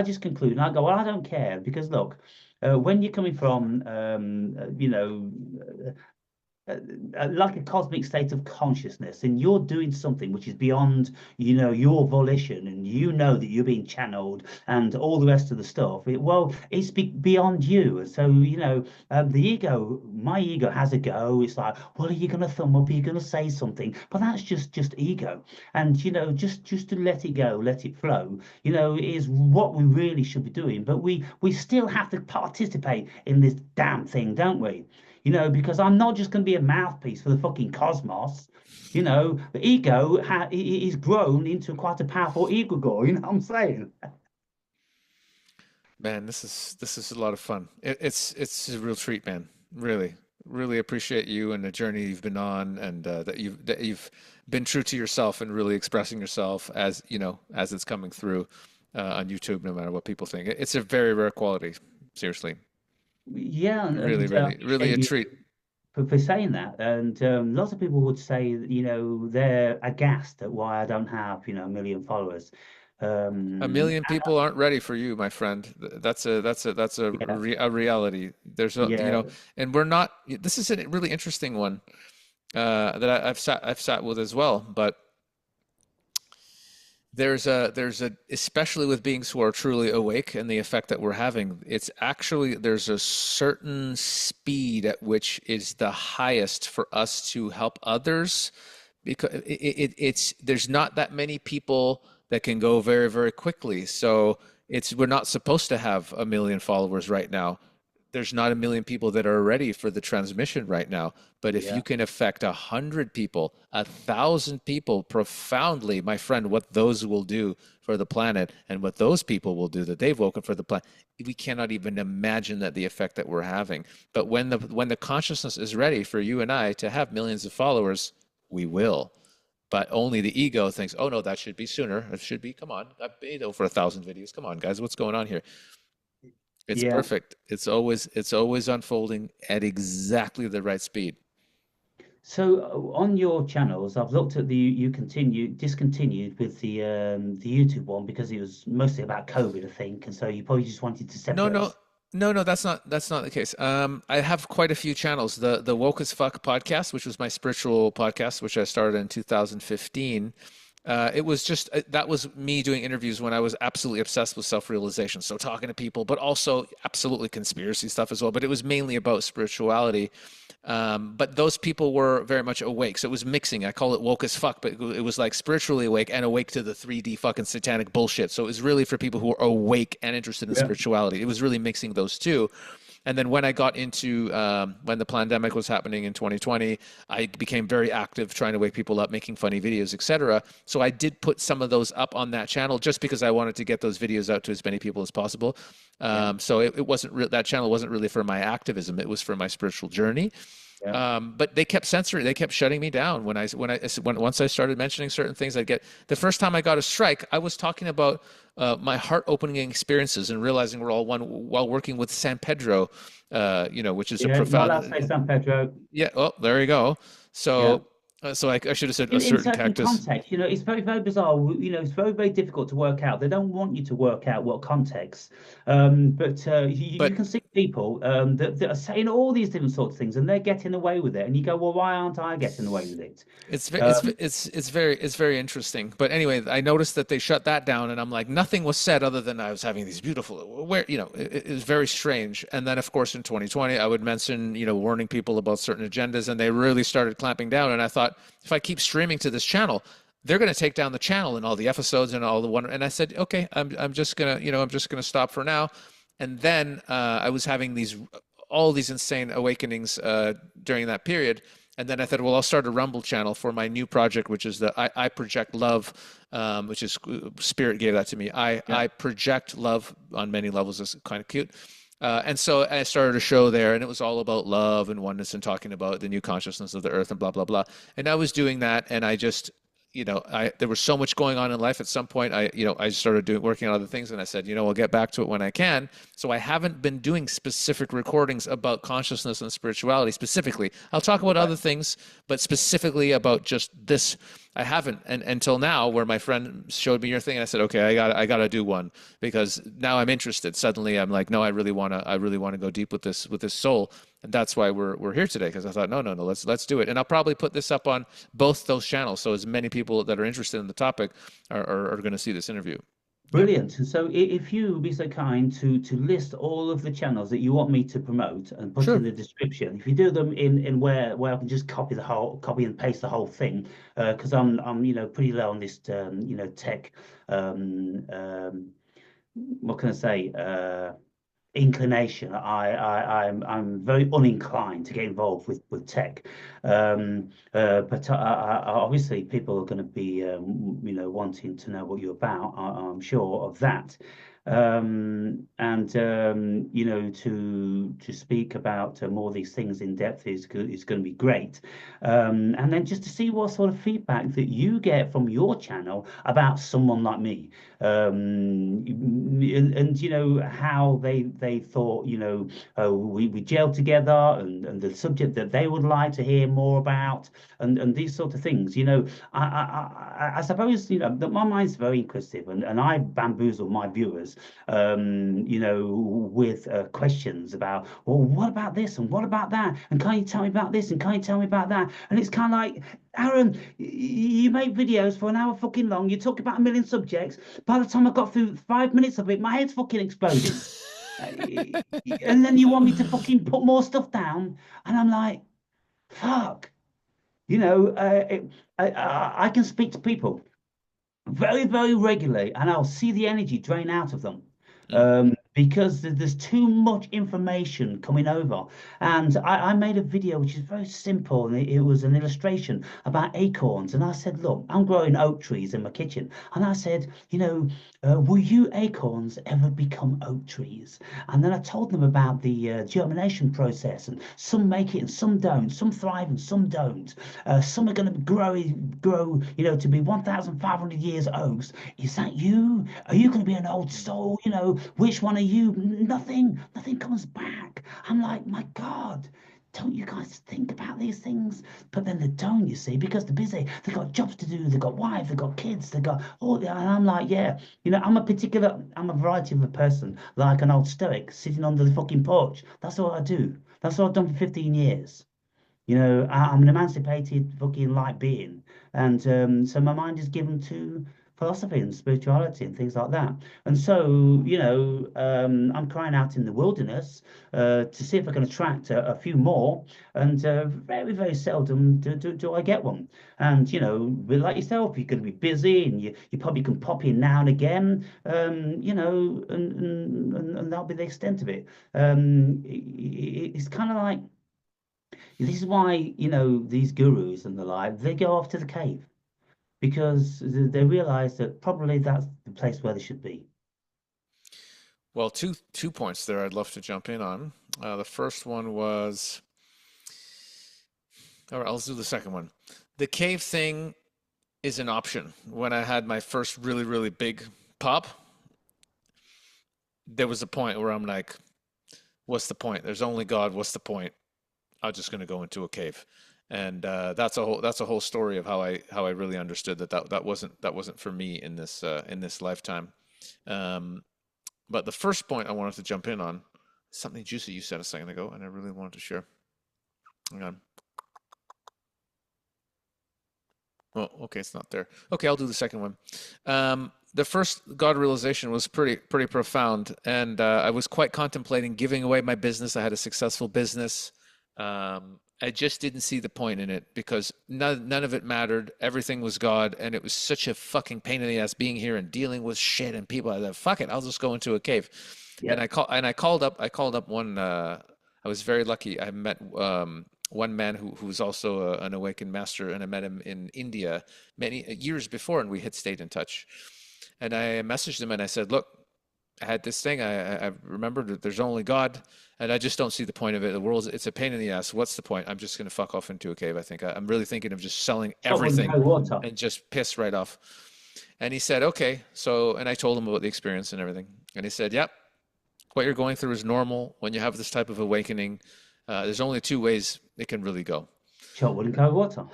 S3: just conclude and I go, well, I don't care because look. When you're coming from, like a cosmic state of consciousness, and you're doing something which is beyond your volition, and that you're being channeled and all the rest of the stuff, it's beyond you. And so my ego has a go. It's like, well, are you going to thumb up, are you going to say something? But that's just ego. And just to let it go, let it flow, is what we really should be doing. But we still have to participate in this damn thing, don't we? Because I'm not just going to be a mouthpiece for the fucking cosmos. The ego is grown into quite a powerful egregore. You know what I'm saying?
S2: Man, this is a lot of fun. It's a real treat, man. Really, really appreciate you and the journey you've been on, and that you've been true to yourself and really expressing yourself as it's coming through on YouTube, no matter what people think. It's a very rare quality. Seriously,
S3: Yeah,
S2: really,
S3: and I
S2: really, really
S3: appreciate
S2: a
S3: you
S2: treat.
S3: for saying that. And lots of people would say, that, they're aghast at why I don't have, a million followers.
S2: A
S3: Um,
S2: million people aren't ready for you, my friend.
S3: yeah,
S2: A reality.
S3: yeah,
S2: And we're not. This is a really interesting one that I've sat with as well. But there's a especially with beings who are truly awake and the effect that we're having. It's actually there's a certain speed at which is the highest for us to help others because it's there's not that many people that can go very, very quickly. So we're not supposed to have a million followers right now. There's not a million people that are ready for the transmission right now. But if
S3: yeah.
S2: you can affect 100 people, 1,000 people profoundly, my friend, what those will do for the planet and what those people will do that they've woken for the planet, we cannot even imagine that the effect that we're having. But when the consciousness is ready for you and I to have millions of followers, we will. But only the ego thinks, oh no, that should be sooner. It should be, come on, I've made over 1,000 videos. Come on, guys, what's going on here? It's
S3: Yeah.
S2: perfect. It's always unfolding at exactly the right speed.
S3: So on your channels, I've looked at you discontinued with the YouTube one because it was mostly about COVID, I think, and so you probably just wanted to
S2: No,
S3: separate
S2: no,
S3: off.
S2: no, that's not the case. I have quite a few channels. The Woke as Fuck podcast, which was my spiritual podcast, which I started in 2015. It was just that was me doing interviews when I was absolutely obsessed with self-realization. So talking to people, but also absolutely conspiracy stuff as well. But it was mainly about spirituality. But those people were very much awake. So it was mixing. I call it woke as fuck, but it was like spiritually awake and awake to the 3D fucking satanic bullshit. So it was really for people who are awake and interested in
S3: Yeah.
S2: spirituality. It was really mixing those two. And then when I got into when the pandemic was happening in 2020, I became very active trying to wake people up, making funny videos, etc. So I did put some of those up on that channel just because I wanted to get those videos out to as many people as possible.
S3: Yeah.
S2: So it wasn't that channel wasn't really for my activism; it was for my spiritual journey.
S3: Yeah.
S2: But they kept censoring, they kept shutting me down once I started mentioning certain things. I'd get the first time I got a strike, I was talking about my heart-opening experiences and realizing we're all one while working with San Pedro, which is a
S3: Yeah. You're not allowed to say
S2: profound.
S3: San Pedro.
S2: Yeah. Oh, there you go.
S3: Yeah.
S2: So I should have said a
S3: In
S2: certain
S3: certain
S2: cactus.
S3: contexts, it's very, very bizarre. It's very, very difficult to work out. They don't want you to work out what context. But you
S2: But
S3: can see people that are saying all these different sorts of things, and they're getting away with it. And you go, well, why aren't I getting away with it? Um,
S2: it's very interesting. But anyway, I noticed that they shut that down, and I'm like, nothing was said other than I was having these beautiful. Where it was very strange. And then, of course, in 2020, I would mention warning people about certain agendas, and they really started clamping down. And I thought, if I keep streaming to this channel, they're going to take down the channel and all the episodes and all the one. And I said, okay, I'm just gonna I'm just gonna stop for now. And then I was having all these insane awakenings during that period. And then I thought, well, I'll start a Rumble channel for my new project, which is the I Project Love, which is Spirit gave that to me.
S3: yeah.
S2: I project love on many levels. It's kind of cute. And so I started a show there, and it was all about love and oneness and talking about the new consciousness of the earth and blah, blah, blah. And I was doing that, and I just, there was so much going on in life. At some point, I started working on other things, and I said, I'll get back to it when I can. So I haven't been doing specific recordings about consciousness and spirituality specifically. I'll talk about other things, but specifically about just this, I haven't. And until now, where my friend showed me your thing, and I said, okay, I gotta do one because now I'm interested. Suddenly, I'm like, no, I really wanna go deep with this soul. And that's why we're here today, because I thought, no, let's do it. And I'll probably put this up on both those channels, so as many people that are interested in the topic are going to see this interview. Yeah,
S3: Brilliant. And so if you would be so kind to list all of the channels that you want me to promote and put
S2: sure.
S3: in the description, if you do them in where I can just copy and paste the whole thing, because I'm pretty low on this tech what can I say? Inclination. I'm very uninclined to get involved with tech, but obviously people are going to be wanting to know what you're about. I'm sure of that. And to speak about more of these things in depth is going to be great. And then just to see what sort of feedback that you get from your channel about someone like me, and how they thought we gelled together, and the subject that they would like to hear more about, and these sort of things. I suppose that my mind's very inquisitive, and I bamboozle my viewers with questions about, well, what about this and what about that, and can you tell me about this and can you tell me about that? And it's kind of like, Aaron, you make videos for an hour fucking long. You talk about a million subjects. By the time I got through 5 minutes of it, my head's fucking exploding. And then you want me to fucking put more stuff down, and I'm like, fuck. I can speak to people very, very regularly, and I'll see the energy drain out of them.
S2: Mm.
S3: Because there's too much information coming over. And I made a video which is very simple, and it was an illustration about acorns. And I said, look, I'm growing oak trees in my kitchen. And I said, will you acorns ever become oak trees? And then I told them about the germination process, and some make it and some don't. Some thrive and some don't. Some are going to grow, to be 1,500 years oaks. Is that you? Are you going to be an old soul? Which one are you? Nothing comes back. I'm like, my God, don't you guys think about these things? But then they don't, you see, because they're busy. They've got jobs to do. They've got wives. They've got kids. They've got all that. And I'm like, yeah, I'm a variety of a person, like an old stoic sitting under the fucking porch. That's what I do. That's what I've done for 15 years. I'm an emancipated fucking light being. And so my mind is given to philosophy and spirituality and things like that. And so, I'm crying out in the wilderness to see if I can attract a few more. And very, very seldom do I get one. And, like yourself, you're going to be busy and you probably can pop in now and again, and that'll be the extent of it. It's kind of like, this is why, these gurus and the like, they go off to the cave because they realize that probably that's the place where they should be.
S2: Well, two points there I'd love to jump in on. The first one was, all right, I'll do the second one. The cave thing is an option. When I had my first really, really big pop, there was a point where I'm like, what's the point? There's only God. What's the point? I'm just going to go into a cave. And that's a whole story of how I really understood that wasn't for me in this lifetime. But the first point I wanted to jump in on, something juicy you said a second ago, and I really wanted to share. Hang on. Oh, okay, it's not there. Okay, I'll do the second one. The first God realization was pretty profound, and I was quite contemplating giving away my business. I had a successful business. I just didn't see the point in it because none of it mattered. Everything was God, and it was such a fucking pain in the ass being here and dealing with shit and people. I thought, fuck it, I'll just go into a cave.
S3: Yeah.
S2: And I called up one. I was very lucky. I met one man who's also an awakened master, and I met him in India many years before, and we had stayed in touch. And I messaged him and I said, look, I had this thing. I remembered that there's only God, and I just don't see the point of it. The world, it's a pain in the ass. What's the point? I'm just going to fuck off into a cave. I think I'm really thinking of just selling everything and just piss right off. And he said, okay. So, and I told him about the experience and everything. And he said, yep, what you're going through is normal. When you have this type of awakening, there's only two ways it can really go.
S3: Chocolate and cold water.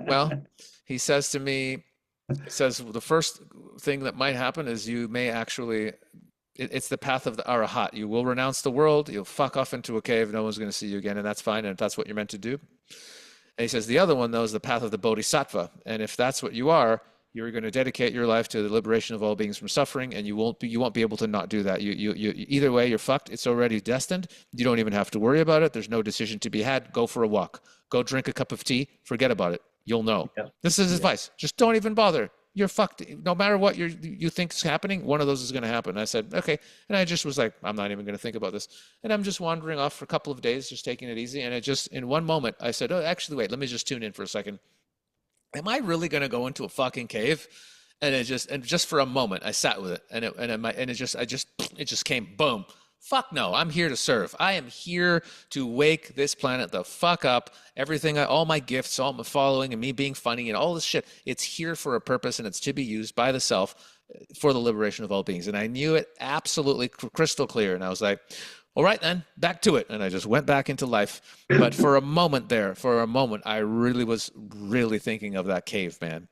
S2: Well, he says to me, the first thing that might happen is you may actually, it's the path of the arahat. You will renounce the world. You'll fuck off into a cave. No one's going to see you again, and that's fine. And if that's what you're meant to do. And he says the other one, though, is the path of the bodhisattva. And if that's what you are, you're going to dedicate your life to the liberation of all beings from suffering, and you won't be able to not do that. You either way, you're fucked. It's already destined. You don't even have to worry about it. There's no decision to be had. Go for a walk. Go drink a cup of tea. Forget about it. You'll know. Yeah. This is advice. Just don't even bother. You're fucked. No matter what you think is happening, one of those is going to happen. And I said, okay. And I just was like, I'm not even going to think about this. And I'm just wandering off for a couple of days, just taking it easy. And in one moment, I said, oh, actually, wait, let me just tune in for a second. Am I really going to go into a fucking cave? And just for a moment, I sat with it, it just came, boom. Fuck no, I'm here to serve. I am here to wake this planet the fuck up. Everything, all my gifts, all my following, and me being funny and all this shit, it's here for a purpose, and it's to be used by the self for the liberation of all beings. And I knew it absolutely crystal clear. And I was like, all right, then, back to it. And I just went back into life. But for a moment, I really was thinking of that cave, man.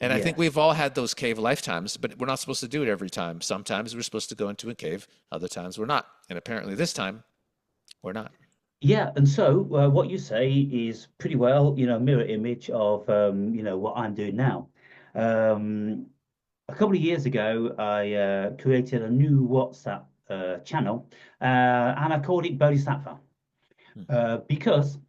S2: And I think we've all had those cave lifetimes, but we're not supposed to do it every time. Sometimes we're supposed to go into a cave. Other times we're not. And apparently this time we're not.
S3: Yeah. And so what you say is pretty well, mirror image of, what I'm doing now. A couple of years ago, I created a new WhatsApp channel, and I called it Bodhisattva because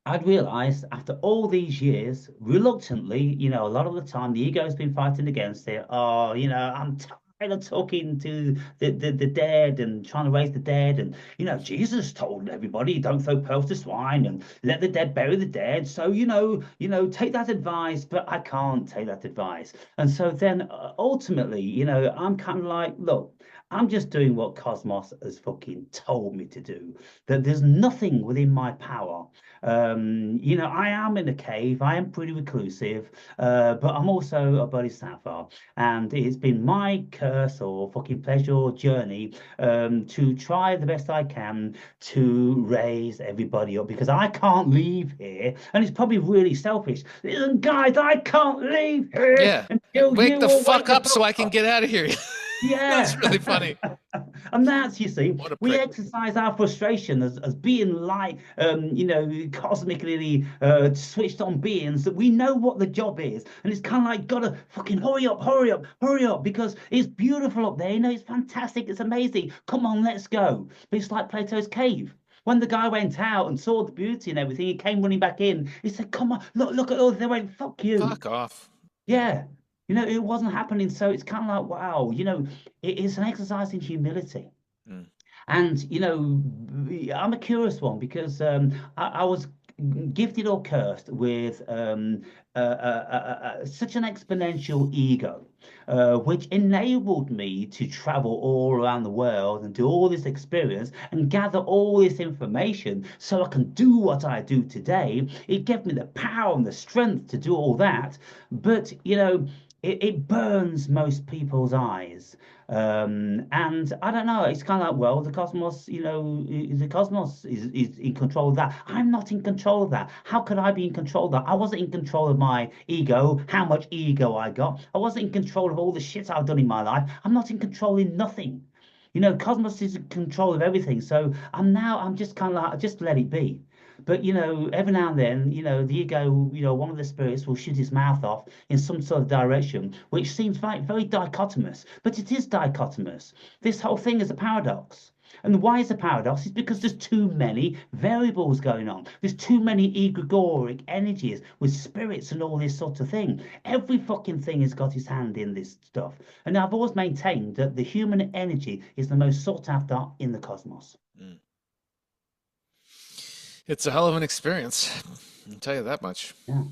S3: I'd realized after all these years, reluctantly, a lot of the time the ego's been fighting against it. Oh, I'm tired of talking to the dead and trying to raise the dead. And, Jesus told everybody, don't throw pearls to swine and let the dead bury the dead. So, take that advice, but I can't take that advice. And so then ultimately, I'm kind of like, look, I'm just doing what Cosmos has fucking told me to do, that there's nothing within my power. I am in a cave, I am pretty reclusive, but I'm also a bodhisattva, and it's been my curse or fucking pleasure or journey to try the best I can to raise everybody up, because I can't leave here, and it's probably really selfish. Listen, guys, I can't leave here.
S2: Yeah, wake the fuck up so I can get out of here.
S3: Yeah,
S2: that's really funny.
S3: And that's, you see,
S2: What a
S3: we
S2: prick.
S3: exercise our frustration as being like, cosmically switched on beings that we know what the job is. And it's kind of like, gotta fucking hurry up, hurry up, hurry up, because it's beautiful up there. You know, it's fantastic, it's amazing. Come on, let's go. But it's like Plato's cave. When the guy went out and saw the beauty and everything, he came running back in. He said, "Come on, look at all." They went, "Fuck you."
S2: Fuck off. Yeah.
S3: Yeah. You know, it wasn't happening. So it's kind of like, wow, it's an exercise in humility.
S2: Mm.
S3: And, I'm a curious one because I was gifted or cursed with such an exponential ego, which enabled me to travel all around the world and do all this experience and gather all this information so I can do what I do today. It gave me the power and the strength to do all that. But, it burns most people's eyes. And I don't know, it's kind of like, well, the cosmos, the cosmos is in control of that. I'm not in control of that. How could I be in control of that? I wasn't in control of my ego, how much ego I got. I wasn't in control of all the shit I've done in my life. I'm not in control in nothing. Cosmos is in control of everything. So I'm just kind of like, just let it be. But every now and then, the ego, one of the spirits will shoot his mouth off in some sort of direction, which seems like very dichotomous. But it is dichotomous. This whole thing is a paradox. And why is a paradox? It's because there's too many variables going on. There's too many egregoric energies with spirits and all this sort of thing. Every fucking thing has got its hand in this stuff. And I've always maintained that the human energy is the most sought after in the cosmos.
S2: Mm. It's a hell of an experience. I'll tell you that much.
S3: Yeah.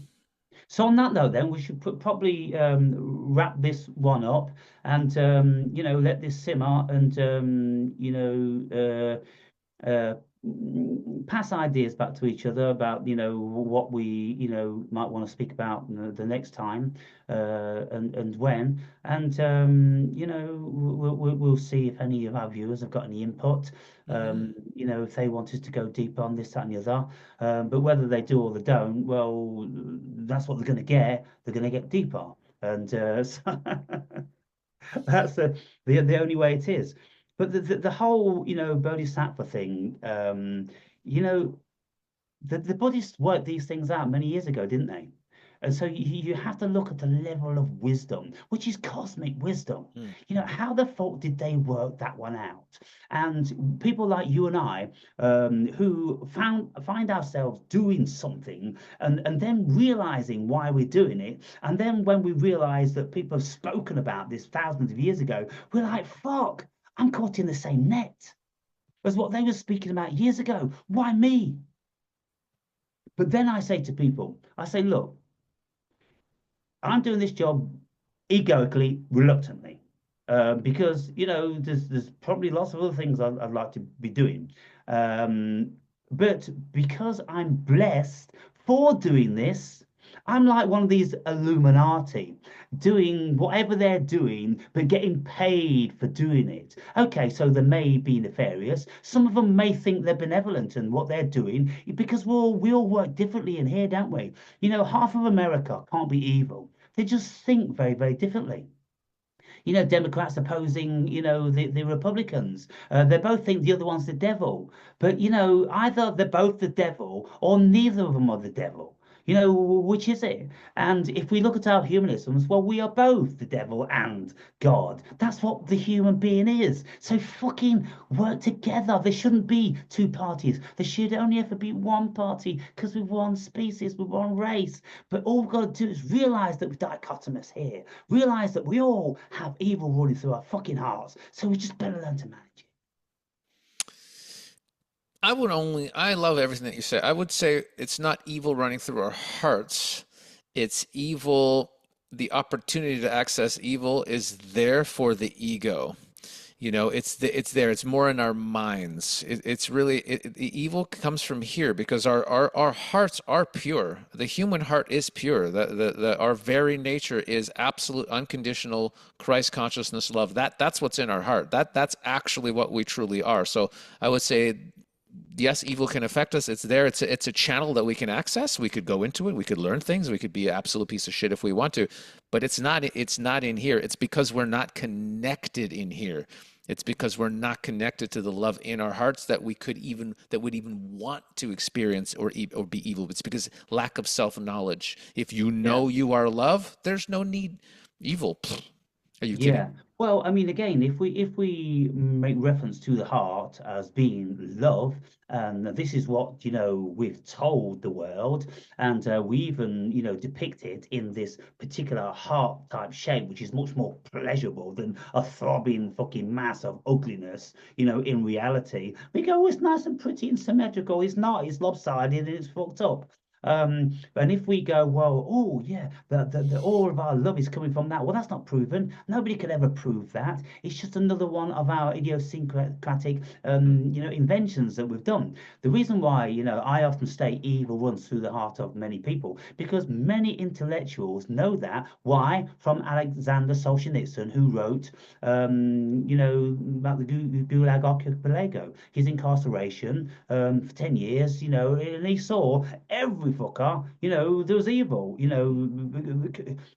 S3: So on that note, then we should probably wrap this one up and let this simmer and pass ideas back to each other about what we might want to speak about the next time and when, and we'll see if any of our viewers have got any input. If they want us to go deeper on this, that, and the other. But whether they do or they don't, well, that's what they're going to get. They're going to get deeper, and so that's the only way it is. But the whole bodhisattva thing, the Buddhists worked these things out many years ago, didn't they? And so you have to look at the level of wisdom, which is cosmic wisdom. How the fuck did they work that one out? And people like you and I, who find ourselves doing something and then realizing why we're doing it. And then when we realize that people have spoken about this thousands of years ago, we're like, fuck, I'm caught in the same net as what they were speaking about years ago. Why me? But then I say to people, look, I'm doing this job egoically, reluctantly, because there's probably lots of other things I'd like to be doing, but because I'm blessed for doing this, I'm like one of these Illuminati doing whatever they're doing, but getting paid for doing it. Okay, so they may be nefarious. Some of them may think they're benevolent in what they're doing because we all work differently in here, don't we? Half of America can't be evil. They just think very, very differently. Democrats opposing, the Republicans. They both think the other one's the devil. But, either they're both the devil or neither of them are the devil. Which is it? And if we look at our humanisms, well, we are both the devil and God. That's what the human being is. So fucking work together. There shouldn't be two parties. There should only ever be one party because we're one species, we're one race. But all we've got to do is realize that we're dichotomous here. Realize that we all have evil running through our fucking hearts. So we just better learn to manage it.
S2: I love everything that you say. I would say it's not evil running through our hearts. It's evil. The opportunity to access evil is there for the ego. It's there. It's more in our minds. It's really, the evil comes from here because our hearts are pure. The human heart is pure. Our very nature is absolute, unconditional Christ consciousness love. That's what's in our heart. That's actually what we truly are. So I would say, yes, evil can affect us. It's there. It's a channel that we can access. We could go into it. We could learn things. We could be an absolute piece of shit if we want to. But it's not in here. It's because we're not connected in here. It's because we're not connected to the love in our hearts that would even want to experience or be evil. It's because lack of self-knowledge. If you
S3: Yeah.
S2: know you are love, there's no need evil. Pfft. Are you kidding?
S3: Yeah. Well, I mean, again, if we make reference to the heart as being love, and this is what, we've told the world, and we even, depict it in this particular heart type shape, which is much more pleasurable than a throbbing fucking mass of ugliness, in reality. We go, oh, it's nice and pretty and symmetrical. It's not, it's lopsided and it's fucked up. And if we go, well, oh yeah, all of our love is coming from that. Well, that's not proven. Nobody could ever prove that. It's just another one of our idiosyncratic,
S2: Mm.
S3: inventions that we've done. The reason why, I often say evil runs through the heart of many people, because many intellectuals know that. Why? From Alexander Solzhenitsyn, who wrote, about the Gulag Archipelago, his incarceration, for 10 years, and he saw every fucker, there was evil,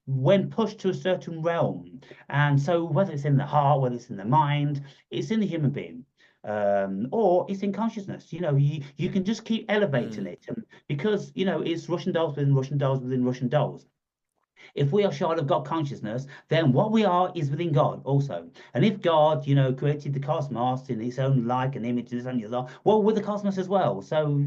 S3: when pushed to a certain realm. And so whether it's in the heart, whether it's in the mind, it's in the human being. Or it's in consciousness. You can just keep elevating
S2: Mm.
S3: it, and because it's Russian dolls within Russian dolls within Russian dolls. If we are short of God consciousness, then what we are is within God also. And if God, created the cosmos in his own like and image, this and the other, well, we're the cosmos as well. So,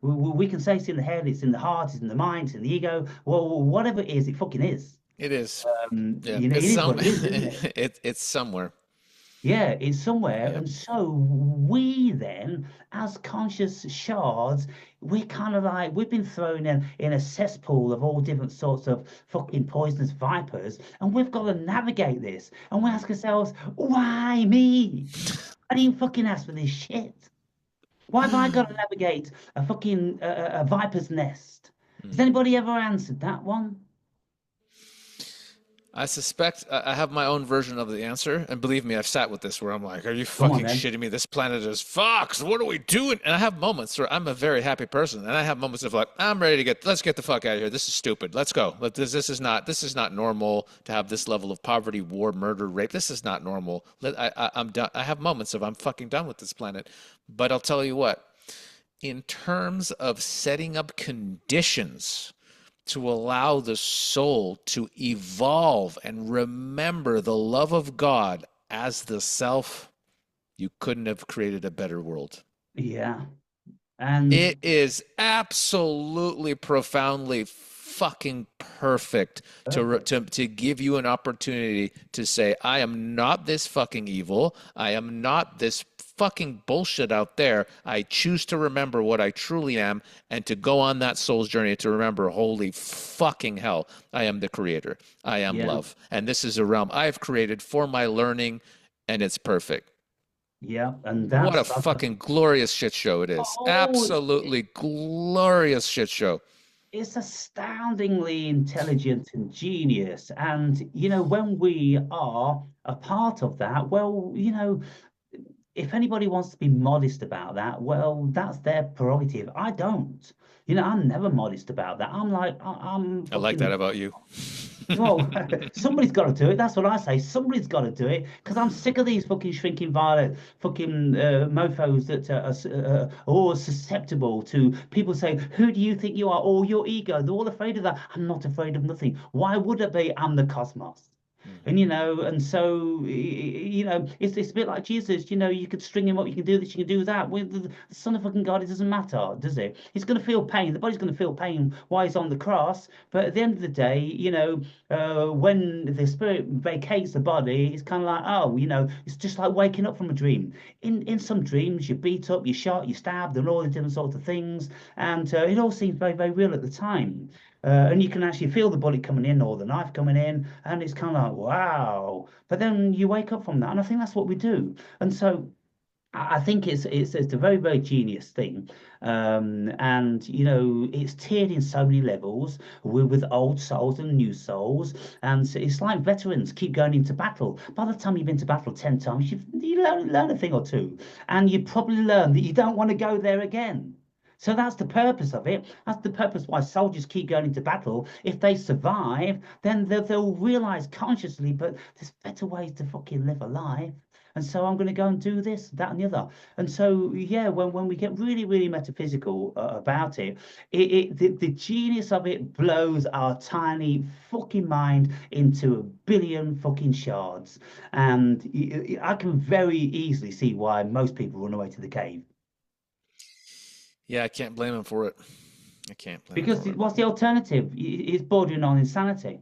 S3: we can say it's in the head, it's in the heart, it's in the mind, it's in the ego. Well, whatever it is, it fucking is.
S2: It is. Yeah,
S3: It
S2: it's
S3: is
S2: some
S3: what it is, isn't it?
S2: it's somewhere.
S3: Yeah, it's somewhere.
S2: Yeah.
S3: And so we then, as conscious shards, we kind of like, we've been thrown in a cesspool of all different sorts of fucking poisonous vipers, and we've got to navigate this. And we ask ourselves, why me? I didn't fucking ask for this shit. Why have I got to navigate a fucking a viper's nest? Has
S2: Mm.
S3: anybody ever answered that one?
S2: I suspect I have my own version of the answer, and believe me, I've sat with this where I'm like, "Are you
S3: Come on
S2: fucking
S3: then.
S2: shitting me? This planet is fucked. What are we doing?" And I have moments where I'm a very happy person, and I have moments of like, "I'm ready to let's get the fuck out of here. This is stupid. Let's go. This is not normal to have this level of poverty, war, murder, rape. This is not normal. I'm done. I have moments of I'm fucking done with this planet." But I'll tell you what, in terms of setting up conditions to allow the soul to evolve and remember the love of God as the self, you couldn't have created a better world.
S3: Yeah. And
S2: It is absolutely profoundly fucking perfect
S3: perfect.
S2: to give you an opportunity to say, I am not this fucking evil. I am not this fucking bullshit out there. I choose to remember what I truly am and to go on that soul's journey to remember, holy fucking hell, I am the creator. I am
S3: Yeah.
S2: love. And this is a realm I've created for my learning, and it's perfect.
S3: Yeah. And
S2: What a
S3: that's
S2: fucking glorious shit show it is.
S3: oh,
S2: Absolutely glorious shit show.
S3: it's astoundingly intelligent and genius. And, when we are a part of that, well, if anybody wants to be modest about that, well, that's their prerogative. I don't. I'm never modest about that. I'm like, I'm
S2: I like that
S3: fucking.
S2: about you.
S3: Well, somebody's got to do it. That's what I say. Somebody's got to do it because I'm sick of these fucking shrinking violet fucking mofos that are all susceptible to people saying, "Who do you think you are?" Or your ego. They're all afraid of that. I'm not afraid of nothing. Why would it be? I'm the cosmos.
S2: Mhm.
S3: And so it's a bit like Jesus. You could string him up, you can do this, you can do that. With the Son of fucking God, it doesn't matter, does it? He's going to feel pain. The body's going to feel pain while he's on the cross. But at the end of the day, when the spirit vacates the body, it's kind of like, oh, it's just like waking up from a dream. In some dreams, you're beat up, you're shot, you're stabbed, and all the different sorts of things, and it all seems very, very real at the time. And you can actually feel the bullet coming in or the knife coming in, and it's kind of like, wow. But then you wake up from that, and I think that's what we do. And so I think it's a very, very genius thing. And it's tiered in so many levels with old souls and new souls. And so it's like veterans keep going into battle. By the time you've been to battle 10 times, you learn a thing or two. And you probably learn that you don't want to go there again. So that's the purpose of it. That's the purpose why soldiers keep going into battle. If they survive, then they'll realize consciously, but there's better ways to fucking live a life. And so I'm going to go and do this, that, and the other. And so, yeah, when we get really, really metaphysical about it, the genius of it blows our tiny fucking mind into a billion fucking shards. And I can very easily see why most people run away to the cave.
S2: Yeah, I can't blame him for it. I can't blame him
S3: Because
S2: for it.
S3: what's the alternative? It's bordering on insanity.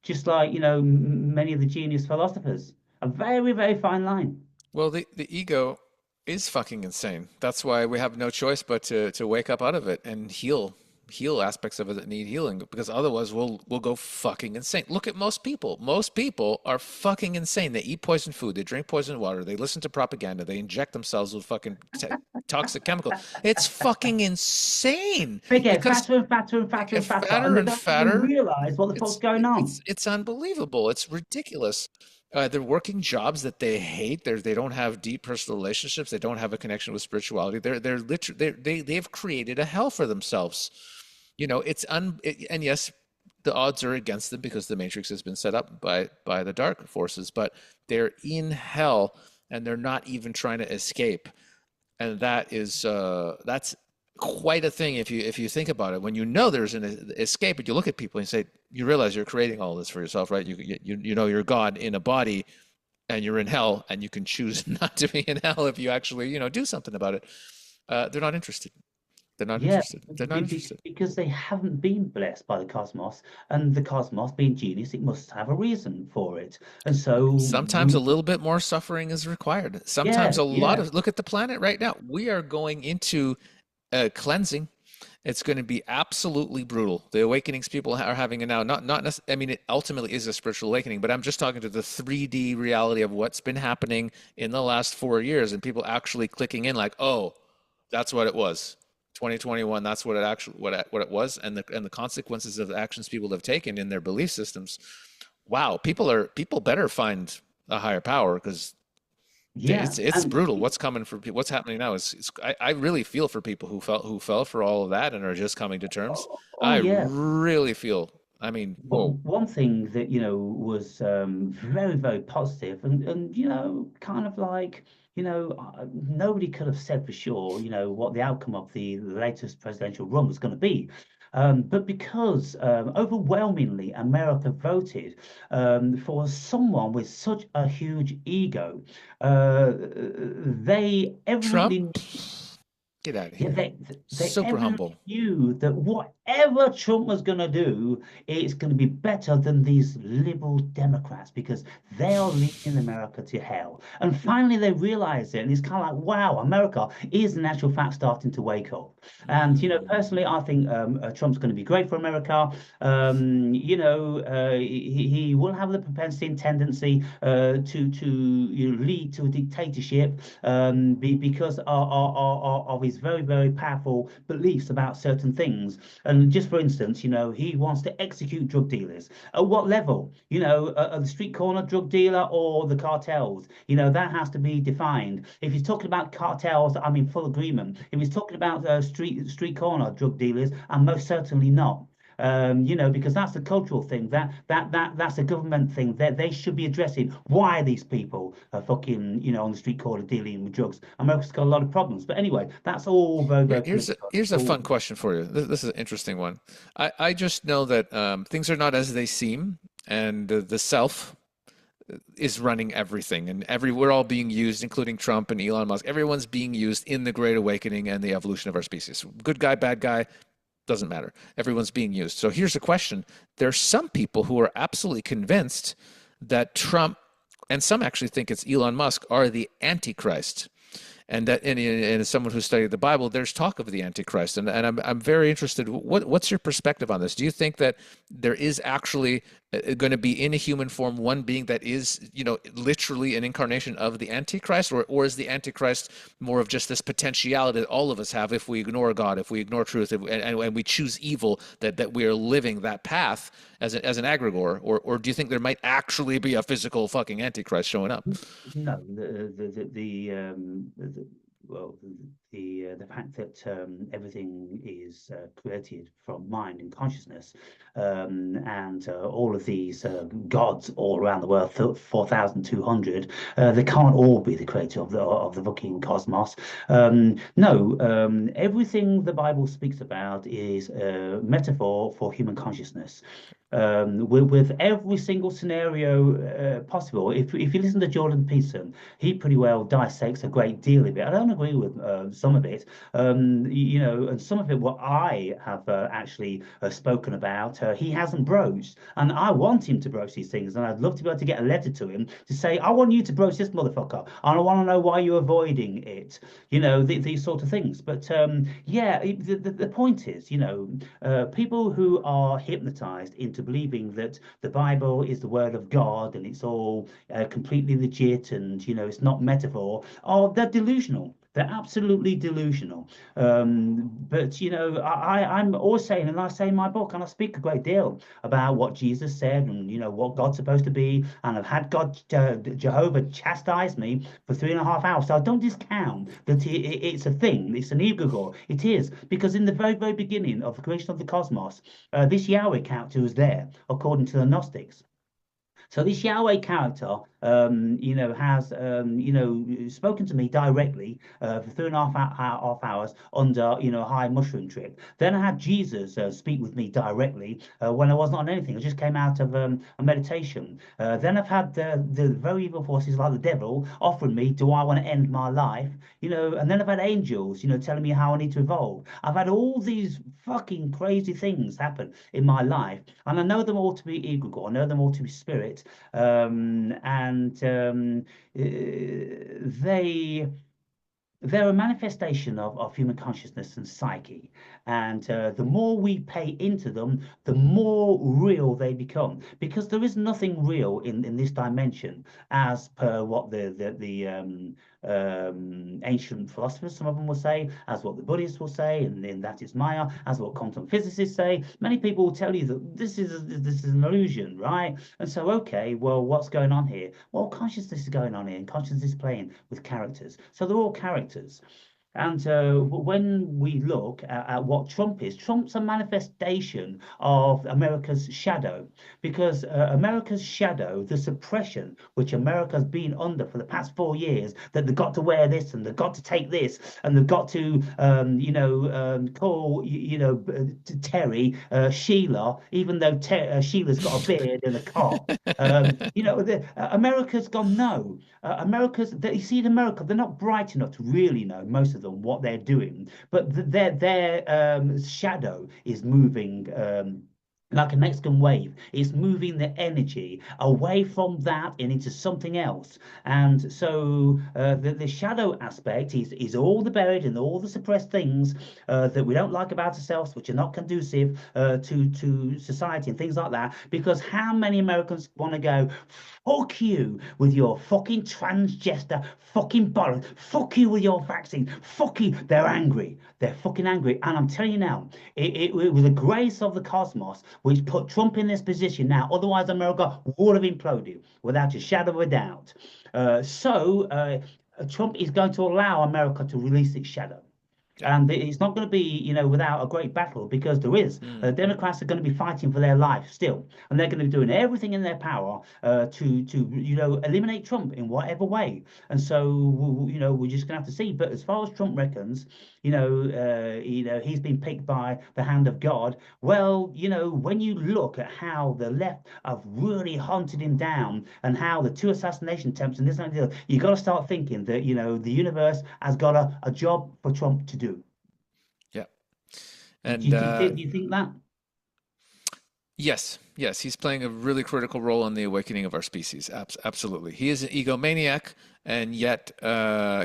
S3: Just like, many of the genius philosophers. A very, very fine line.
S2: Well, the ego is fucking insane. That's why we have no choice but to wake up out of it and heal aspects of it that need healing, because otherwise we'll go fucking insane. Look at most people. Most people are fucking insane. They eat poison food, they drink poison water, they listen to propaganda, they inject themselves with fucking toxic chemical. It's fucking insane
S3: They get
S2: because
S3: fatter and fatter and
S2: they
S3: fatter
S2: get
S3: and fatter, and
S2: fatter
S3: they
S2: and
S3: don't even
S2: fatter.
S3: realize what the fuck's going on.
S2: It's unbelievable. It's ridiculous. They're working jobs that they hate. They don't have deep personal relationships. They don't have a connection with spirituality. They're literally they've created a hell for themselves. And yes, the odds are against them because the matrix has been set up by the dark forces, but they're in hell and they're not even trying to escape. And that's quite a thing if you think about it. When you know there's an escape, and you look at people and you say, you realize you're creating all this for yourself, right? You know you're God in a body, and you're in hell, and you can choose not to be in hell if you actually do something about it. They're not interested. They're not
S3: Yeah,
S2: interested. They're not interested.
S3: because they haven't been blessed by the cosmos, and the cosmos being genius, it must have a reason for it. And so,
S2: Sometimes a little bit more suffering is required. Sometimes
S3: yeah,
S2: a lot
S3: yeah,
S2: of look at the planet right now. We are going into cleansing. It's going to be absolutely brutal. The awakenings people are having now, not necessarily, I mean, it ultimately is a spiritual awakening, but I'm just talking to the 3D reality of what's been happening in the last 4 years, and people actually clicking in like, oh, that's what it was. 2021, that's what it actually what it was, and the consequences of the actions people have taken in their belief systems. Wow, people better find a higher power, because
S3: yeah,
S2: it's
S3: and
S2: brutal. What's coming for people? What's happening now is I really feel for people who fell for all of that and are just coming to terms.
S3: oh
S2: I
S3: yeah.
S2: really feel. I mean,
S3: But
S2: whoa.
S3: one thing that was very, very positive, and kind of like nobody could have said for sure what the outcome of the latest presidential run was going to be. But because overwhelmingly America voted for someone with such a huge ego, they
S2: Trump,
S3: evidently
S2: get out of
S3: yeah,
S2: here.
S3: they
S2: Super
S3: evidently
S2: humble.
S3: knew that whatever Trump was going to do, it's going to be better than these liberal Democrats because they are leading America to hell. And finally, they realized it, and it's kind of like, wow, America is in actual fact starting to wake up. And
S2: Mm.
S3: personally, I think Trump's going to be great for America. He will have the propensity and tendency to lead to a dictatorship because of his very, very powerful beliefs about certain things. And just for instance, he wants to execute drug dealers. At what level? The street corner drug dealer or the cartels? That has to be defined. If he's talking about cartels, I'm in full agreement. If he's talking about street corner drug dealers, I'm most certainly not. Because that's a cultural thing. That's a government thing. That they should be addressing why these people are fucking, on the street corner dealing with drugs. America's got a lot of problems. But anyway, that's all very, very political.
S2: Here's a
S3: All,
S2: fun question for you. This is an interesting one. I just know that things are not as they seem, and the self is running everything, and we're all being used, including Trump and Elon Musk. Everyone's being used in the Great Awakening and the evolution of our species. Good guy, bad guy, doesn't matter. Everyone's being used. So here's the question. There's some people who are absolutely convinced that Trump, and some actually think it's Elon Musk, are the Antichrist. And as someone who studied the Bible, there's talk of the Antichrist, and I'm very interested. What's your perspective on this? Do you think that there is actually going to be in a human form one being that is literally an incarnation of the Antichrist, or is the Antichrist more of just this potentiality that all of us have if we ignore God, if we ignore truth, and we choose evil, that we are living that path as an egregore, or do you think there might actually be a physical fucking Antichrist showing up?
S3: no, well, the fact that everything is created from mind and consciousness, and all of these gods all around the world, 4,200, they can't all be the creator of the fucking cosmos. No, everything the Bible speaks about is a metaphor for human consciousness. With every single scenario possible. If you listen to Jordan Peterson, he pretty well dissects a great deal of it. I don't agree with some of it, and some of it what I have actually spoken about, he hasn't broached, and I want him to broach these things, and I'd love to be able to get a letter to him to say, I want you to broach this motherfucker, and I want to know why you're avoiding it, these sort of things. But yeah, the point is, people who are hypnotized into believing that the Bible is the word of God and it's all completely legit, and it's not metaphor, oh, they're delusional. They're absolutely delusional. But I'm always saying, and I say in my book, and I speak a great deal about what Jesus said, and what God's supposed to be, and I've had God, Jehovah, chastise me for 3.5 hours. So I don't discount that it's a thing. It's an egregore. It is, because in the very, very beginning of the creation of the cosmos, this Yahweh character was there, according to the Gnostics. So this Yahweh character, has, spoken to me directly for 3.5 hours under, a high mushroom trip. Then I had Jesus speak with me directly when I wasn't on anything. I just came out of a meditation. Then I've had the very evil forces like the devil offering me, do I want to end my life? And then I've had angels, telling me how I need to evolve. I've had all these fucking crazy things happen in my life, and I know them all to be egregore. I know them all to be spirit. And they're a manifestation of human consciousness and psyche. And the more we pay into them, the more real they become. Because there is nothing real in this dimension, as per what the ancient philosophers, some of them will say, as what the Buddhists will say, and then that is Maya, as what quantum physicists say. Many people will tell you that this is an illusion, right? And so, okay, well, what's going on here? Well, consciousness is going on here, and consciousness is playing with characters. So they're all characters. And when we look at what Trump is, Trump's a manifestation of America's shadow, because America's shadow, the suppression which America's been under for the past 4 years, that they've got to wear this and they've got to take this and they've got to, call, Terry Sheila, even though Sheila's got a beard and a cock. America's gone no. You see, in America, they're not bright enough to really know, most of them, what they're doing, but their shadow is moving. Like a Mexican wave, it's moving the energy away from that and into something else. And so the shadow aspect is all the buried and all the suppressed things that we don't like about ourselves, which are not conducive to society and things like that. Because how many Americans want to go, fuck you with your fucking transgender fucking bollocks, fuck you with your vaccine, fuck you. They're angry. They're fucking angry. And I'm telling you now, it was the grace of the cosmos which put Trump in this position now. Otherwise, America would have imploded without a shadow of a doubt. Trump is going to allow America to release its shadow. And it's not going to be, without a great battle, because there is. Democrats are going to be fighting for their life still, and they're going to be doing everything in their power to eliminate Trump in whatever way. And so, we're just going to have to see. But as far as Trump reckons, he's been picked by the hand of God. Well, when you look at how the left have really hunted him down, and how the 2 assassination attempts and this and that, you got to start thinking that the universe has got a job for Trump to do.
S2: Yeah. And
S3: do you think that?
S2: Yes, he's playing a really critical role in the awakening of our species. Absolutely. He is an egomaniac, and yet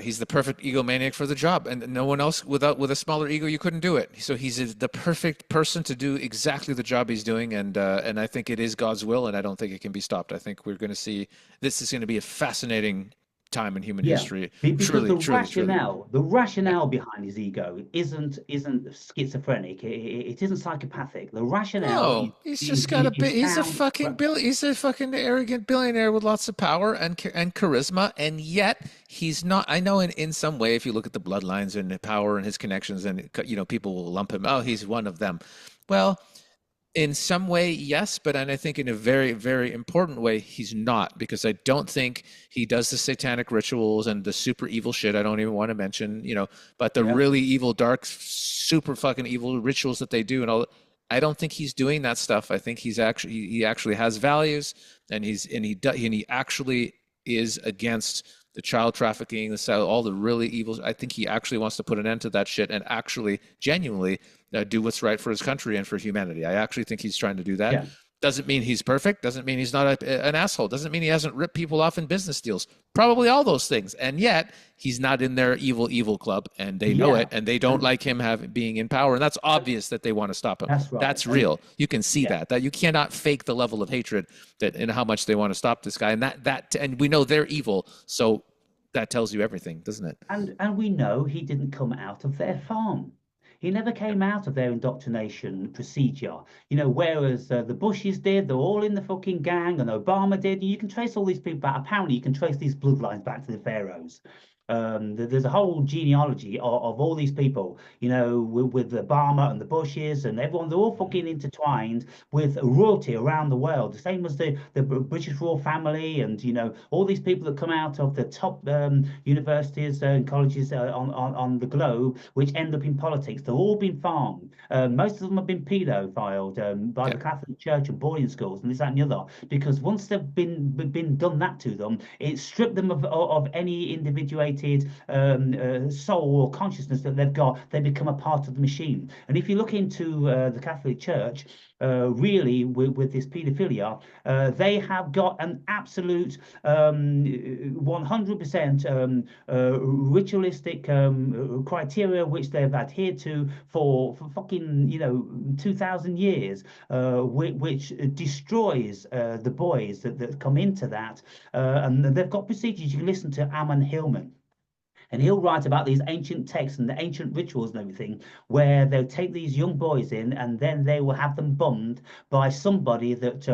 S2: he's the perfect egomaniac for the job. And no one else with a smaller ego, you couldn't do it. So he's the perfect person to do exactly the job he's doing. And I think it is God's will, and I don't think it can be stopped. I think we're going to see, this is going to be a fascinating time in human
S3: Yeah,
S2: history.
S3: because
S2: Truly, truly, truly.
S3: the
S2: Yeah.
S3: rationale behind his ego isn't schizophrenic. It isn't psychopathic. The rationale
S2: No, he's just got a bit.
S3: is sound.
S2: He's a fucking arrogant billionaire with lots of power and charisma, and yet he's not. I know in some way, if you look at the bloodlines and the power and his connections, and people will lump him. Oh, he's one of them. Well, in some way, yes, but and I think in a very, very important way, he's not, because I don't think he does the satanic rituals and the super evil shit. I don't even want to mention, but the
S3: Yeah,
S2: really evil, dark, super fucking evil rituals that they do and all. I don't think he's doing that stuff. I think he actually has values, and he actually is against the child trafficking, all the really evils. I think he actually wants to put an end to that shit and actually genuinely do what's right for his country and for humanity. I actually think he's trying to do that.
S3: yeah.
S2: Doesn't mean he's perfect. Doesn't mean he's not an asshole. Doesn't mean he hasn't ripped people off in business deals. Probably all those things. And yet he's not in their evil, evil club, and they know
S3: Yeah,
S2: it, and they don't
S3: and
S2: like him being in power. And that's obvious that they want to stop him.
S3: that's right.
S2: That's
S3: And
S2: real. You can see
S3: yeah,
S2: that you cannot fake the level of hatred that and how much they want to stop this guy. And and we know they're evil. So that tells you everything, doesn't it?
S3: and we know he didn't come out of their farm. He never
S2: Yeah.
S3: came out of their indoctrination procedure. Whereas the Bushes did, they're all in the fucking gang, and Obama did. You can trace all these people back. Apparently, you can trace these bloodlines back to the pharaohs. There's a whole genealogy of all these people, with the Obama and the Bushes and everyone. They're all
S2: Mhm.
S3: fucking intertwined with royalty around the world. The same as the British royal family, and all these people that come out of the top universities and colleges on the globe, which end up in politics. They've all been farmed. Most of them have been paedophiled by
S2: Yeah.
S3: the Catholic Church and boarding schools and this, that, and the other. Because once they've been done that to them, it stripped them of any individuated soul or consciousness that they've got. They become a part of the machine. And if you look into the Catholic Church, really with this paedophilia, they have got an absolute 100% ritualistic criteria which they've adhered to for fucking 2,000 years, which destroys the boys that come into that. And they've got procedures. You can listen to Ammon Hillman, and he'll write about these ancient texts and the ancient rituals and everything, where they'll take these young boys in, and then they will have them bummed by somebody that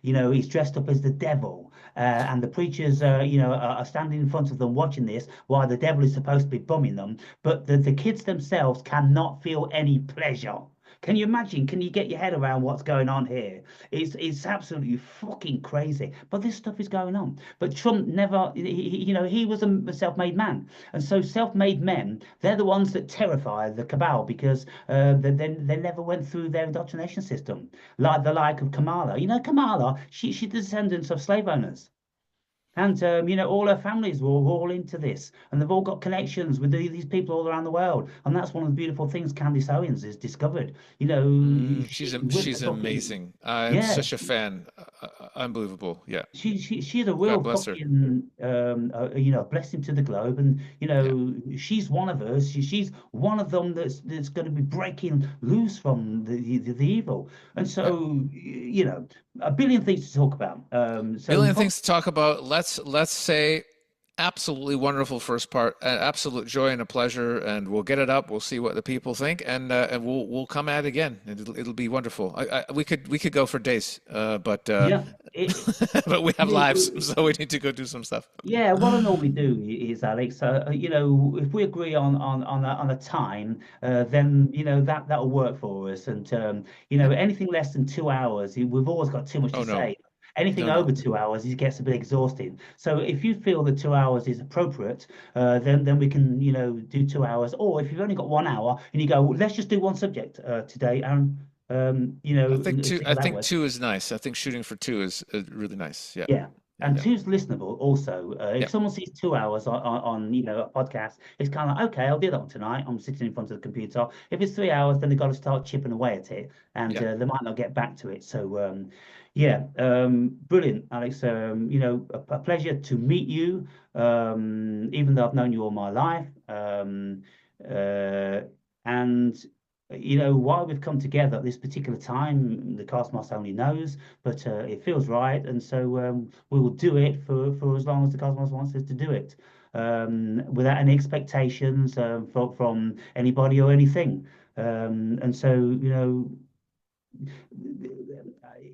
S3: is dressed up as the devil. And the preachers, are standing in front of them watching this while the devil is supposed to be bumming them. But the kids themselves cannot feel any pleasure. Can you imagine? Can you get your head around what's going on here? It's absolutely fucking crazy. But this stuff is going on. But Trump never, he was a self-made man. And so self-made men, they're the ones that terrify the cabal, because they never went through their indoctrination system, like the like of Kamala. Kamala, she's the descendants of slave owners. And all her families were all into this, and they've all got connections with these people all around the world. And that's one of the beautiful things Candice Owens has discovered. She's with the
S2: She's
S3: fucking,
S2: amazing. I'm
S3: yeah,
S2: such a fan. Unbelievable. Yeah.
S3: she's a real
S2: God bless her.
S3: fucking blessing to the globe. And
S2: Yeah.
S3: she's one of us. She's one of them that's going to be breaking loose from the evil. And
S2: Yep.
S3: so a billion things to talk about. So
S2: Billion things to talk about. Let's say absolutely wonderful first part, an absolute joy and a pleasure, and we'll get it up. We'll see what the people think, and we'll come at it again. It'll be wonderful. We could go for days, but
S3: yeah,
S2: but we have lives,
S3: it,
S2: so we need to go do some stuff.
S3: Yeah, what I normally do is, Alex, if we agree on a time, then that'll work for us. And
S2: Yeah.
S3: anything less than 2 hours, we've always got too much to
S2: Oh no,
S3: say. Anything
S2: no, no.
S3: over 2 hours, it gets a bit exhausting. So if you feel that 2 hours is appropriate, then we can do 2 hours. Or if you've only got 1 hour and you go, "Well, let's just do one subject today, Aaron,"
S2: I
S3: see how that
S2: think
S3: works.
S2: two is nice. I think shooting for two is really nice. Yeah,
S3: Yeah.
S2: yeah,
S3: And
S2: yeah,
S3: two's listenable also. If
S2: yeah,
S3: someone sees 2 hours on a podcast, it's kind of like, okay, I'll do that one tonight. I'm sitting in front of the computer. If it's 3 hours, then they've got to start chipping away at it, and
S2: yeah.
S3: they might not get back to it. So, yeah, brilliant, Alex. A pleasure to meet you, even though I've known you all my life. Uh, and why we've come together at this particular time, the cosmos only knows, but it feels right, and so we will do it for as long as the cosmos wants us to do it, without any expectations from anybody or anything. And so,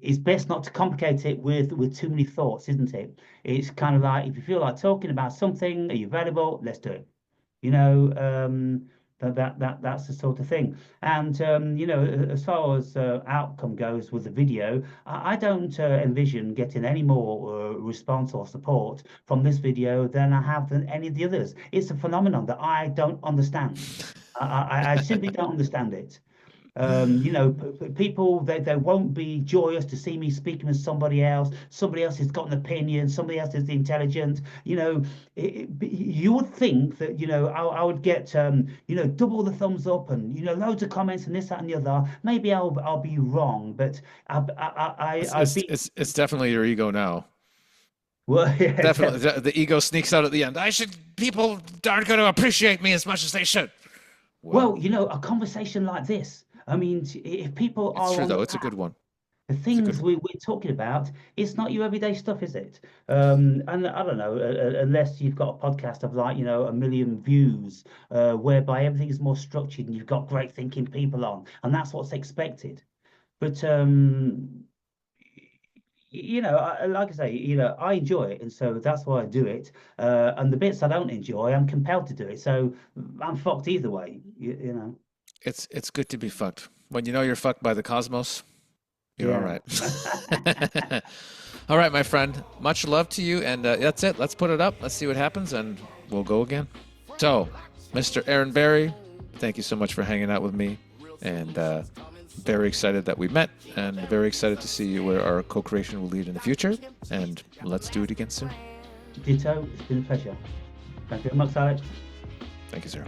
S3: it's best not to complicate it with too many thoughts, isn't it? It's kind of like, if you feel like talking about something, are you available? Let's do it. That's the sort of thing. And as far as outcome goes with the video, I don't envision getting any more response or support from this video than I have than any of the others. It's a phenomenon that I don't understand. I simply don't understand it. People, they won't be joyous to see me speaking with somebody else. Somebody else has got an opinion. Somebody else is intelligent. You would think that I would get double the thumbs up and loads of comments and this, that, and the other. Maybe I'll be wrong, but
S2: It's definitely your ego now.
S3: Well, yeah,
S2: Definitely, the ego sneaks out at the end. People aren't going to appreciate me as much as they should.
S3: Well, a conversation like this. I mean, if people
S2: It's
S3: are
S2: true,
S3: on
S2: though.
S3: the
S2: It's a
S3: path,
S2: good one.
S3: the
S2: It's a
S3: things
S2: good one.
S3: we're talking about, it's not your everyday stuff, is it? And I don't know, unless you've got a podcast of like, 1 million views, whereby everything is more structured and you've got great thinking people on, and that's what's expected. But like I say, I enjoy it, and so that's why I do it. And the bits I don't enjoy, I'm compelled to do it. So I'm fucked either way, you know.
S2: It's good to be fucked. When you know you're fucked by the cosmos, you're all
S3: Yeah.
S2: right. All right, my friend. Much love to you, and that's it. Let's put it up. Let's see what happens, and we'll go again. So, Mr. Aaron Berry, thank you so much for hanging out with me, and very excited that we met, and very excited to see where our co-creation will lead in the future, and let's do it again soon.
S3: Ditto. It's been a pleasure. Thank you very much, Alex.
S2: Thank you, sir.